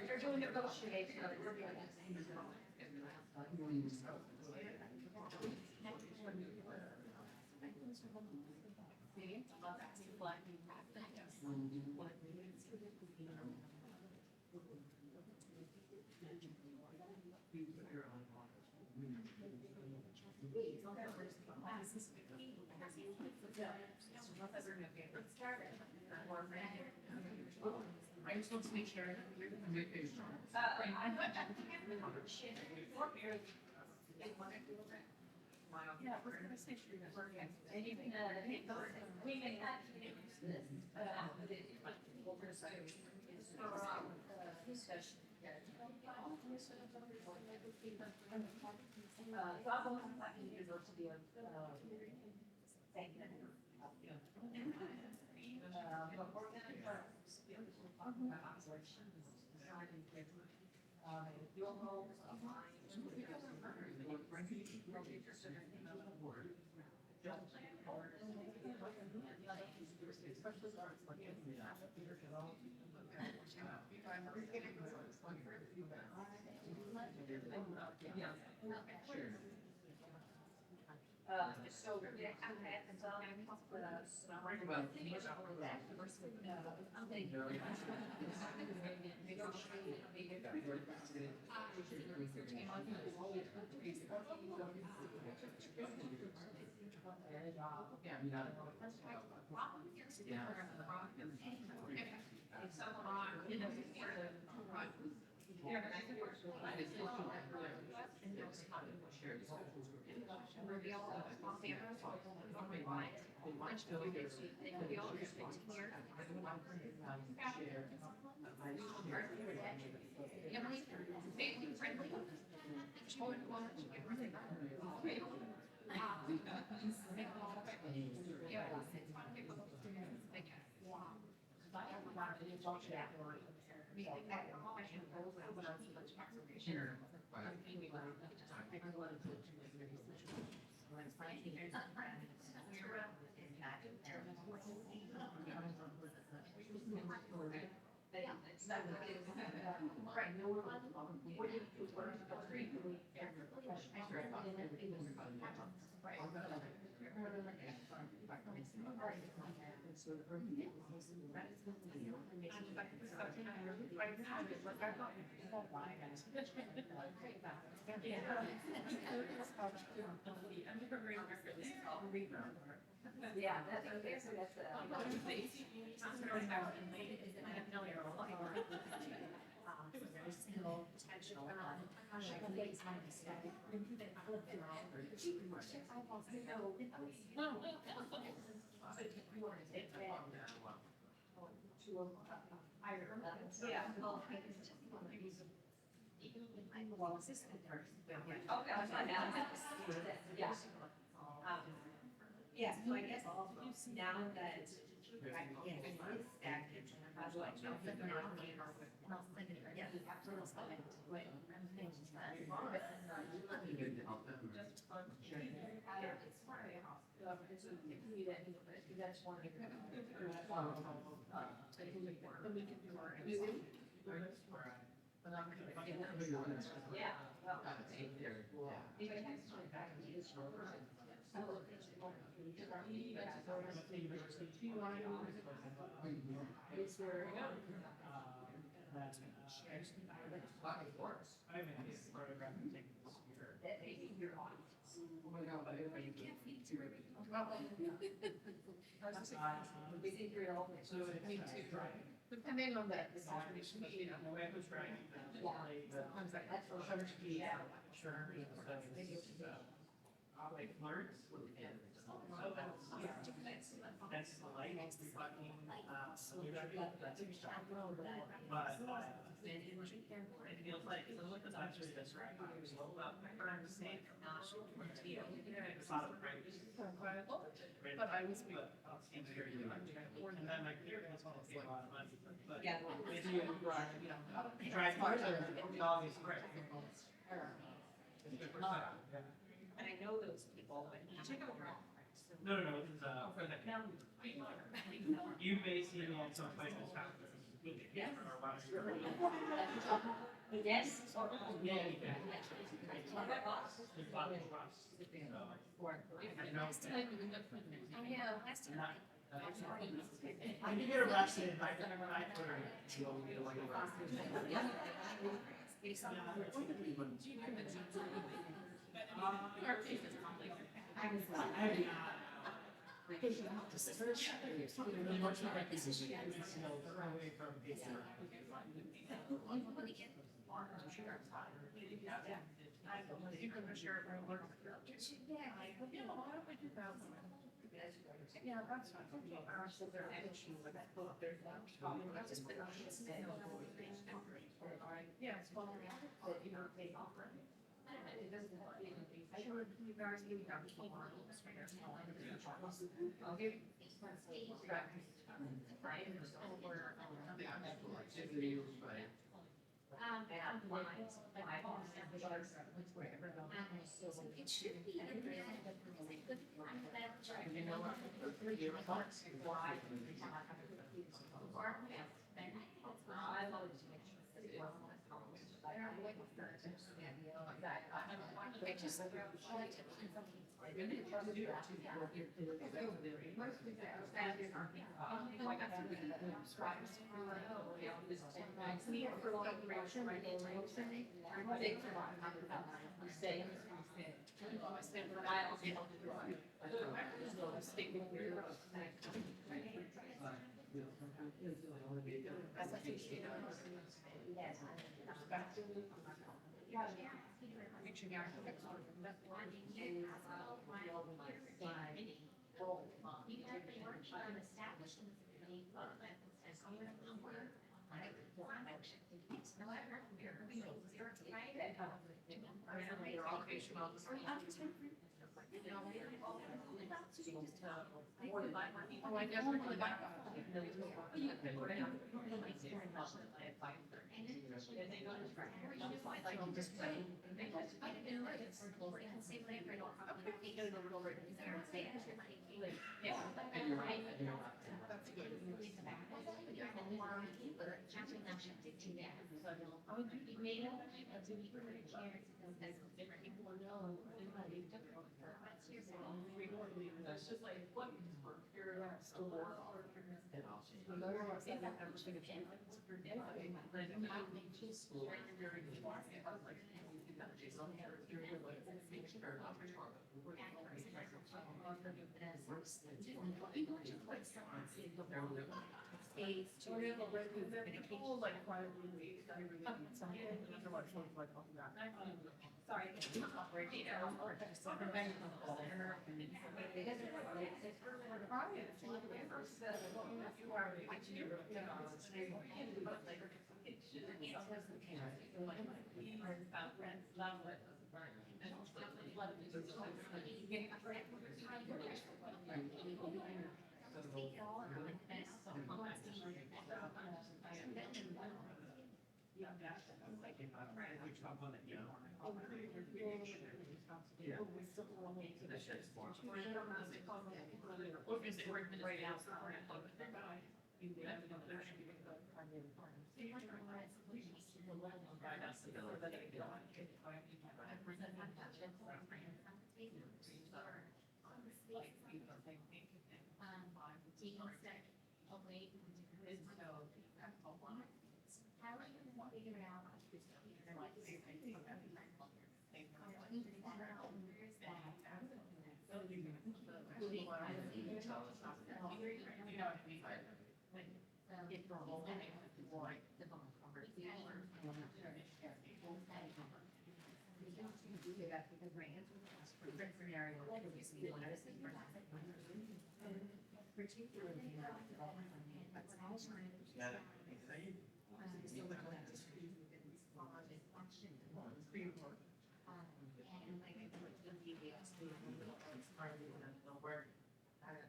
You're doing negotiation. I just want to make sure. Yeah, we're gonna say yeah, that's okay. So that's yeah, so I guess now that depending on the situation, sometimes that's but I was yeah. And I know those people, but No, this is, you may see me at some places. Yes. I can get arrested. Yeah, that's fine. Yeah, it's well, you know, they offer. It doesn't. I don't know if you guys do that. I'll give. It should be. That's just like, what? You're still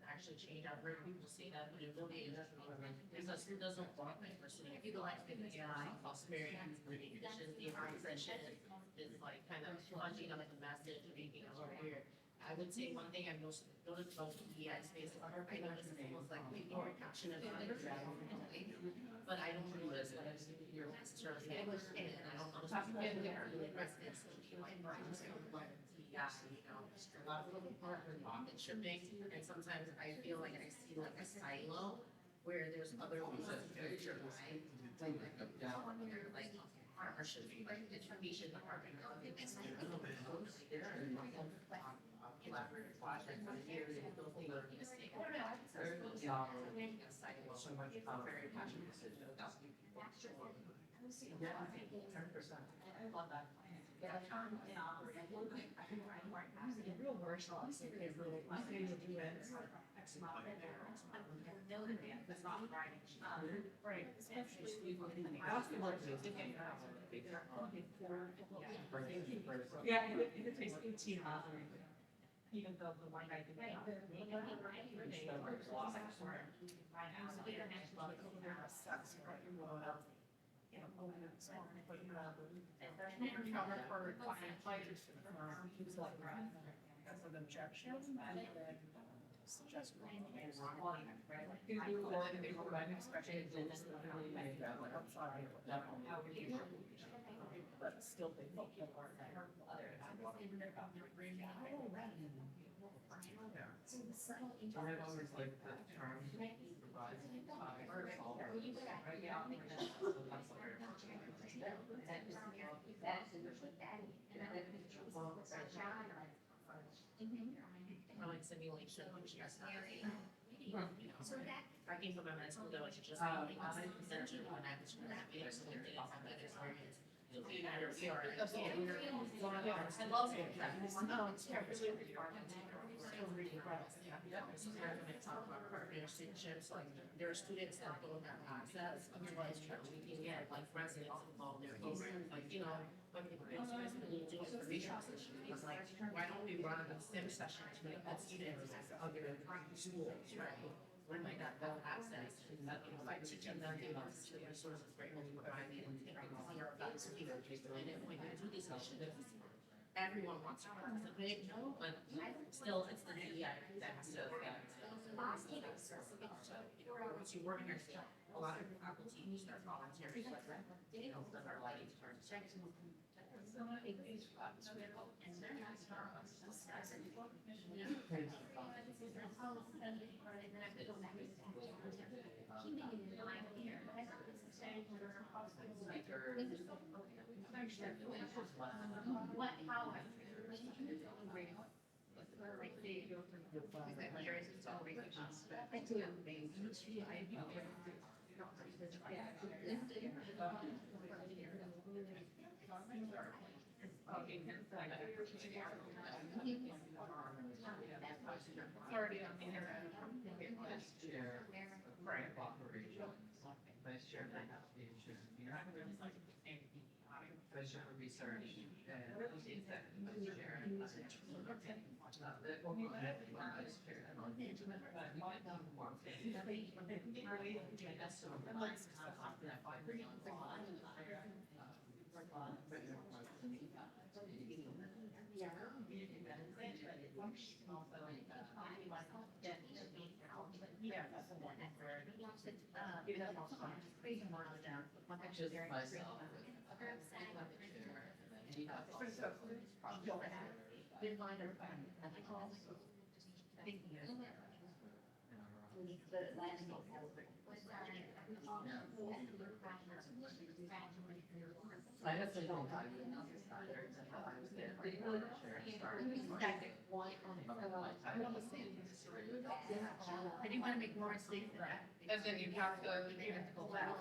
Actually change. I've heard people say that, but it really doesn't want me listening. If you go like the prosperity, it's just the organization is like kind of punching up the message, making it a little weird. I would say one thing I've noticed about the DEI space, I noticed it's almost like people are passionate about it, but I don't notice like your message, and I don't notice people that are really resonant, so like, you know, a lot of people are pocket shipping, and sometimes I feel like I see like a silo where there's other ones that are very driven, like partnership, like education department, it's like collaborative projects, those things are gonna stay. Yeah, it takes 18 hours. Even though the one I did. Counterpart client fighters things like that. As an objection. Suggest. But still they think you are there. I've always liked the term supervising Or like simulation, which is I came from a med school that was just like essentially when I was going to be a student that experience. I love it. Talk about relationships, like there are students that go in that process, otherwise we can get like residents involved in their program, like, you know, when people do information sessions, it's like, why don't we run a sim session to make the students other schools, right? When they got that access, by teaching them the resources, right, when we provide it, and see our values, and then when we do these initiatives, everyone wants to participate, but still, it's the DEI that has to. Once you work here, a lot of faculty are volunteering, you know, that are lighting to participate. Already on the internet. Vice chair of operations, vice chair of application, vice chair of research, and vice chair. The overall vice chair. Just myself. I had some standards and I was there. I do want to make more mistakes than that. And then you have to, you have to go back.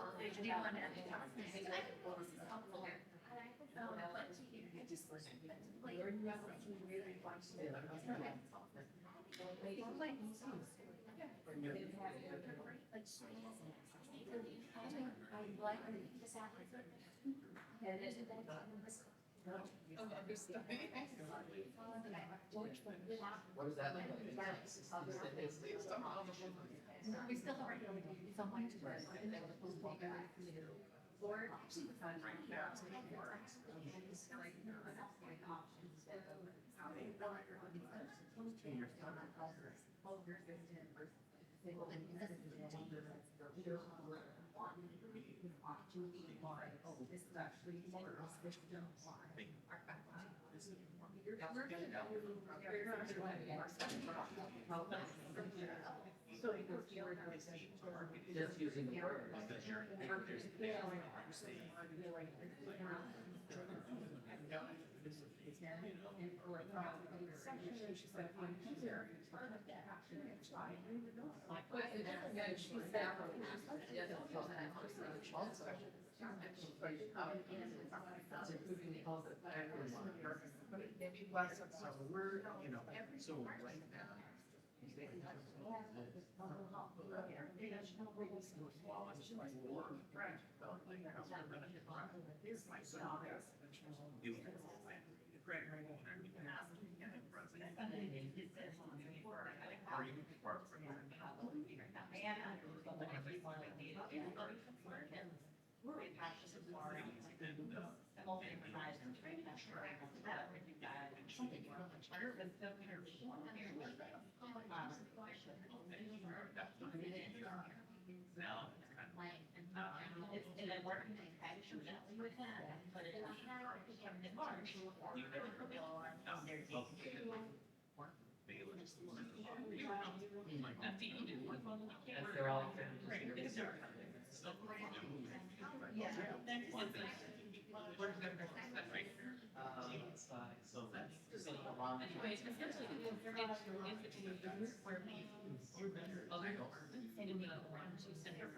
What is that like? We still are doing so much to this. Or this is actually more Just using the word. She said, I'm here.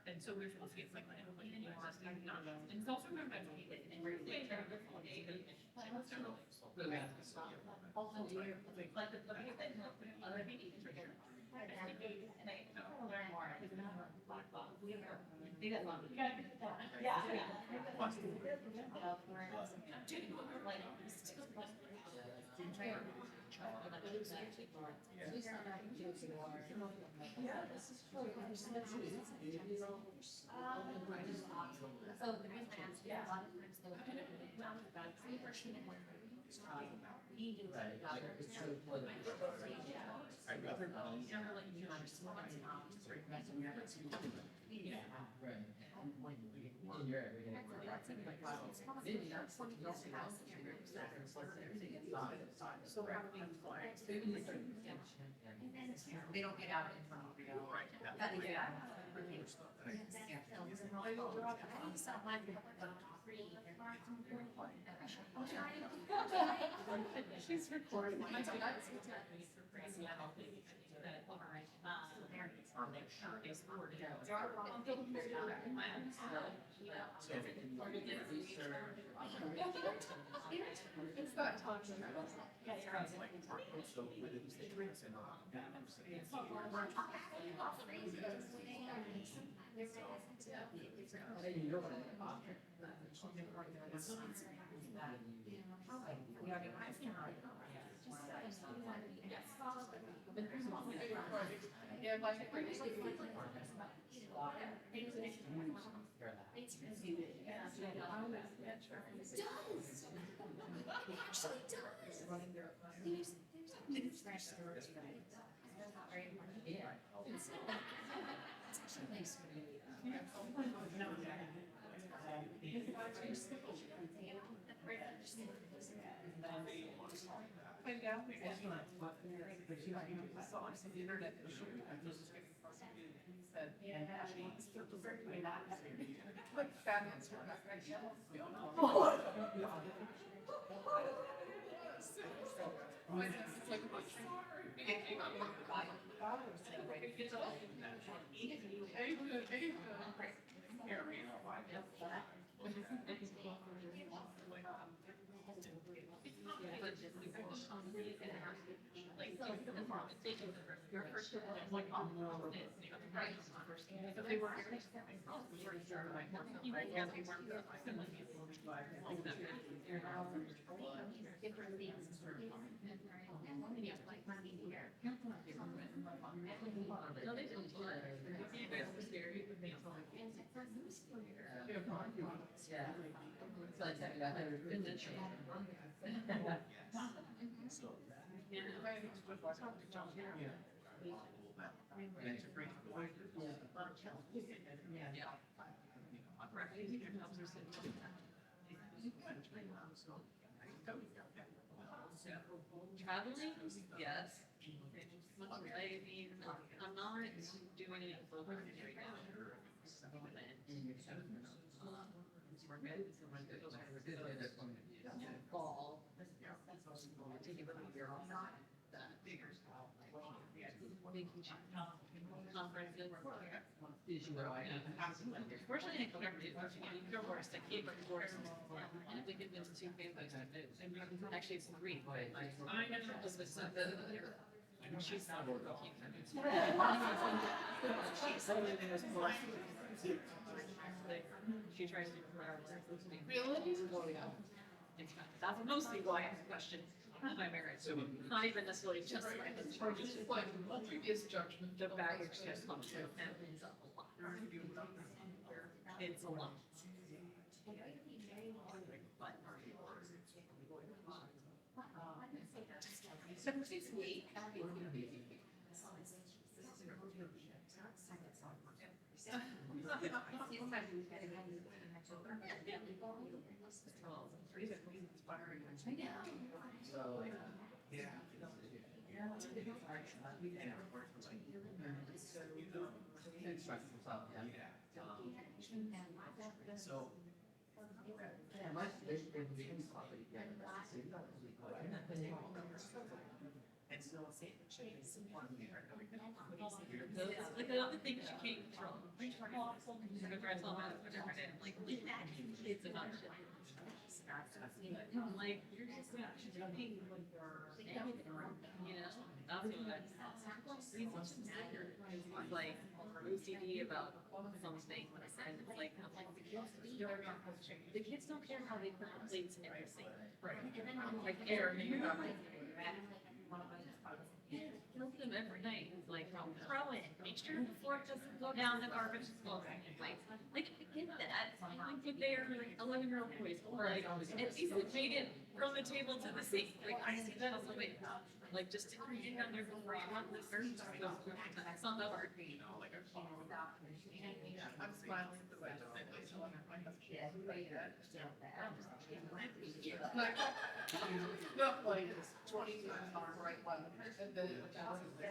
And so we're supposed to get like, and it's also remember they don't get out in front of you. She's recording. It's not talking about. Yeah, like. Traveling? Yes. I mean, I'm not doing it full time right now. Fall. conferences. Fortunately, I covered it. You're worse. I can't divorce. And if we could miss two papers, actually it's three, but I know this was something. She's not she tries to Really? that's mostly why I asked the question. My marriage, so not even necessarily just Like previous judgment. the baggage that comes with it. It's a lot. Like the other things you can't control. Like, it's an option. Like, you're just not, you know, that's what it's like OCD about something, and it's like, I'm like, the kids don't care how they put the plates in their sink. Right. And then I'm like, air, kills them every night. It's like, throw it. Make sure the fork doesn't go down the garbage disposal. Like I get that. Like, but they're 11-year-old boys. Like, at least it made it from the table to the sink. Like, I see that as a way. Like, just to get down there before you want the first. That's not that hard. I'm smiling because I don't know my husband. Not like it's 20 years on the right one, and then it was like, I was like,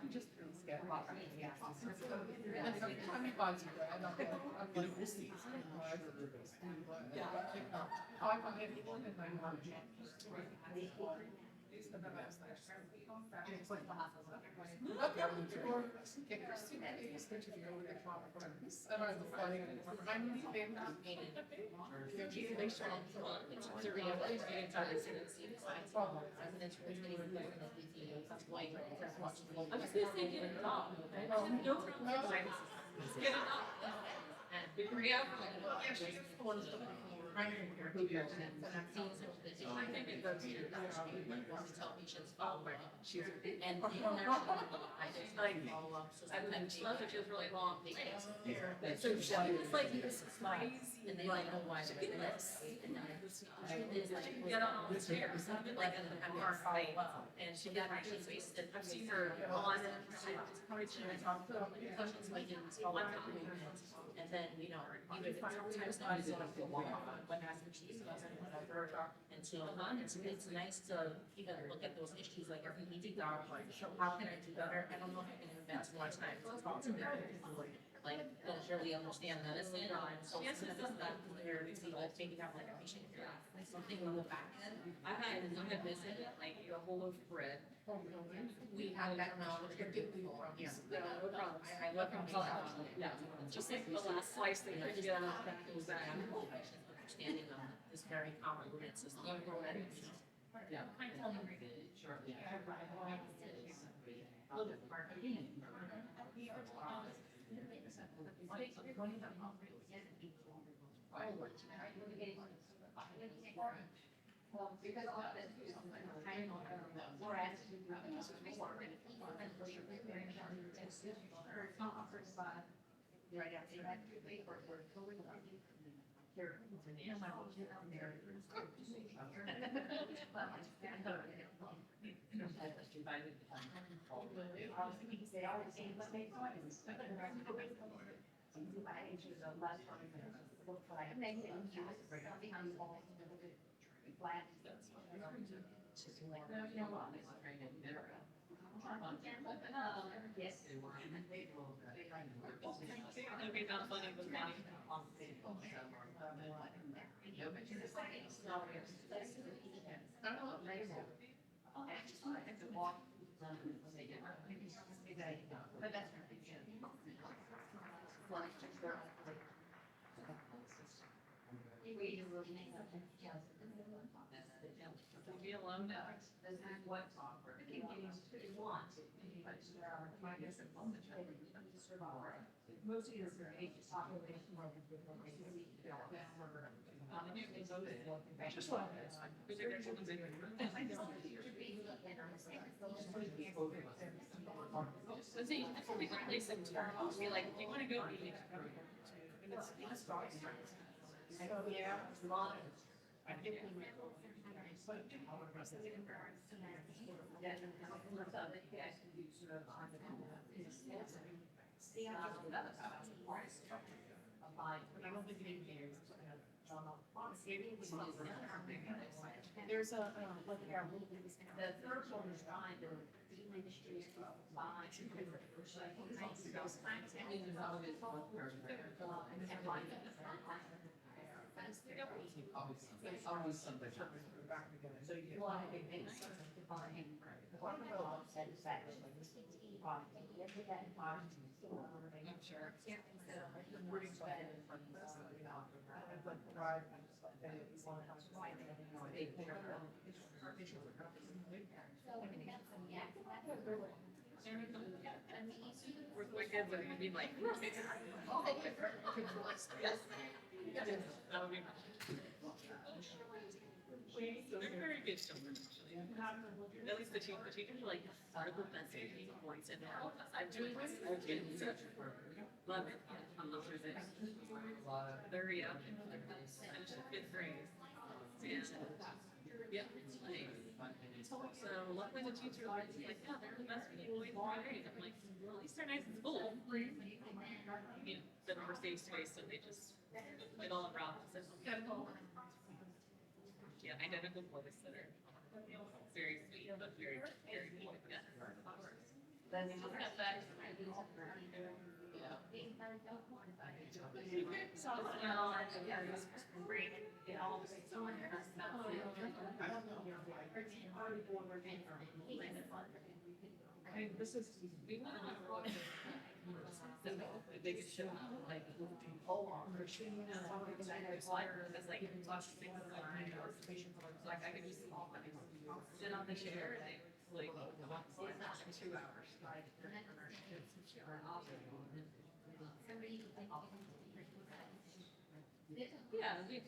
you just really scared. And every time he buys bread, I'm like, this is. Yeah. I want anyone and I want to. And then I was like, it's like, or get your suitcase, which is really the conference. And I was like, I'm leaving. They show up. I was gonna say get a dog. No problem. Get a dog. Yeah, she's one of the. I think it goes to tell patients follow up. And like sometimes it feels really long. So she was like, this is crazy. And they like, oh, why did this? And then she can get on all the stairs. Like in the car fight. And she got actually wasted. I've seen her on probably she was on questions like in one company. And then, you know, even sometimes not as enough for long. What happened, whatever. And so, it's nice to even look at those issues, like, if we need to go, like, how can I do better? I don't know if I can invest more time to talk to them. Like, don't really understand medicine, so it's not clear to see, like, maybe have like a patient here, like something on the back end. I've had a visit, like, a whole loaf of bread. We had that amount of people, yeah, no problem. I love from yeah, just like the last slice they could get on the back was that. Understanding of this very common root system. Yeah. Sure. Well, because all of this is kind of, we're asking, right after that, here, and my whole shit out there. They always say, but they coins. Yes. It'd be not funny, but funny. I don't know. Be alone now. This is what most of your age population. Be like, if you want to go, you need to go. And it's yeah. There's a, the third one is behind the industry. Always something. So you want to make satisfaction. I'm sure. We're quick kids are gonna be like. That would be. They're very good children, actually. At least the teachers are like, are the best points in the world. I'm doing this, I'm doing such. Love it. They're, yeah. I'm just fifth grade. Yeah, it's like, so luckily the teacher was like, yeah, they're the best people in the grade. I'm like, well, at least they're nice in school. You know, the number stays space, so they just get all around us. Yeah, identical boys that are very sweet, but very, very cool. Yeah. Then you just got that. This is. They could show like it's like I could just sit on the chair and they like 2 hours. Yeah, we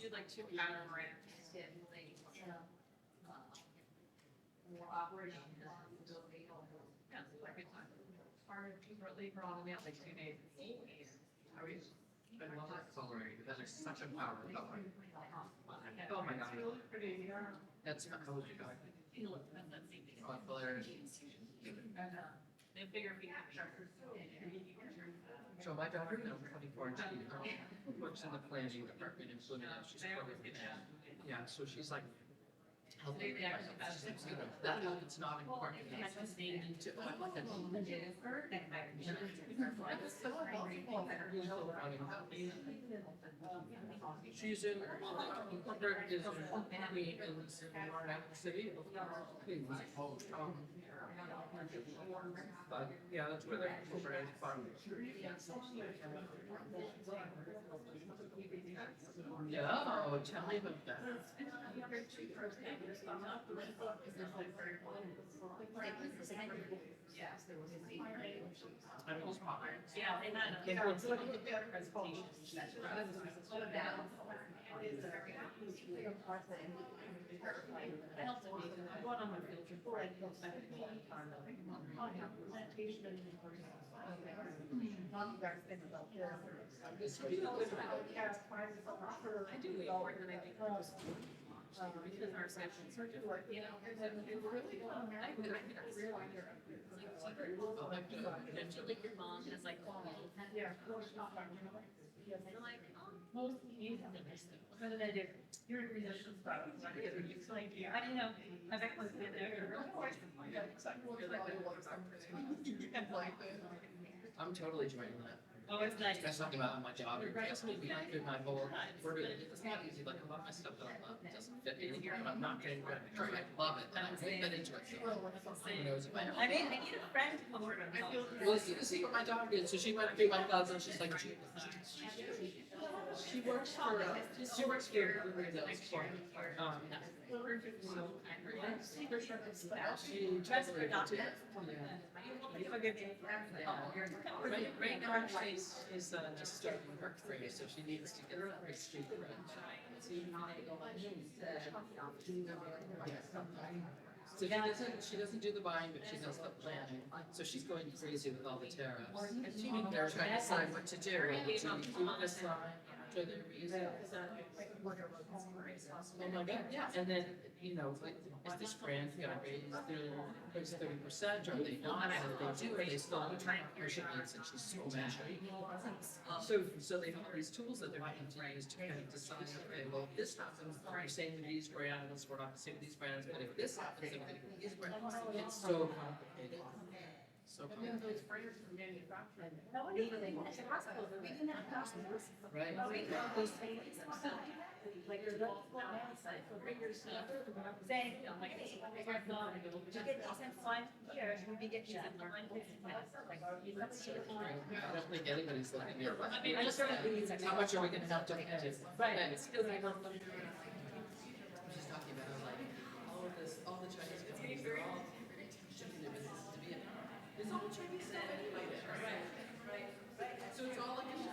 did like 2 pattern ramps. More operation. Yeah, it's like a good time. Leave her on me out like 2 days. I always, I love that coloring, that is such a powerful color. Oh my god. That's not color. They figure we have sharpers. So my daughter, now 24, she works in the planning department in Bloomington. She's probably, yeah, so she's like, helping me. That it's not important. She's in corporate is in Atlantic City. But yeah, that's where they're corporate is fun. Yeah, oh, tell me about that. Yes, there was a Yeah, they had a presentation. I helped them go on my field trip. I do way more than I think. Because our sessions are different, you know, it's really fun. I could realize like your mom is like, Yeah. they're like, Most what did I do? You're in resistance battle. It's like, I didn't know. I bet was there. I'm totally joining that. That's something about my job. That's maybe not through my whole. It's not easy. Like a lot of my stuff that I love doesn't fit me in here, but I'm not getting rid of it. I love it, and I'm fit into it. So who knows if I have. I need a friend to come over. Well, see what my dog did. So she went through my closet and she's like, she works for, she works for, she tries to right now, she's just starting work for you, so she needs to get her street cred. So she doesn't do the buying, but she does the planning. So she's going crazy with all the tariffs. They're trying to decide what to do. Do we keep this line? Do they raise it? Oh my God, yeah. And then, you know, like, is this brand gonna raise their price 30%? Or are they not? And if they do, are they still trying to push it needs? And she's so mad. So they have all these tools that they're having to use to kind of decide, okay, well, if this happens, we're saying with these brands, we're not the same with these brands, but if this happens, then we're gonna with these brands. It's so complicated. So complicated. Right. Like there's multiple websites, so bring your stuff. Saying, like, hey, you get these in fine here, and we get these in fine. Like, let's see. I don't think anybody's looking at it. I mean, how much are we gonna have to pay? Right. She's talking about like all of this, all the Chinese companies, they're all shifting their businesses to Vietnam. It's all Chinese stuff anyway, right? So it's all like a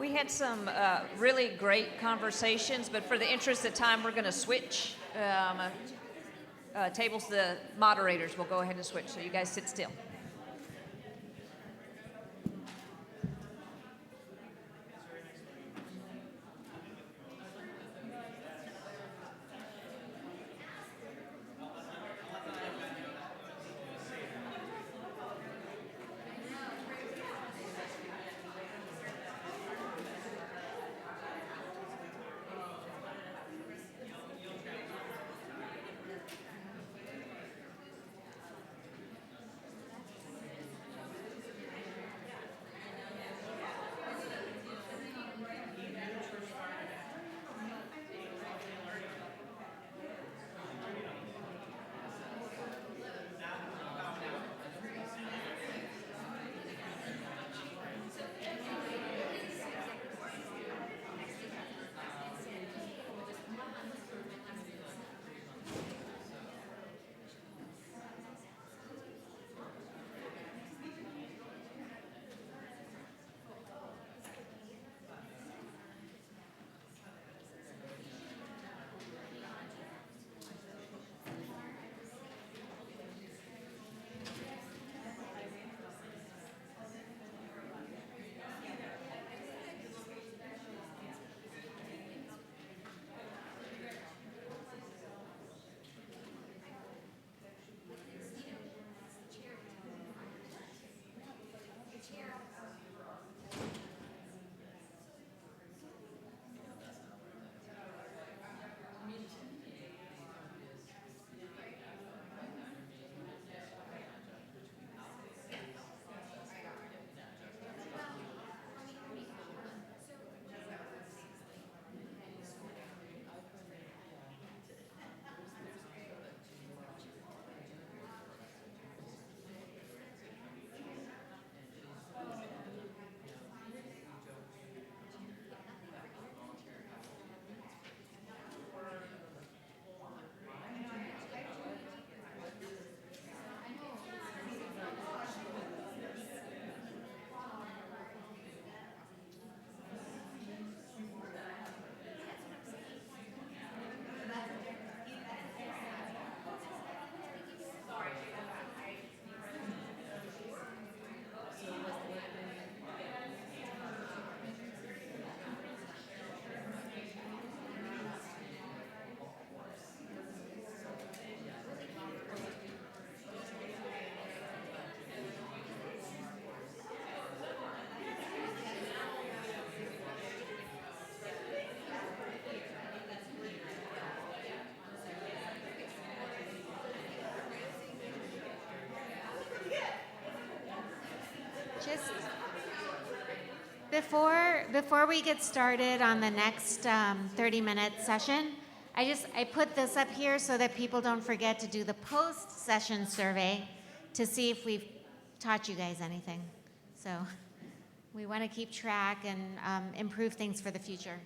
we had some really great conversations, but for the interest of time, we're going to switch tables. The moderators will go ahead and switch, so you guys sit still. Just before we get started on the next 30-minute session, I put this up here so that people don't forget to do the post-session survey to see if we've taught you guys anything. So we want to keep track and improve things for the future.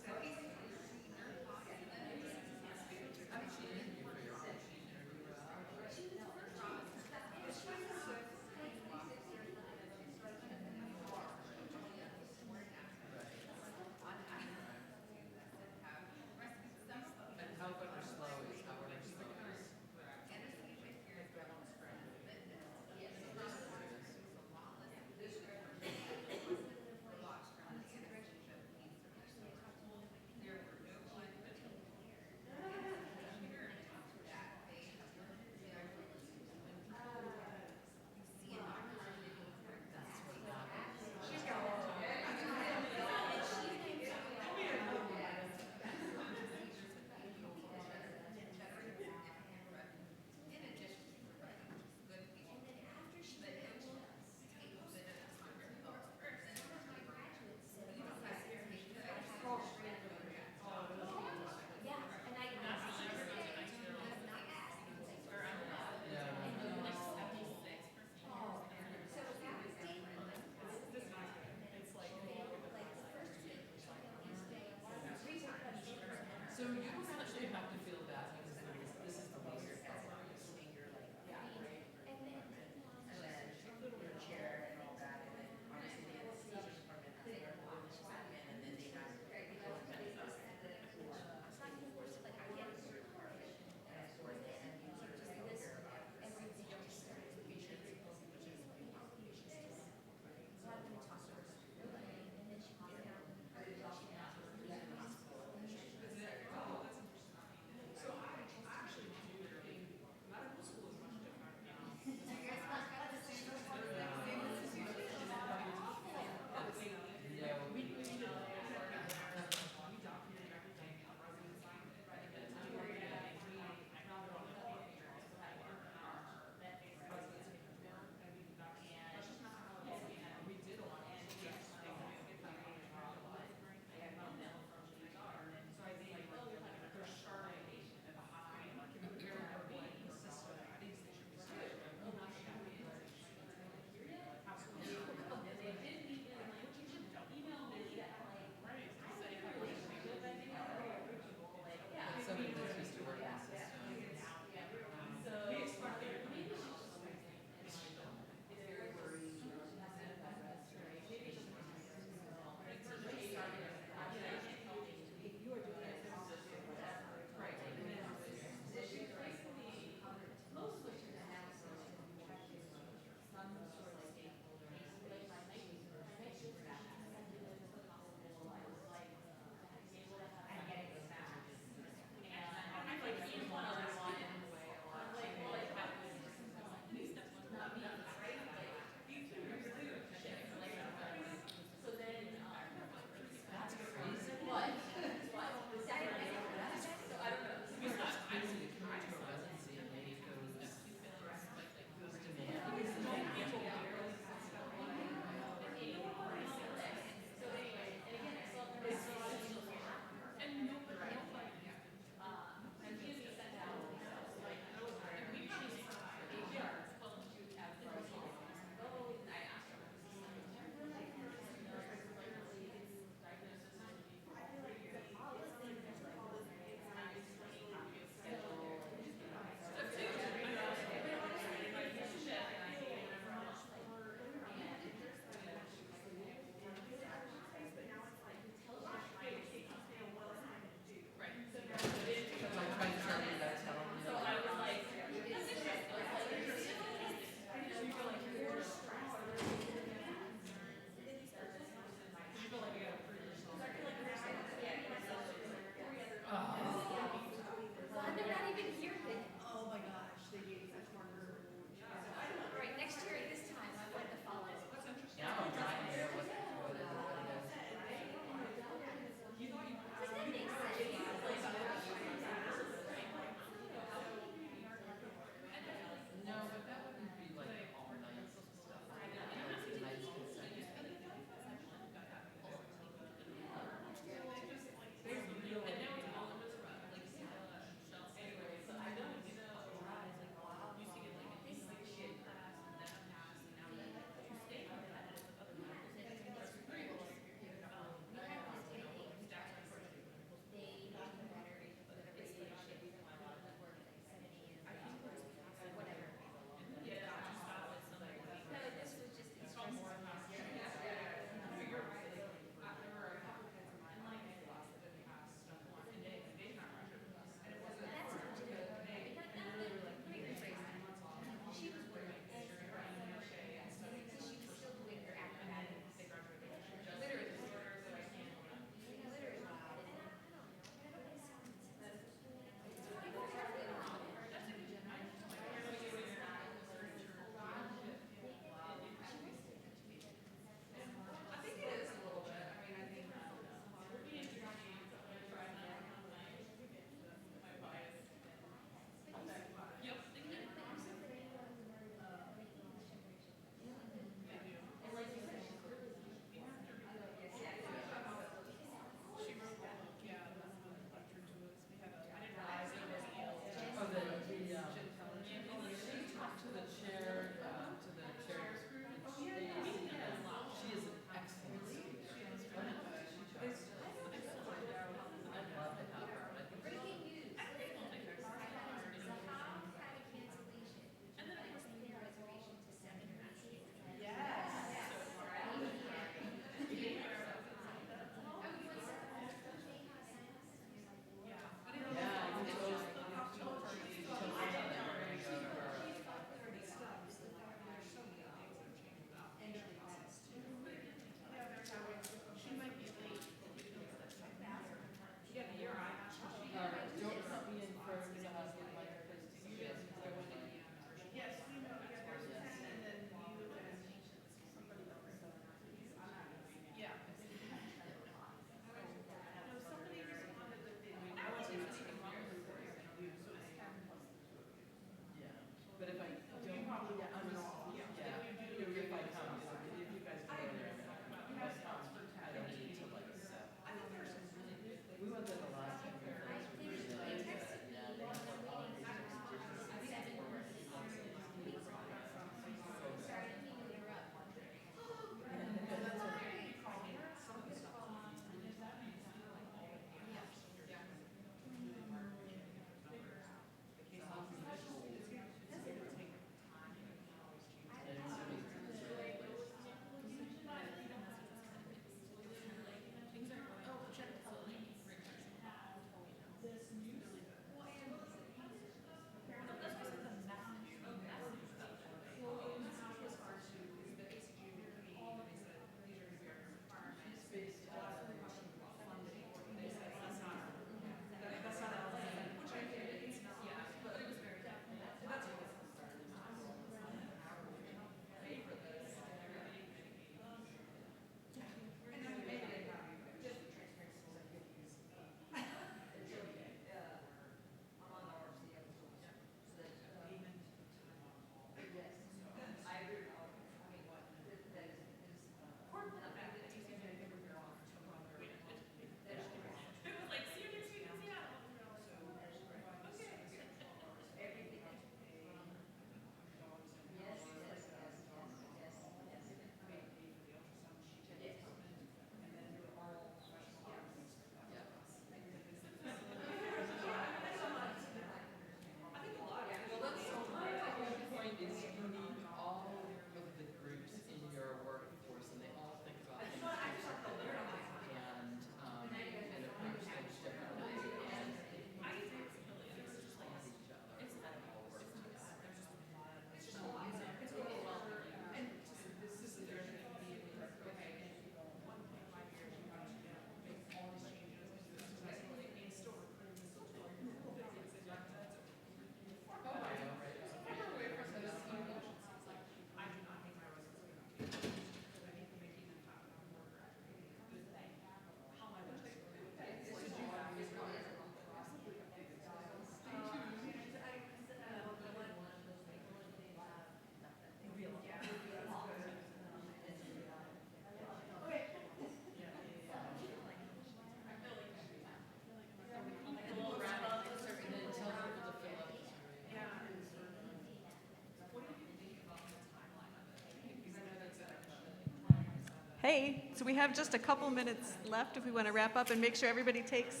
Hey, so we have just a couple minutes left if we want to wrap up and make sure everybody takes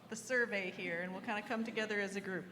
the survey here, and we'll kind of come together as a group.